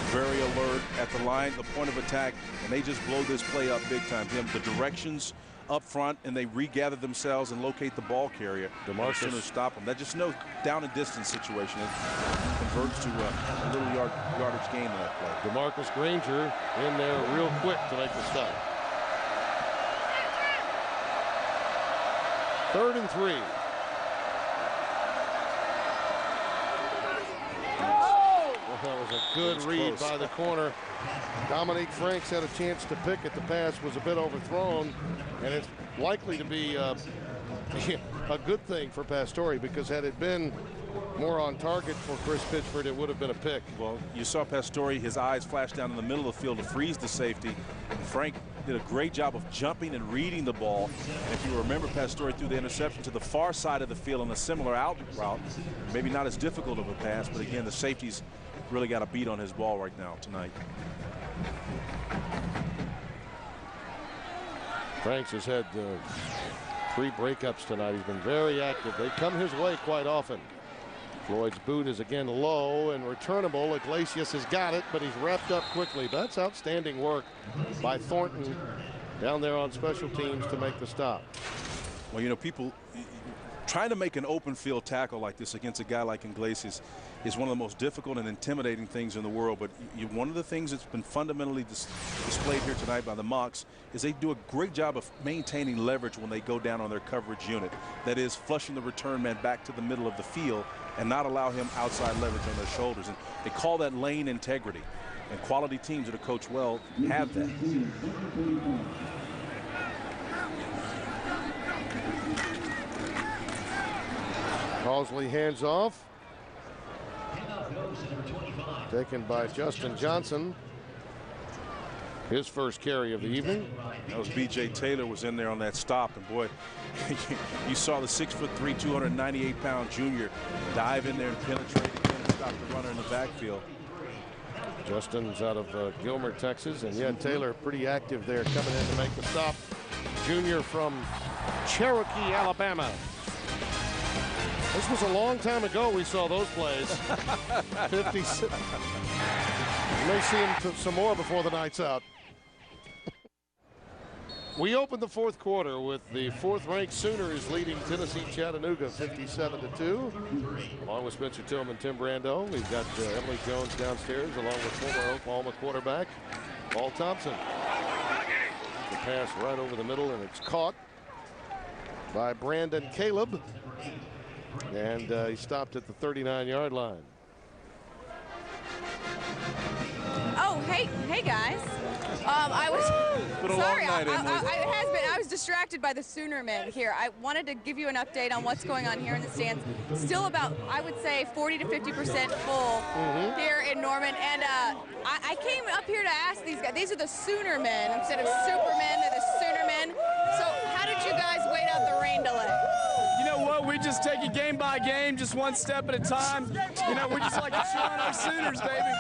Very alert at the line, the point of attack, and they just blow this play up big time. The directions up front, and they regather themselves and locate the ball carrier. The Sooners stop them. That just no down and distance situation. It converts to a little yardage gain in that play. DeMarcus Granger in there real quick to make the stop. 3rd and 3. That was a good read by the corner. Dominique Franks had a chance to pick it. The pass was a bit overthrown, and it's likely to be a good thing for Pastore, because had it been more on target for Chris Pitchford, it would have been a pick. Well, you saw Pastore, his eyes flash down in the middle of the field to freeze the safety. Frank did a great job of jumping and reading the ball. And if you remember, Pastore threw the interception to the far side of the field on a similar out route. Maybe not as difficult of a pass, but again, the safety's really got a beat on his ball right now tonight. Franks has had 3 breakups tonight. He's been very active. They come his way quite often. Floyd's boot is again low and returnable. Iglesias has got it, but he's wrapped up quickly. That's outstanding work by Thornton down there on special teams to make the stop. Well, you know, people trying to make an open field tackle like this against a guy like Iglesias is one of the most difficult and intimidating things in the world. But one of the things that's been fundamentally displayed here tonight by the Mocs is they do a great job of maintaining leverage when they go down on their coverage unit. That is, flushing the return man back to the middle of the field and not allow him outside leverage on their shoulders. And they call that lane integrity. And quality teams that are coached well have that. Halsley hands off. Taken by Justin Johnson. His first carry of the evening. That was B.J. Taylor was in there on that stop. And boy, you saw the 6'3", 298-pound junior dive in there and penetrate again and stop the runner in the backfield. Justin's out of Gilmer, Texas. And yeah, Taylor pretty active there coming in to make the stop. Junior from Cherokee, Alabama. This was a long time ago we saw those plays. 56. You may see him some more before the night's out. We opened the fourth quarter with the fourth-ranked Sooners leading Tennessee Chattanooga 57-2. Along with Spencer Tillman, Tim Brando. We've got Emily Jones downstairs along with former Oklahoma quarterback Paul Thompson. The pass right over the middle, and it's caught by Brandon Caleb. And he stopped at the 39-yard line. Oh, hey guys. I was sorry. I was distracted by the Sooner men here. I wanted to give you an update on what's going on here in the stands. Still about, I would say, 40 to 50% full here in Norman. And I came up here to ask these guys. These are the Sooner men instead of Supermen. They're the Sooner men. So how did you guys wait out the rain delay? You know what? We just take it game by game, just one step at a time. You know, we just like to cheer on our Sooners, baby.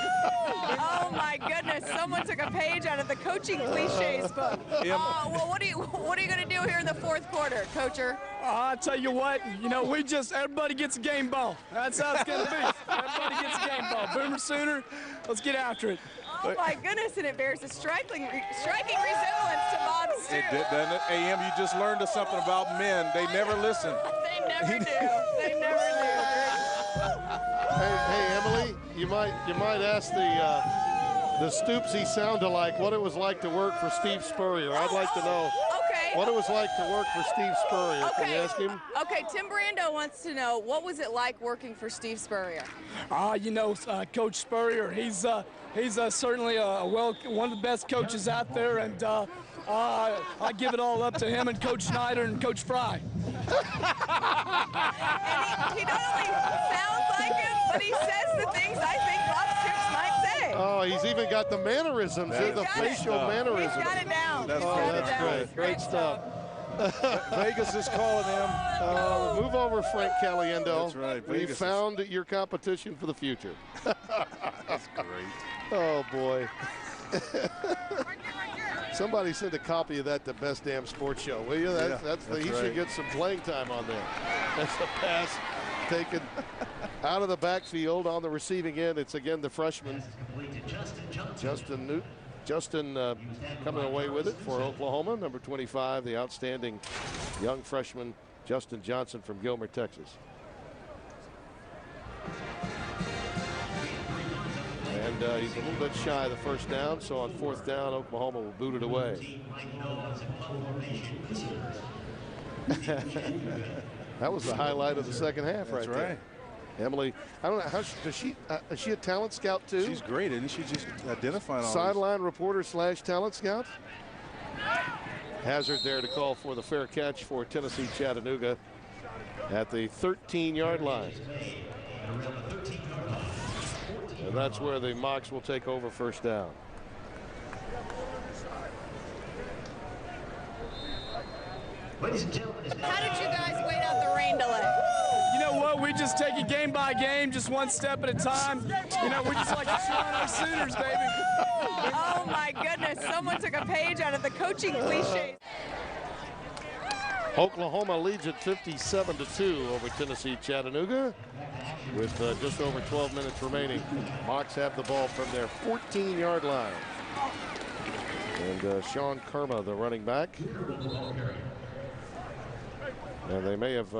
Oh my goodness! Someone took a page out of the coaching cliches book. Well, what are you going to do here in the fourth quarter, Coacher? I'll tell you what. You know, everybody gets a game ball. That's how it's going to be. Everybody gets a game ball. Boomer Sooner, let's get after it. Oh my goodness! And it bears a striking resemblance to Bob Stewart. It did, doesn't it? AM, you just learned us something about men. They never listen. They never do. They never do. Hey, Emily, you might ask the Stoopsy sound-alike what it was like to work for Steve Spurrier. I'd like to know what it was like to work for Steve Spurrier. Can you ask him? Okay, Tim Brando wants to know, what was it like working for Steve Spurrier? You know, Coach Spurrier, he's certainly one of the best coaches out there, and I give it all up to him and Coach Snyder and Coach Fry. And he not only sounds like him, but he says the things I think Bob Stoops might say. Oh, he's even got the mannerisms, the facial mannerisms. He's got it down. That's great stuff. Vegas is calling him. Move over, Frank Caliendo. That's right. We found your competition for the future. That's great. Oh, boy. Somebody send a copy of that to Best Damn Sports Show, will you? He should get some playing time on there. That's a pass taken out of the backfield on the receiving end. It's again the freshman, Justin coming away with it for Oklahoma. Number 25, the outstanding young freshman, Justin Johnson from Gilmer, Texas. And he's a little bit shy of the first down, so on fourth down, Oklahoma will boot it away. That was the highlight of the second half. That's right there. Emily, I don't know, how does she, is she a talent scout too? She's great, isn't she? Just identifying all sideline reporter / talent scout. Hazard there to call for the fair catch for Tennessee Chattanooga at the 13-yard line. And that's where the Mocs will take over first down. Ladies and gentlemen, how did you guys wait out the rain delay? You know what? We just take it game by game, just one step at a time. You know, we just like to cheer on our Sooners, baby. Oh my goodness! Someone took a page out of the coaching cliches. Oklahoma leads at 57-2 over Tennessee Chattanooga with just over 12 minutes remaining. Mocs have the ball from their 14-yard line. And Sean Kerma, the running back. And they may have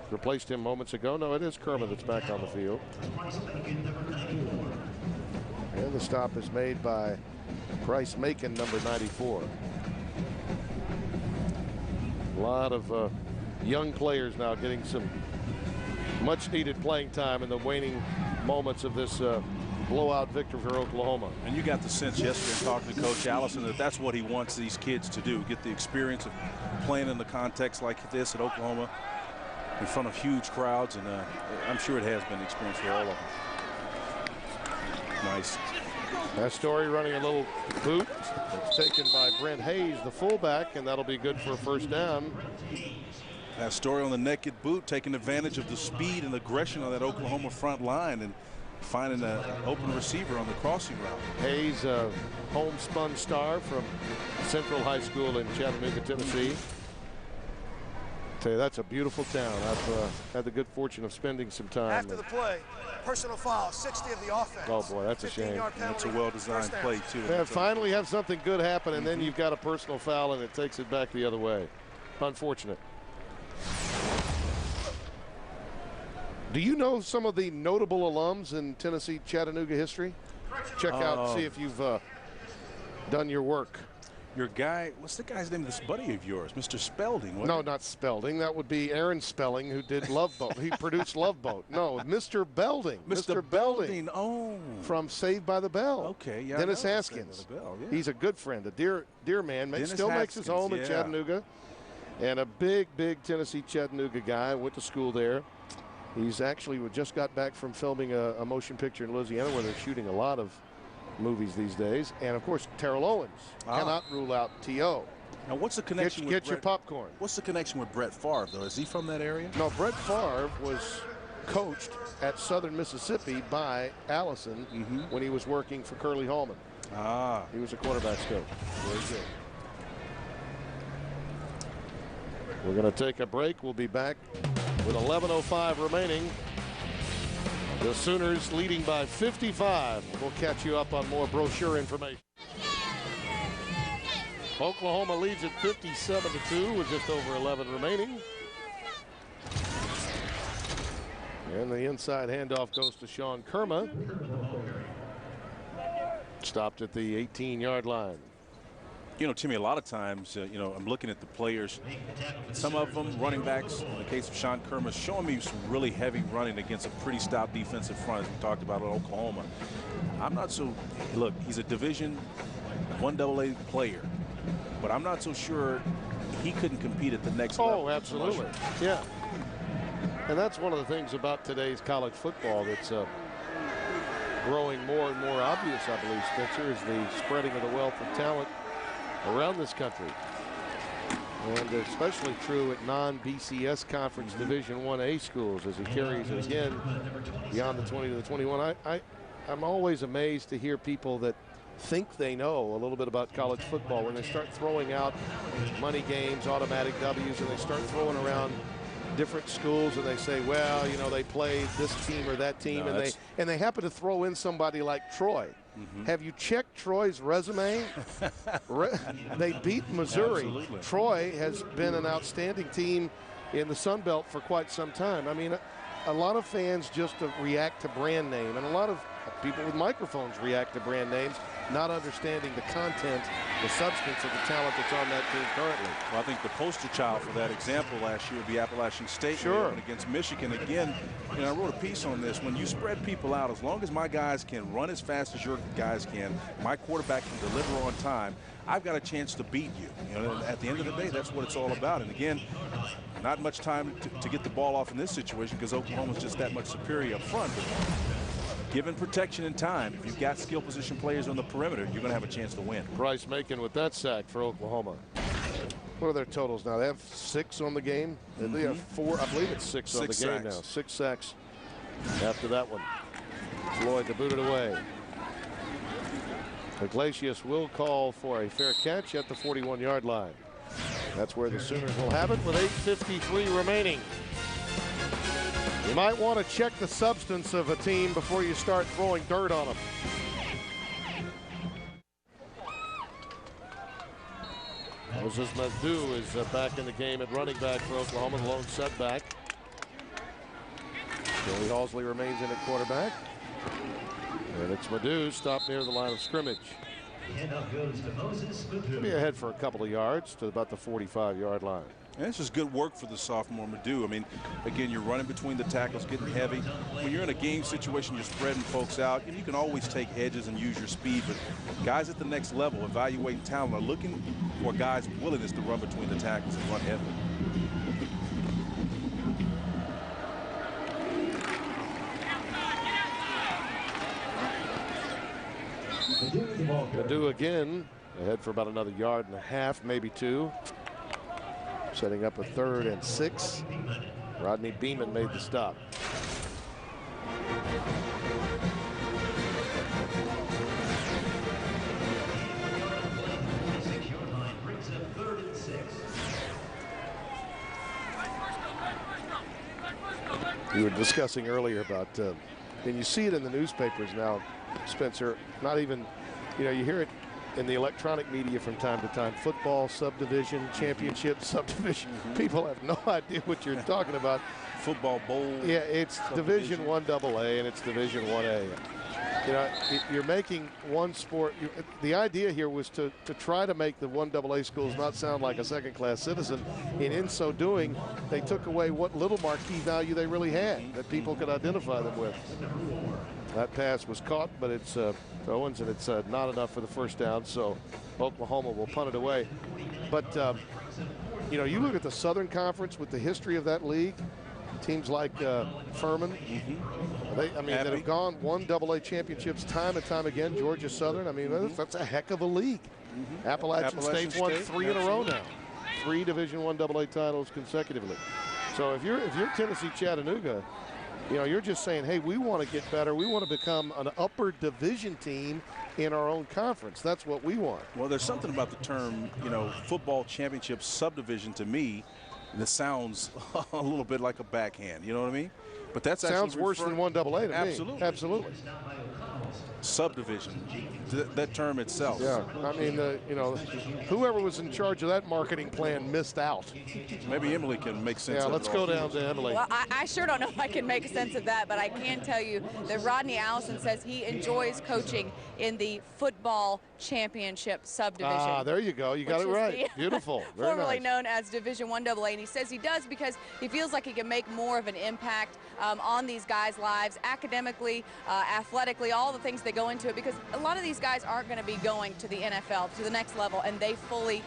replaced him moments ago. No, it is Kerma that's back on the field. And the stop is made by Bryce Macon, number 94. A lot of young players now getting some much-needed playing time in the waning moments of this blowout victory for Oklahoma. And you got the sense yesterday talking to Coach Allison that that's what he wants these kids to do, get the experience of playing in the context like this at Oklahoma in front of huge crowds, and I'm sure it has been an experience for all of them. Nice. That Story running a little boot. It's taken by Brent Hayes, the fullback, and that'll be good for a first down. That Story on the naked boot, taking advantage of the speed and aggression on that Oklahoma front line and finding an open receiver on the crossing route. Hayes, a homespun star from Central High School in Chattanooga, Tennessee. Tell you, that's a beautiful town. I've had the good fortune of spending some time. After the play, personal foul, 60 of the offense. Oh boy, that's a shame. That's a well-designed play too. Yeah, finally have something good happen, and then you've got a personal foul, and it takes it back the other way. Unfortunate. Do you know some of the notable alums in Tennessee Chattanooga history? Check out, see if you've done your work. Your guy, what's the guy's name? This buddy of yours, Mr. Spelding. No, not Spelding. That would be Aaron Spelling, who did Love Boat. He produced Love Boat. No, Mr. Belding. Mr. Belding. Oh. From Saved by the Bell. Okay, yeah. Dennis Haskins. Bell, yeah. He's a good friend, a dear man. Still makes his home in Chattanooga. And a big Tennessee Chattanooga guy. Went to school there. He's actually just got back from filming a motion picture in Louisiana where they're shooting a lot of movies these days. And of course, Terrell Owens cannot rule out T.O. Now, what's the connection Get your popcorn. What's the connection with Brett Favre, though? Is he from that area? No, Brett Favre was coached at Southern Mississippi by Allison when he was working for Curly Hallman. He was a quarterback's coach. Very good. We're going to take a break. We'll be back with 11:05 remaining. The Sooners leading by 55. We'll catch you up on more brochure information. Oklahoma leads at 57-2 with just over 11 remaining. And the inside handoff goes to Sean Kerma. Stopped at the 18-yard line. You know, Timmy, a lot of times, I'm looking at the players. Some of them, running backs, in the case of Sean Kerma, showing me some really heavy running against a pretty stout defensive front, as we talked about in Oklahoma. I'm not so, look, he's a Division I AA player, but I'm not so sure he couldn't compete at the next level. Oh, absolutely. Yeah. And that's one of the things about today's college football that's growing more and more obvious, I believe, Spencer, is the spreading of the wealth of talent around this country, and especially true at non-BCS conference Division 1A schools as he carries it again beyond the 20 to the 21. I'm always amazed to hear people that think they know a little bit about college football when they start throwing out money games, automatic W's, and they start throwing around different schools, and they say, well, they played this team or that team, and they happen to throw in somebody like Troy. Have you checked Troy's resume? They beat Missouri. Absolutely. Troy has been an outstanding team in the Sun Belt for quite some time. I mean, a lot of fans just react to brand name, and a lot of people with microphones react to brand names, not understanding the content, the substance of the talent that's on that team currently. Well, I think the poster child for that example last year would be Appalachian State. Sure. Against Michigan. Again, I wrote a piece on this. When you spread people out, as long as my guys can run as fast as your guys can, my quarterback can deliver on time, I've got a chance to beat you. At the end of the day, that's what it's all about. And again, not much time to get the ball off in this situation because Oklahoma's just that much superior up front. But given protection and time, if you've got skill position players on the perimeter, you're going to have a chance to win. Bryce Macon with that sack for Oklahoma. What are their totals now? They have 6 on the game. They have 4. I believe it's 6 on the game now. 6 sacks after that one. Floyd to boot it away. Iglesias will call for a fair catch at the 41-yard line. That's where the Sooners will have it with 8:53 remaining. You might want to check the substance of a team before you start throwing dirt on them. Moses Madu is back in the game at running back for Oklahoma, the lone setback. Joey Halsley remains in at quarterback. And it's Madu stopped near the line of scrimmage. Handoff goes to Moses Madu. He'll be ahead for a couple of yards to about the 45-yard line. And it's just good work for the sophomore Madu. I mean, again, you're running between the tackles, getting heavy. When you're in a game situation, you're spreading folks out. And you can always take edges and use your speed. But guys at the next level, evaluating talent, are looking for guys' willingness to run between the tackles and run heavy. Madu again, ahead for about another yard and a half, maybe two. Setting up a 3rd and 6. Rodney Beeman made the stop. We were discussing earlier about, and you see it in the newspapers now, Spencer, not even, you hear it in the electronic media from time to time. Football subdivision, championship subdivision. People have no idea what you're talking about. Football bowl. Yeah, it's Division I AA and it's Division 1A. You're making one sport. The idea here was to try to make the 1AA schools not sound like a second-class citizen. And in so doing, they took away what little marquee value they really had that people could identify them with. That pass was caught, but it's Owens, and it's not enough for the first down, so Oklahoma will punt it away. But, you look at the Southern Conference with the history of that league, teams like Furman, that have gone 1AA championships time and time again, Georgia Southern, that's a heck of a league. Appalachian State's won 3 in a row now. 3 Division I AA titles consecutively. So if you're Tennessee Chattanooga, you're just saying, hey, we want to get better. We want to become an upper division team in our own conference. That's what we want. Well, there's something about the term, football championship subdivision to me that sounds a little bit like a backhand. You know what I mean? But that sounds worse than 1AA to absolutely. me. Absolutely. Subdivision, that term itself. Yeah, whoever was in charge of that marketing plan missed out. Maybe Emily can make sense of it. Yeah, let's go down to Emily. Well, I sure don't know if I can make sense of that, but I can tell you that Rodney Allison says he enjoys coaching in the football championship subdivision. Ah, there you go. You got it right. Beautiful. Very formerly nice. known as Division I AA, and he says he does because he feels like he can make more of an impact on these guys' lives, academically, athletically, all the things that go into it, because a lot of these guys aren't going to be going to the NFL, to the next level, and they fully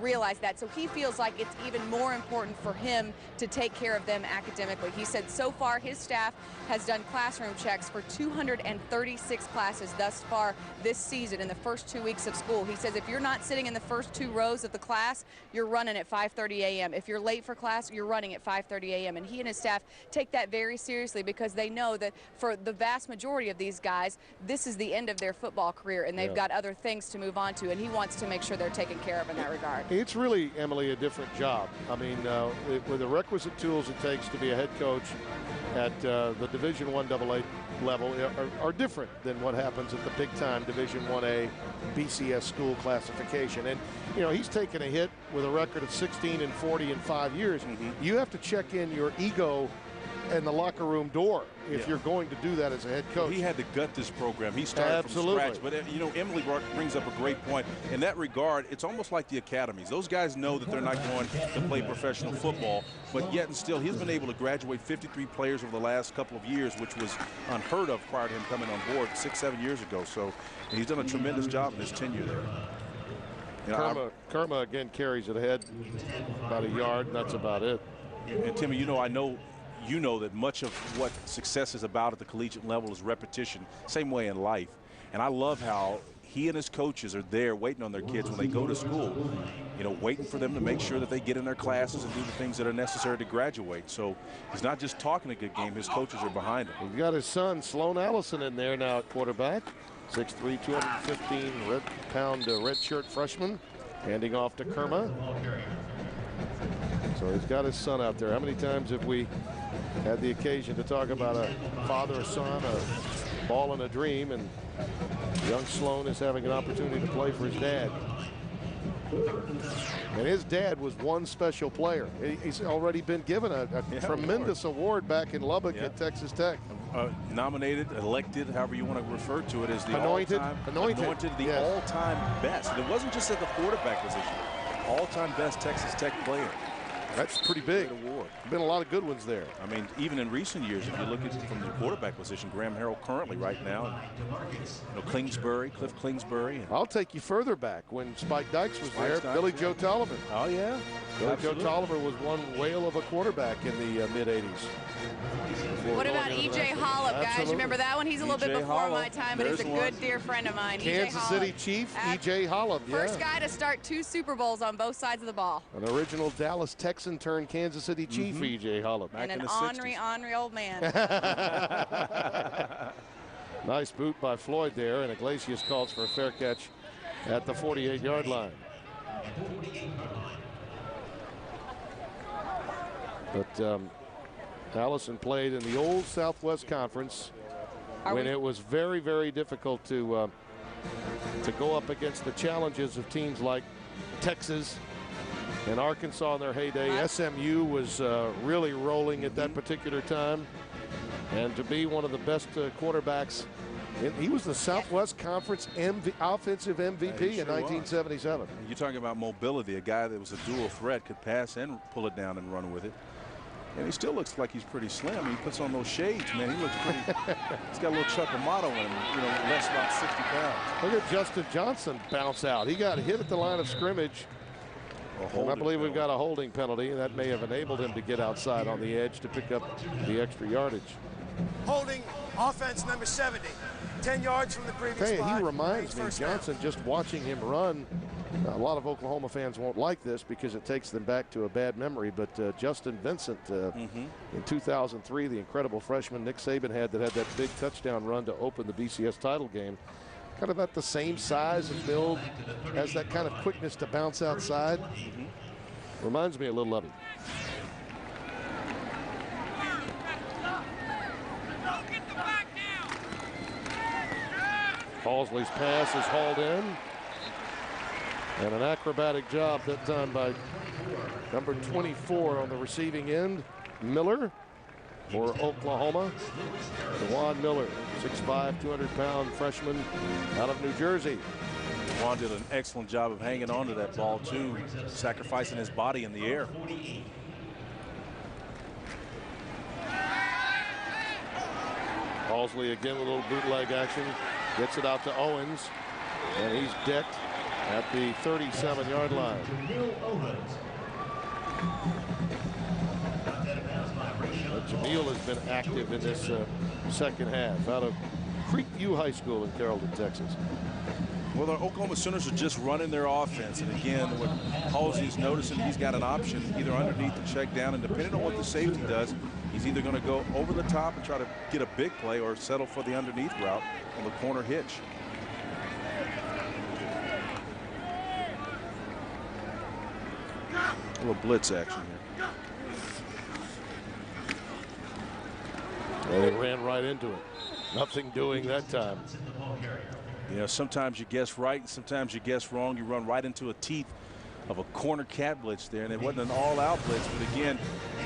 realize that. So he feels like it's even more important for him to take care of them academically. He said so far his staff has done classroom checks for 236 classes thus far this season in the first 2 weeks of school. He says if you're not sitting in the first 2 rows of the class, you're running at 5:30 a.m. If you're late for class, you're running at 5:30 a.m. And he and his staff take that very seriously because they know that for the vast majority of these guys, this is the end of their football career and they've got other things to move on to, and he wants to make sure they're taken care of in that regard. It's really, Emily, a different job. With the requisite tools it takes to be a head coach at the Division I AA level are different than what happens at the big-time Division 1A BCS school classification. And, he's taken a hit with a record of 16-40 in 5 years. You have to check in your ego in the locker room door if you're going to do that as a head coach. He had to gut this program. He started from scratch. But, Emily brings up a great point. In that regard, it's almost like the academies. Those guys know that they're not going to play professional football, but yet and still he's been able to graduate 53 players over the last couple of years, which was unheard of prior to him coming on board 6-7 years ago. So he's done a tremendous job in his tenure there. Kerma again carries it ahead about a yard, and that's about it. And Timmy, I know you know that much of what success is about at the collegiate level is repetition, same way in life. And I love how he and his coaches are there waiting on their kids when they go to school, waiting for them to make sure that they get in their classes and do the things that are necessary to graduate. So he's not just talking a good game, his coaches are behind him. He's got his son, Sloan Allison, in there now at quarterback. 6'3", 215 red shirt freshman, handing off to Kerma. So he's got his son out there. How many times have we had the occasion to talk about a father, a son, a ball and a dream, and young Sloan is having an opportunity to play for his dad. And his dad was one special player. He's already been given a tremendous award back in Lubbock at Texas Tech. Nominated, elected, however you want to refer to it, as the anointed, the all-time best. And it wasn't just at the quarterback position. All-time best Texas Tech player. That's pretty big. Award. Been a lot of good ones there. I mean, even in recent years, if you look at from the quarterback position, Graham Harrell currently right now, Kingsbury, Cliff Kingsbury. I'll take you further back when Spike Dykes was there. Billy Joe Tolliver. Oh yeah, Billy Joe Tolliver was one whale of a quarterback in the mid '80s. What about E.J. Hollop, guys? Absolutely. You remember that one? He's a little bit before my time, but he's a good dear friend of mine. Kansas City Chief, E.J. Hollop. First guy to start 2 Super Bowls on both sides of the ball. An original Dallas Texan turned Kansas City Chief, E.J. Hollop. And an ornery old man. Nice boot by Floyd there, and Iglesias calls for a fair catch at the 48-yard line. But Allison played in the old Southwest Conference when it was very, very difficult to go up against the challenges of teams like Texas and Arkansas in their heyday. SMU was really rolling at that particular time. And to be one of the best quarterbacks, he was the Southwest Conference offensive MVP in 1977. You're talking about mobility, a guy that was a dual threat, could pass and pull it down and run with it. And he still looks like he's pretty slim. He puts on those shades, man. He looks pretty. He's got a little Chuck Amato in him, less about 60 pounds. Look at Justin Johnson bounce out. He got hit at the line of scrimmage. And I believe we've got a holding penalty, and that may have enabled him to get outside on the edge to pick up the extra yardage. Holding offense number 70. 10 yards from the previous spot. He reminds me, Johnson, just watching him run. A lot of Oklahoma fans won't like this because it takes them back to a bad memory, but Justin Vincent in 2003, the incredible freshman Nick Saban had that big touchdown run to open the BCS title game, kind of at the same size and build, has that kind of quickness to bounce outside. Reminds me a little of him. Halsley's pass is hauled in. And an acrobatic job that time by number 24 on the receiving end, Miller, for Oklahoma. DeJuan Miller, 6'5", 200-pound freshman out of New Jersey. DeJuan did an excellent job of hanging on to that ball, too, sacrificing his body in the air. Halsley again, a little bootleg action. Gets it out to Owens, and he's decked at the 37-yard line. Jamil has been active in this second half out of Creekview High School in Carrollton, Texas. Well, the Oklahoma Sooners are just running their offense. And again, what Halsey's noticing, he's got an option either underneath the check down. And depending on what the safety does, he's either going to go over the top and try to get a big play or settle for the underneath route on the corner hitch. A little blitz action here. Well, they ran right into it. Nothing doing that time. You know, sometimes you guess right and sometimes you guess wrong. You run right into the teeth of a corner cat blitz there, and it wasn't an all-out blitz, but again,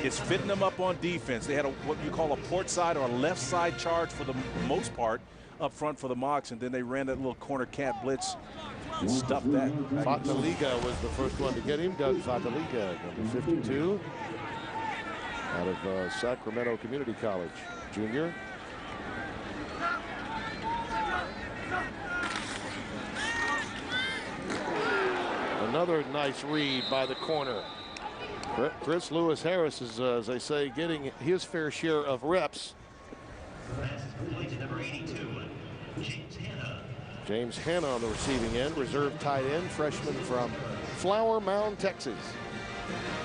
it's fitting them up on defense. They had what you call a port side or a left side charge for the most part up front for the Mocs, and then they ran that little corner cat blitz and stuffed that. Fataliga was the first one to get him. Doug Fataliga, number 52, out of Sacramento Community College, junior. Another nice read by the corner. Chris Lewis Harris is, as they say, getting his fair share of reps. James Hanna on the receiving end, reserve tight end, freshman from Flower Mound, Texas.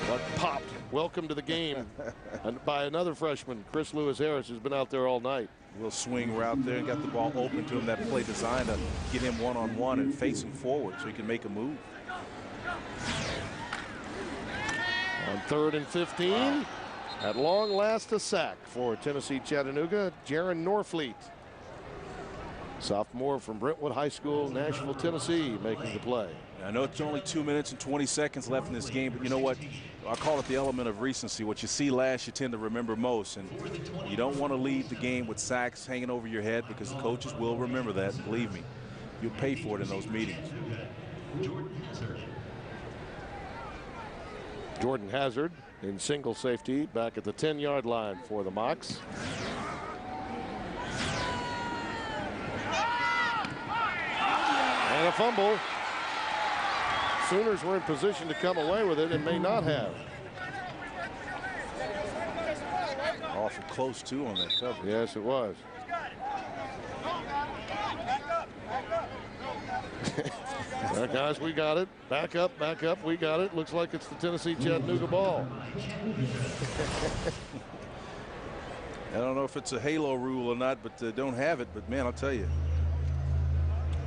But popped. Welcome to the game by another freshman, Chris Lewis Harris, who's been out there all night. Little swing route there, got the ball open to him. That play designed to get him one-on-one and facing forward so he can make a move. On 3rd and 15. At long last, a sack for Tennessee Chattanooga, Jaron Norfleet. Sophomore from Brentwood High School, Nashville, Tennessee, making the play. I know it's only 2 minutes and 20 seconds left in this game, but you know what? I call it the element of recency. What you see last, you tend to remember most. And you don't want to leave the game with sacks hanging over your head, because the coaches will remember that. Believe me, you'll pay for it in those meetings. Jordan Hazard in single safety back at the 10-yard line for the Mocs. And a fumble. Sooners were in position to come away with it and may not have. Awful close, too, on that cover. Yes, it was. Right, guys, we got it. Back up, we got it. Looks like it's the Tennessee Chattanooga ball. I don't know if it's a halo rule or not, but don't have it. But, man, I'll tell you.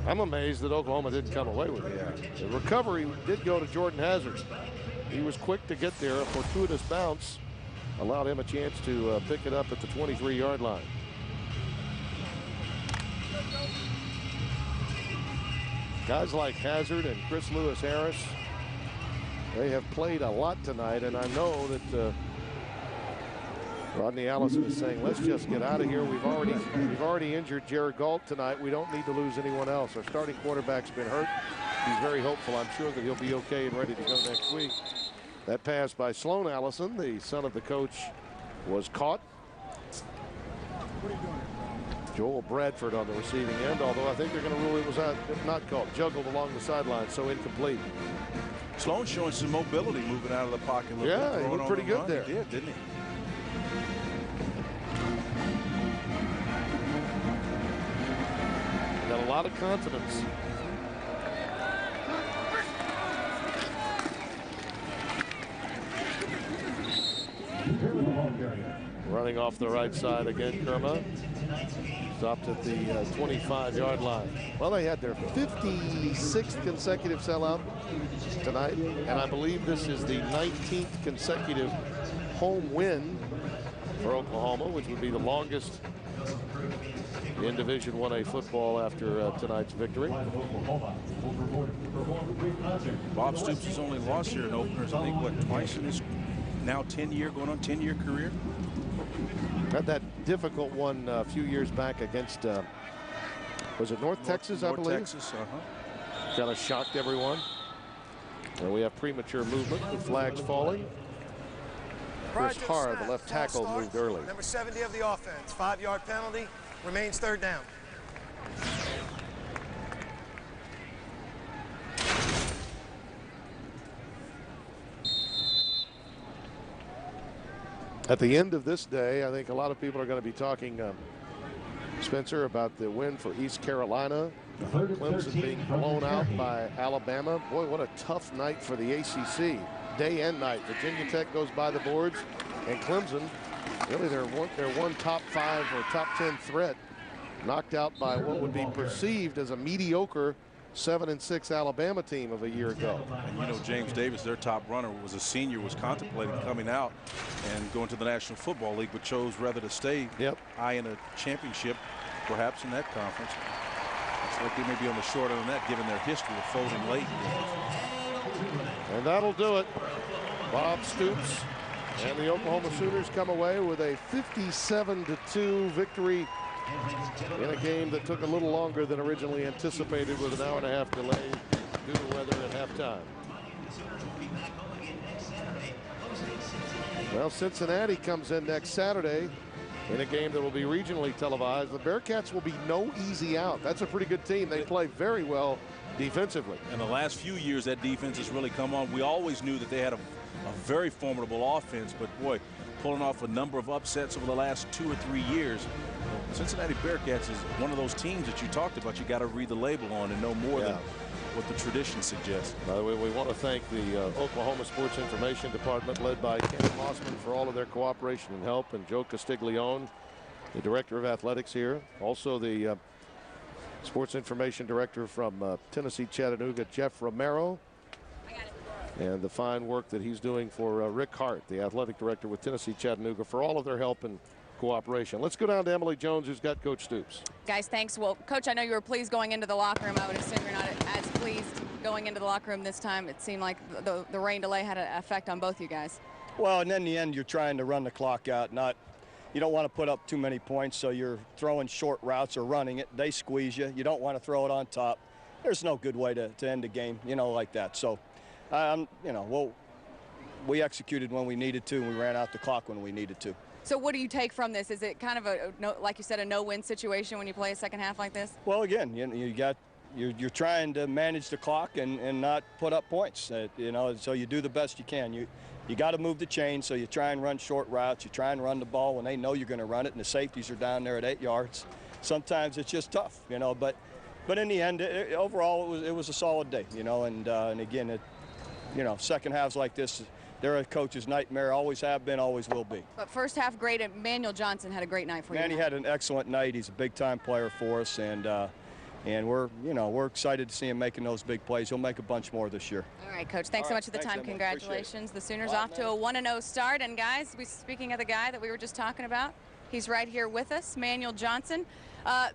I'm amazed that Oklahoma didn't come away with it. Yeah. The recovery did go to Jordan Hazard. He was quick to get there. A fortuitous bounce allowed him a chance to pick it up at the 23-yard line. Guys like Hazard and Chris Lewis Harris, they have played a lot tonight, and I know that Rodney Allison is saying, let's just get out of here. We've already injured Jared Galt tonight. We don't need to lose anyone else. Our starting quarterback's been hurt. He's very hopeful. I'm sure that he'll be okay and ready to go next week. That pass by Sloan Allison, the son of the coach, was caught. Joel Bradford on the receiving end, although I think they're going to rule it was not caught. Juggled along the sideline, so incomplete. Sloan showing some mobility moving out of the pocket. Yeah, he looked pretty good there. He did, didn't he? Got a lot of confidence. Running off the right side again, Kerma. Stopped at the 25-yard line. Well, they had their 56th consecutive sellout tonight, and I believe this is the 19th consecutive home win for Oklahoma, which would be the longest in Division 1A football after tonight's victory. Bob Stoops has only lost here in openers, I think, what, twice in his now 10-year career? Had that difficult one a few years back against, was it North Texas, I believe? North Texas, Kind of shocked everyone. And we have premature movement with flags falling. Chris Harr, the left tackle, moved early. Number 70 of the offense, 5-yard penalty, remains 3rd down. At the end of this day, I think a lot of people are going to be talking, Spencer, about the win for East Carolina. Clemson being blown out by Alabama. Boy, what a tough night for the ACC. Day and night. Virginia Tech goes by the boards, and Clemson, really their one top 5 or top 10 threat, knocked out by what would be perceived as a mediocre 7-6 Alabama team of a year ago. And you know, James Davis, their top runner, was a senior, was contemplating coming out and going to the National Football League, but chose rather to stay high in a championship, perhaps in that conference. Looks like they may be on the short end of that, given their history of folding late. And that'll do it. Bob Stoops and the Oklahoma Sooners come away with a 57-2 victory in a game that took a little longer than originally anticipated, with an hour-and-a-half delay due to weather at halftime. Well, Cincinnati comes in next Saturday in a game that will be regionally televised. The Bearcats will be no easy out. That's a pretty good team. They play very well defensively. In the last few years, that defense has really come on. We always knew that they had a very formidable offense, but boy, pulling off a number of upsets over the last 2 or 3 years. Cincinnati Bearcats is one of those teams that you talked about. You got to read the label on and know more than what the tradition suggests. By the way, we want to thank the Oklahoma Sports Information Department, led by Kenny Mossman, for all of their cooperation and help, and Joe Castiglione, the Director of Athletics here. Also the Sports Information Director from Tennessee Chattanooga, Jeff Romero. and the fine work that he's doing for Rick Hart, the athletic director with Tennessee Chattanooga, for all of their help and cooperation. Let's go down to Emily Jones, who's got Coach Stoops. Guys, thanks. Well, Coach, I know you were pleased going into the locker room. I would assume you're not as pleased going into the locker room this time. It seemed like the rain delay had an effect on both you guys. Well, and in the end, you're trying to run the clock out. You don't want to put up too many points, so you're throwing short routes or running it. They squeeze you. You don't want to throw it on top. There's no good way to end the game, like that. So, we executed when we needed to, and we ran out the clock when we needed to. So what do you take from this? Is it kind of like you said, a no-win situation when you play a second half like this? Well, again, you're trying to manage the clock and not put up points. So you do the best you can. You got to move the chain, so you try and run short routes. You try and run the ball when they know you're going to run it, and the safeties are down there at 8 yards. Sometimes it's just tough, But in the end, overall, it was a solid day, And again, second halves like this, they're a coach's nightmare. Always have been, always will be. But first half great. Manuel Johnson had a great night for you. Manny had an excellent night. He's a big-time player for us, and we're excited to see him making those big plays. He'll make a bunch more this year. All right, Coach. Thanks so much for the time. Congratulations. The Sooners off to a 1-0 start. And guys, speaking of the guy that we were just talking about, he's right here with us, Manuel Johnson.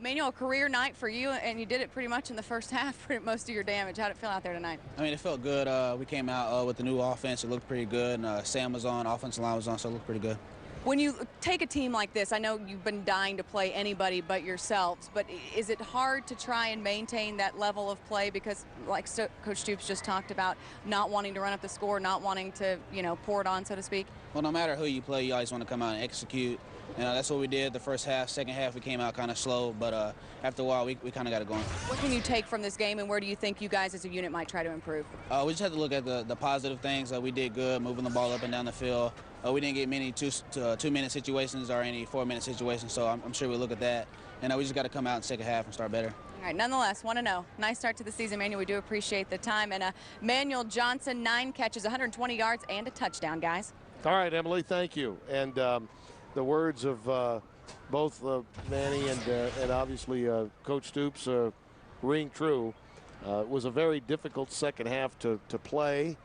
Manuel, a career night for you, and you did it pretty much in the first half, most of your damage. How did it feel out there tonight? I mean, it felt good. We came out with the new offense. It looked pretty good. And, Sam was on, offensive line was on, so it looked pretty good. When you take a team like this, I know you've been dying to play anybody but yourselves, but is it hard to try and maintain that level of play because, like Coach Stoops just talked about, not wanting to run up the score, not wanting to, pour it on, so to speak? Well, no matter who you play, you always want to come out and execute. That's what we did the first half. Second half, we came out kind of slow, but after a while, we kind of got it going. What can you take from this game, and where do you think you guys as a unit might try to improve? We just had to look at the positive things. We did good, moving the ball up and down the field. We didn't get many two-minute situations or any 4-minute situations, so I'm sure we'll look at that. And we just got to come out in the second half and start better. All right, nonetheless, 1-0. Nice start to the season, Manuel. We do appreciate the time. And Manuel Johnson, 9 catches, 120 yards, and a touchdown, guys. All right, Emily, thank you. And the words of both Manny and obviously Coach Stoops ring true. It was a very difficult second half to play,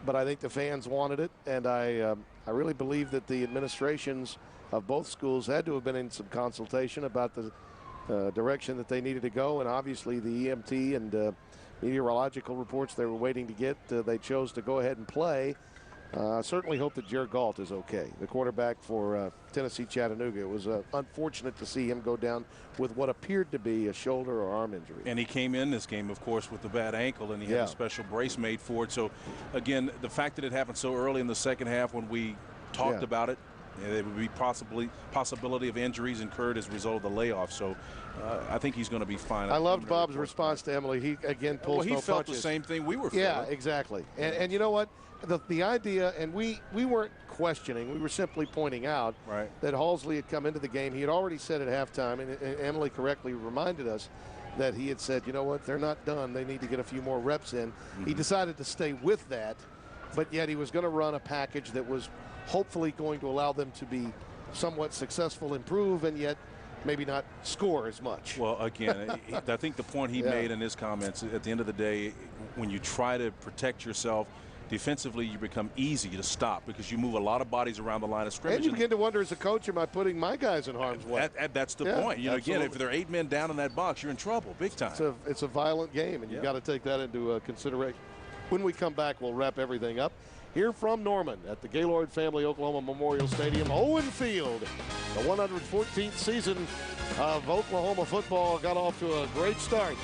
but I think the fans wanted it, and I really believe that the administrations of both schools had to have been in some consultation about the direction that they needed to go, and obviously the EMT and meteorological reports they were waiting to get, they chose to go ahead and play. Certainly hope that Jared Galt is okay, the quarterback for Tennessee Chattanooga. It was unfortunate to see him go down with what appeared to be a shoulder or arm injury. And he came in this game, of course, with the bad ankle, and he had a special brace made for it. So, again, the fact that it happened so early in the second half when we talked about it, there would be possibility of injuries incurred as a result of the layoff. So I think he's going to be fine. I loved Bob's response to Emily. He, again, pulls no punches. He felt the same thing we were feeling. Yeah, exactly. And you know what? The idea, and we weren't questioning, we were simply pointing out that Halsley had come into the game. He had already said at halftime, and Emily correctly reminded us that he had said, you know what, they're not done. They need to get a few more reps in. He decided to stay with that, but yet he was going to run a package that was hopefully going to allow them to be somewhat successful, improve, and yet maybe not score as much. Well, again, I think the point he made in his comments, at the end of the day, when you try to protect yourself, defensively, you become easy to stop because you move a lot of bodies around the line of scrimmage. And you begin to wonder as a coach, am I putting my guys in harm's way? That's the point. Again, if there are 8 men down in that box, you're in trouble, big time. It's a violent game, and you've got to take that into consideration. When we come back, we'll wrap everything up. Here from Norman at the Gaylord Family Oklahoma Memorial Stadium, Owen Field. The 114th season of Oklahoma football got off to a great start.